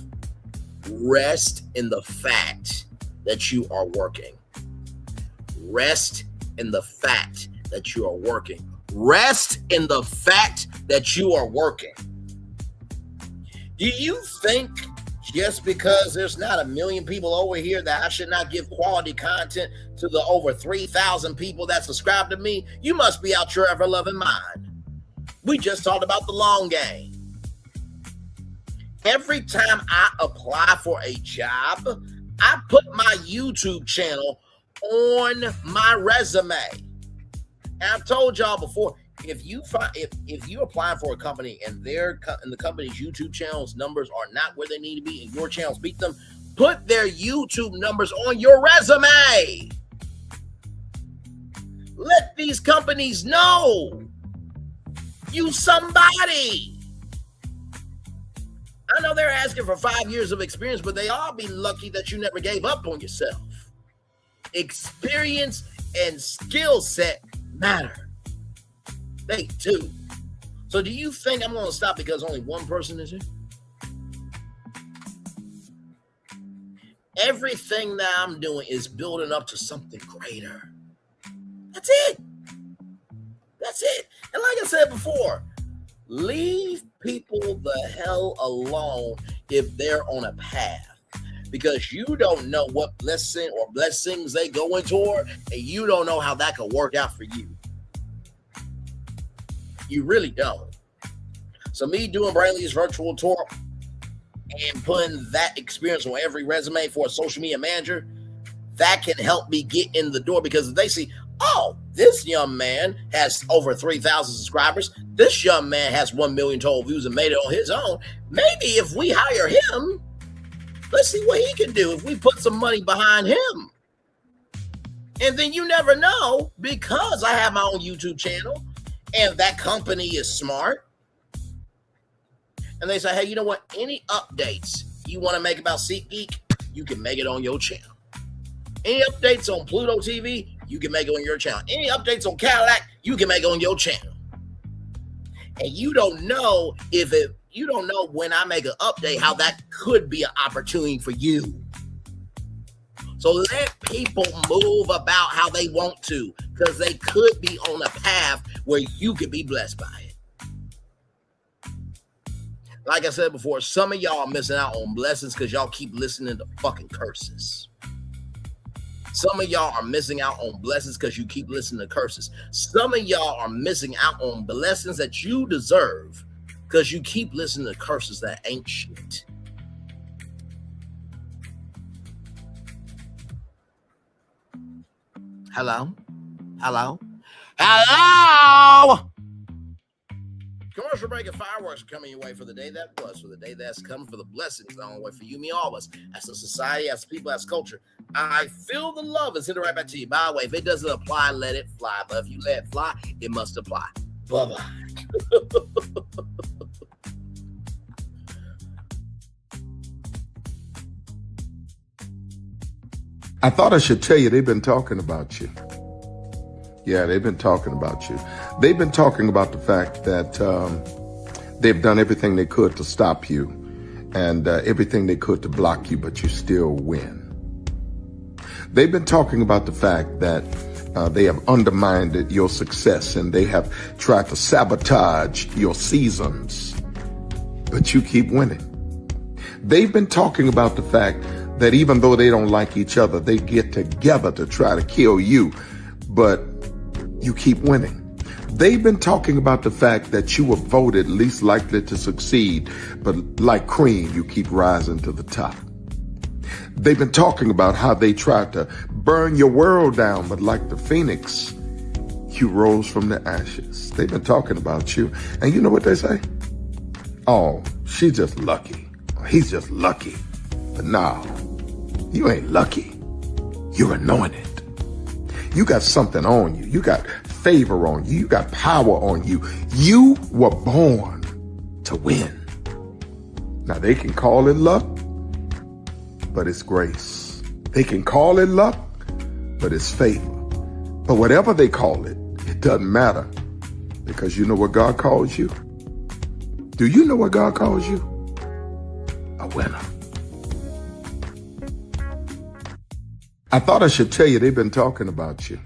Rest in the fact that you are working. Rest in the fact that you are working. Rest in the fact that you are working. Do you think just because there's not 1 million people over here that I should not give quality content to the over 3,000 people that subscribe to me? You must be out your ever-loving mind. We just talked about the long game. Every time I apply for a job, I put my YouTube channel on my resume. And I've told y'all before, if you apply for a company and the company's YouTube channel's numbers are not where they need to be and your channels beat them, put their YouTube numbers on your resume. Let these companies know you somebody. I know they're asking for 5 years of experience, but they all be lucky that you never gave up on yourself. Experience and skill set matter. They do. So do you think I'm going to stop because only one person is here? Everything that I'm doing is building up to something greater. That's it. That's it. And like I said before, leave people the hell alone if they're on a path, because you don't know what blessing or blessings they going toward, and you don't know how that could work out for you. You really don't. So me doing Braylon's virtual tour and putting that experience on every resume for a social media manager, that can help me get in the door, because if they see, oh, This young man has over 3,000 subscribers. This young man has 1 million total views and made it on his own. Maybe if we hire him, let's see what he can do if we put some money behind him. And then you never know, because I have my own YouTube channel and that company is smart. And they say, hey, you know what? Any updates you want to make about SeatGeek, you can make it on your channel. Any updates on Pluto TV, you can make it on your channel. Any updates on Cadillac, you can make it on your channel. And you don't know you don't know when I make an update, how that could be an opportunity for you. So let people move about how they want to, because they could be on a path where you could be blessed by it. Like I said before, some of y'all are missing out on blessings because y'all keep listening to fucking curses. Some of y'all are missing out on blessings because you keep listening to curses. Some of y'all are missing out on blessings that you deserve because you keep listening to curses that ain't shit. Hello? Hello? Hello? Commercial break and fireworks are coming your way for the day that was, for the day that's coming, for the blessings on the way for you, me, all of us, as a society, as people, as culture. I feel the love and send it right back to you. By the way, if it doesn't apply, let it fly. But if you let it fly, it must apply. Bye-bye. I thought I should tell you, they've been talking about you. Yeah, they've been talking about you. They've been talking about the fact that they've done everything they could to stop you and everything they could to block you, but you still win. They've been talking about the fact that they have undermined your success and they have tried to sabotage your seasons, but you keep winning. They've been talking about the fact that even though they don't like each other, they get together to try to kill you, but you keep winning. They've been talking about the fact that you were voted least likely to succeed, but like cream, you keep rising to the top. They've been talking about how they tried to burn your world down, but like the phoenix, you rose from the ashes. They've been talking about you. And you know what they say? Oh, she's just lucky. He's just lucky. But no, you ain't lucky. You're anointed. You got something on you. You got favor on you. You got power on you. You were born to win. Now they can call it luck, but it's grace. They can call it luck, but it's favor. But whatever they call it, it doesn't matter, because you know what God calls you? Do you know what God calls you? A winner. I thought I should tell you, they've been talking about you.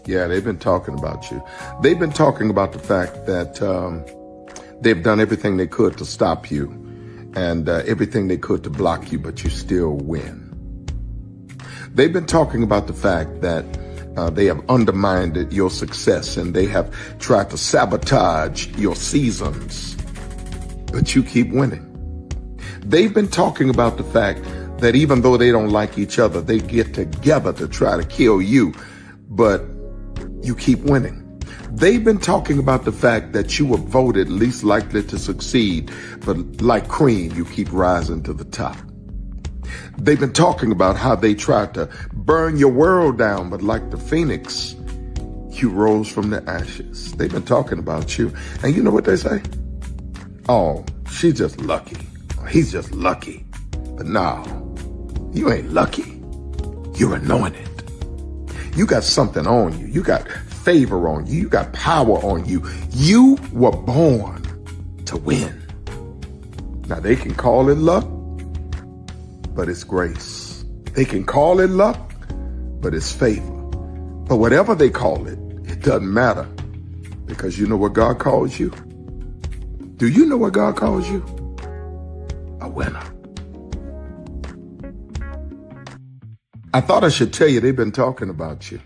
Yeah, they've been talking about you. They've been talking about the fact that they've done everything they could to stop you and everything they could to block you, but you still win. They've been talking about the fact that they have undermined your success and they have tried to sabotage your seasons, but you keep winning. They've been talking about the fact that even though they don't like each other, they get together to try to kill you, but you keep winning. They've been talking about the fact that you were voted least likely to succeed, but like cream, you keep rising to the top. They've been talking about how they tried to burn your world down, but like the phoenix, you rose from the ashes. They've been talking about you. And you know what they say? Oh, she's just lucky. He's just lucky. But no, you ain't lucky. You're anointed. You got something on you. You got favor on you. You got power on you. You were born to win. Now they can call it luck, but it's grace. They can call it luck, but it's favor. But whatever they call it, it doesn't matter, because you know what God calls you? Do you know what God calls you? A winner. I thought I should tell you, they've been talking about you.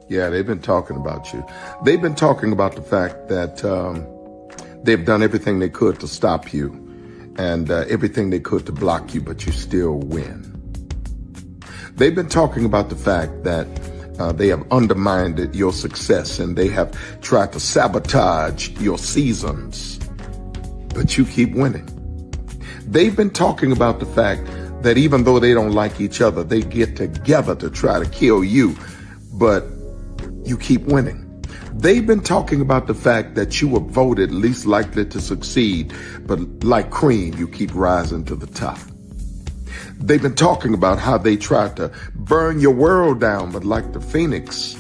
Yeah, they've been talking about you. They've been talking about the fact that they've done everything they could to stop you and everything they could to block you, but you still win. They've been talking about the fact that They have undermined your success, and they have tried to sabotage your seasons. But you keep winning. They've been talking about the fact that even though they don't like each other, they get together to try to kill you, but you keep winning. They've been talking about the fact that you were voted least likely to succeed, but like cream, you keep rising to the top. They've been talking about how they tried to burn your world down, but like the phoenix,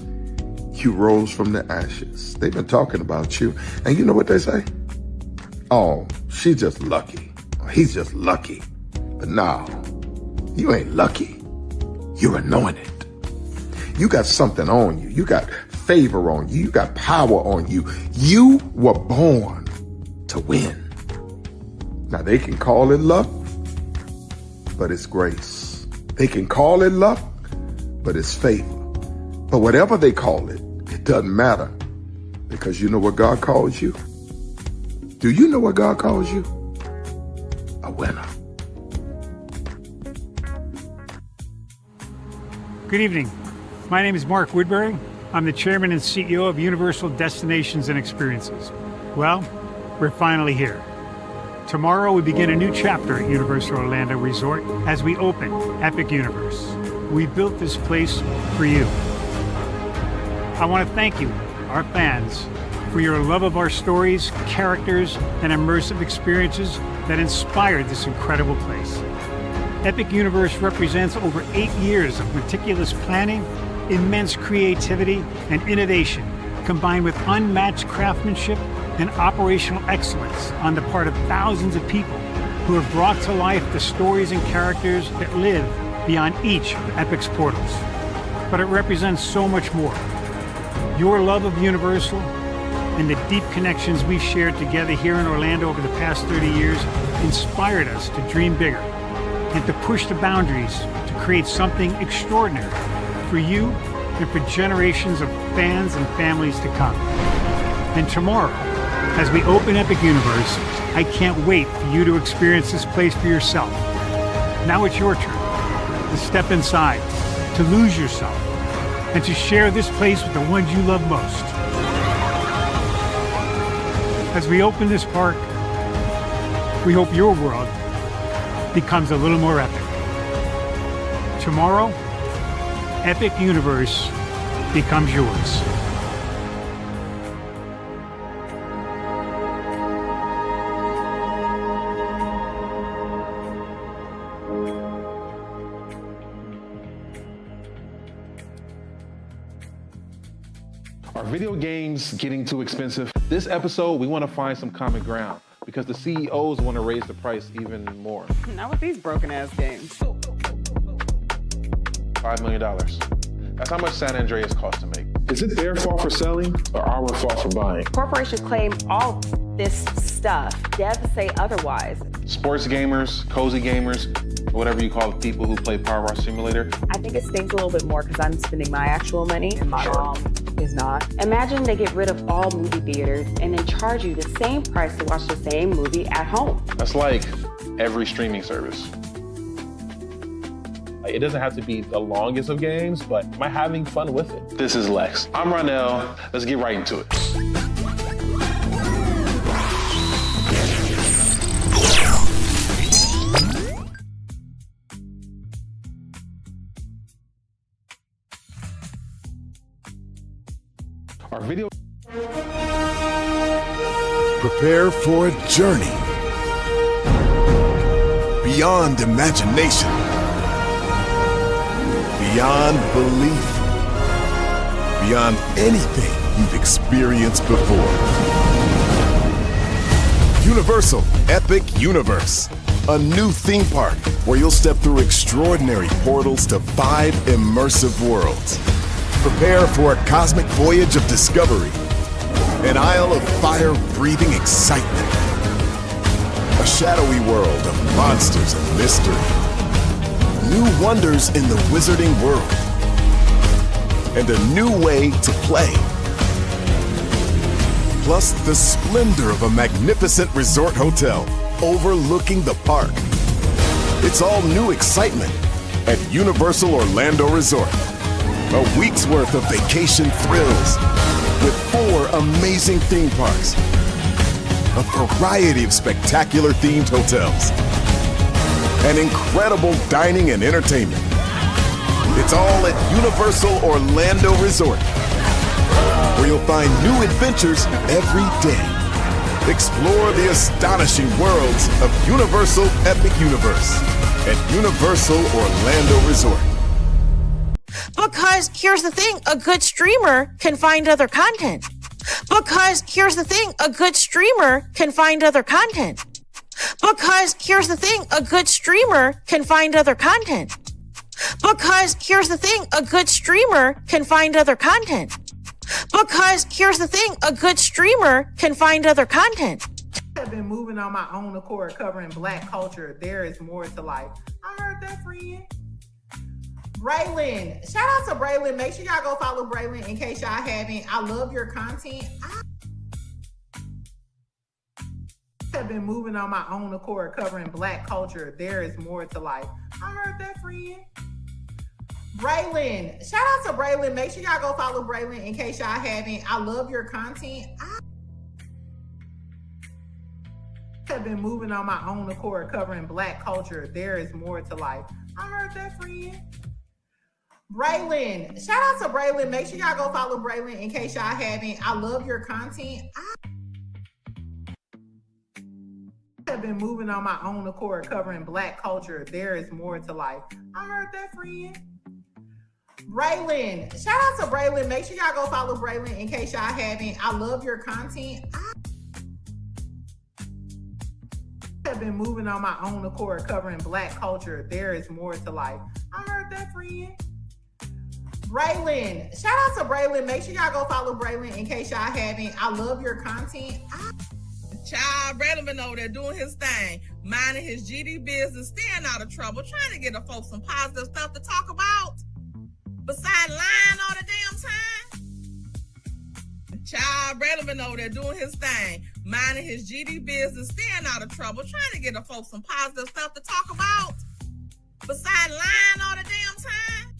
you rose from the ashes. They've been talking about you, and you know what they say? Oh, she's just lucky. He's just lucky. But no, you ain't lucky. You're anointed. You got something on you. You got favor on you. You got power on you. You were born to win. Now, they can call it luck, but it's grace. They can call it luck, but it's favor. But whatever they call it, it doesn't matter, because you know what God calls you? Do you know what God calls you? A winner. Good evening. My name is Mark Woodbury. I'm the chairman and CEO of Universal Destinations and Experiences. Well, we're finally here. Tomorrow we begin a new chapter at Universal Orlando Resort as we open Epic Universe. We built this place for you. I want to thank you, our fans, for your love of our stories, characters, and immersive experiences that inspired this incredible place. Epic Universe represents over 8 years of meticulous planning, immense creativity, and innovation, combined with unmatched craftsmanship and operational excellence on the part of thousands of people who have brought to life the stories and characters that live beyond each of Epic's portals. But it represents so much more. Your love of Universal and the deep connections we've shared together here in Orlando over the past 30 years inspired us to dream bigger and to push the boundaries to create something extraordinary for you and for generations of fans and families to come. And tomorrow, as we open Epic Universe, I can't wait for you to experience this place for yourself. Now it's your turn to step inside, to lose yourself, and to share this place with the ones you love most. As we open this park, we hope your world becomes a little more epic. Tomorrow, Epic Universe becomes yours. Are video games getting too expensive? This episode, we want to find some common ground because the CEOs want to raise the price even more. Not with these broken ass games. $5 million. That's how much San Andreas costs to make. Is it their fault for selling or our fault for buying? Corporations claim all this stuff. Devs say otherwise. Sports gamers, cozy gamers, whatever you call the people who play Power Wash Simulator. I think it stings a little bit more because I'm spending my actual money and my mom is not. Imagine they get rid of all movie theaters and then charge you the same price to watch the same movie at home. That's like every streaming service. It doesn't have to be the longest of games, but am I having fun with it? This is Lex. I'm Ronell. Let's get right into it. Our video. Prepare for a journey beyond imagination, beyond belief, beyond anything you've experienced before. Universal Epic Universe, a new theme park where you'll step through extraordinary portals to 5 immersive worlds. Prepare for a cosmic voyage of discovery, an isle of fire-breathing excitement, a shadowy world of monsters and mystery, new wonders in the wizarding world, and a new way to play. Plus the splendor of a magnificent resort hotel overlooking the park. It's all new excitement at Universal Orlando Resort. A week's worth of vacation thrills with 4 amazing theme parks, a variety of spectacular themed hotels, and incredible dining and entertainment. It's all at Universal Orlando Resort, where you'll find new adventures every day. Explore the astonishing worlds of Universal Epic Universe at Universal Orlando Resort. Because here's the thing, a good streamer can find other content. Because here's the thing, a good streamer can find other content. Because here's the thing, a good streamer can find other content. Because here's the thing, a good streamer can find other content. Because here's the thing, a good streamer can find other content. I've been moving on my own accord, covering Black culture. There is more to life. I heard that, friend. Braylon, shout out to Braylon. Make sure y'all go follow Braylon in case y'all haven't. I love your content. I have been moving on my own accord, covering Black culture. There is more to life. I heard that, friend. Braylon, shout out to Braylon. Make sure y'all go follow Braylon in case y'all haven't. I love your content. I have been moving on my own accord, covering Black culture. There is more to life. I heard that, friend. Braylon, shout out to Braylon. Make sure y'all go follow Braylon in case y'all haven't. I love your content. I have been moving on my own accord, covering Black culture. There is more to life. I heard that, friend. Braylon, shout out to Braylon. Make sure y'all go follow Braylon in case y'all haven't. I love your content. I have been moving on my own accord, covering Black culture. There is more to life. I heard that, friend. Braylon, shout out to Braylon. Make sure y'all go follow Braylon in case y'all haven't. I love your content. Child, Braylon been over there doing his thing, minding his GD business, staying out of trouble, trying to get the folks some positive stuff to talk about. Besides lying all the damn time. Child, Braylon been over there doing his thing, minding his GD business, staying out of trouble, trying to get the folks some positive stuff to talk about. Besides lying all the damn time.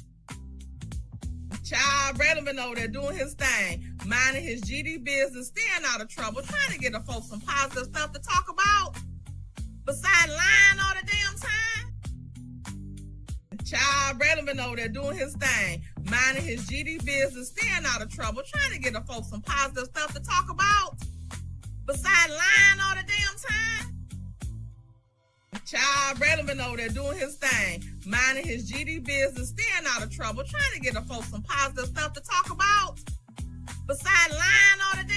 Child, Braylon been over there doing his thing, minding his GD business, staying out of trouble, trying to get the folks some positive stuff to talk about. Besides lying all the damn time. Child, Braylon been over there doing his thing, minding his GD business, staying out of trouble, trying to get the folks some positive stuff to talk about. Besides lying all the damn time. Child, Braylon been over there doing his thing, minding his GD business, staying out of trouble, trying to get the folks some positive stuff to talk about. Besides lying all the damn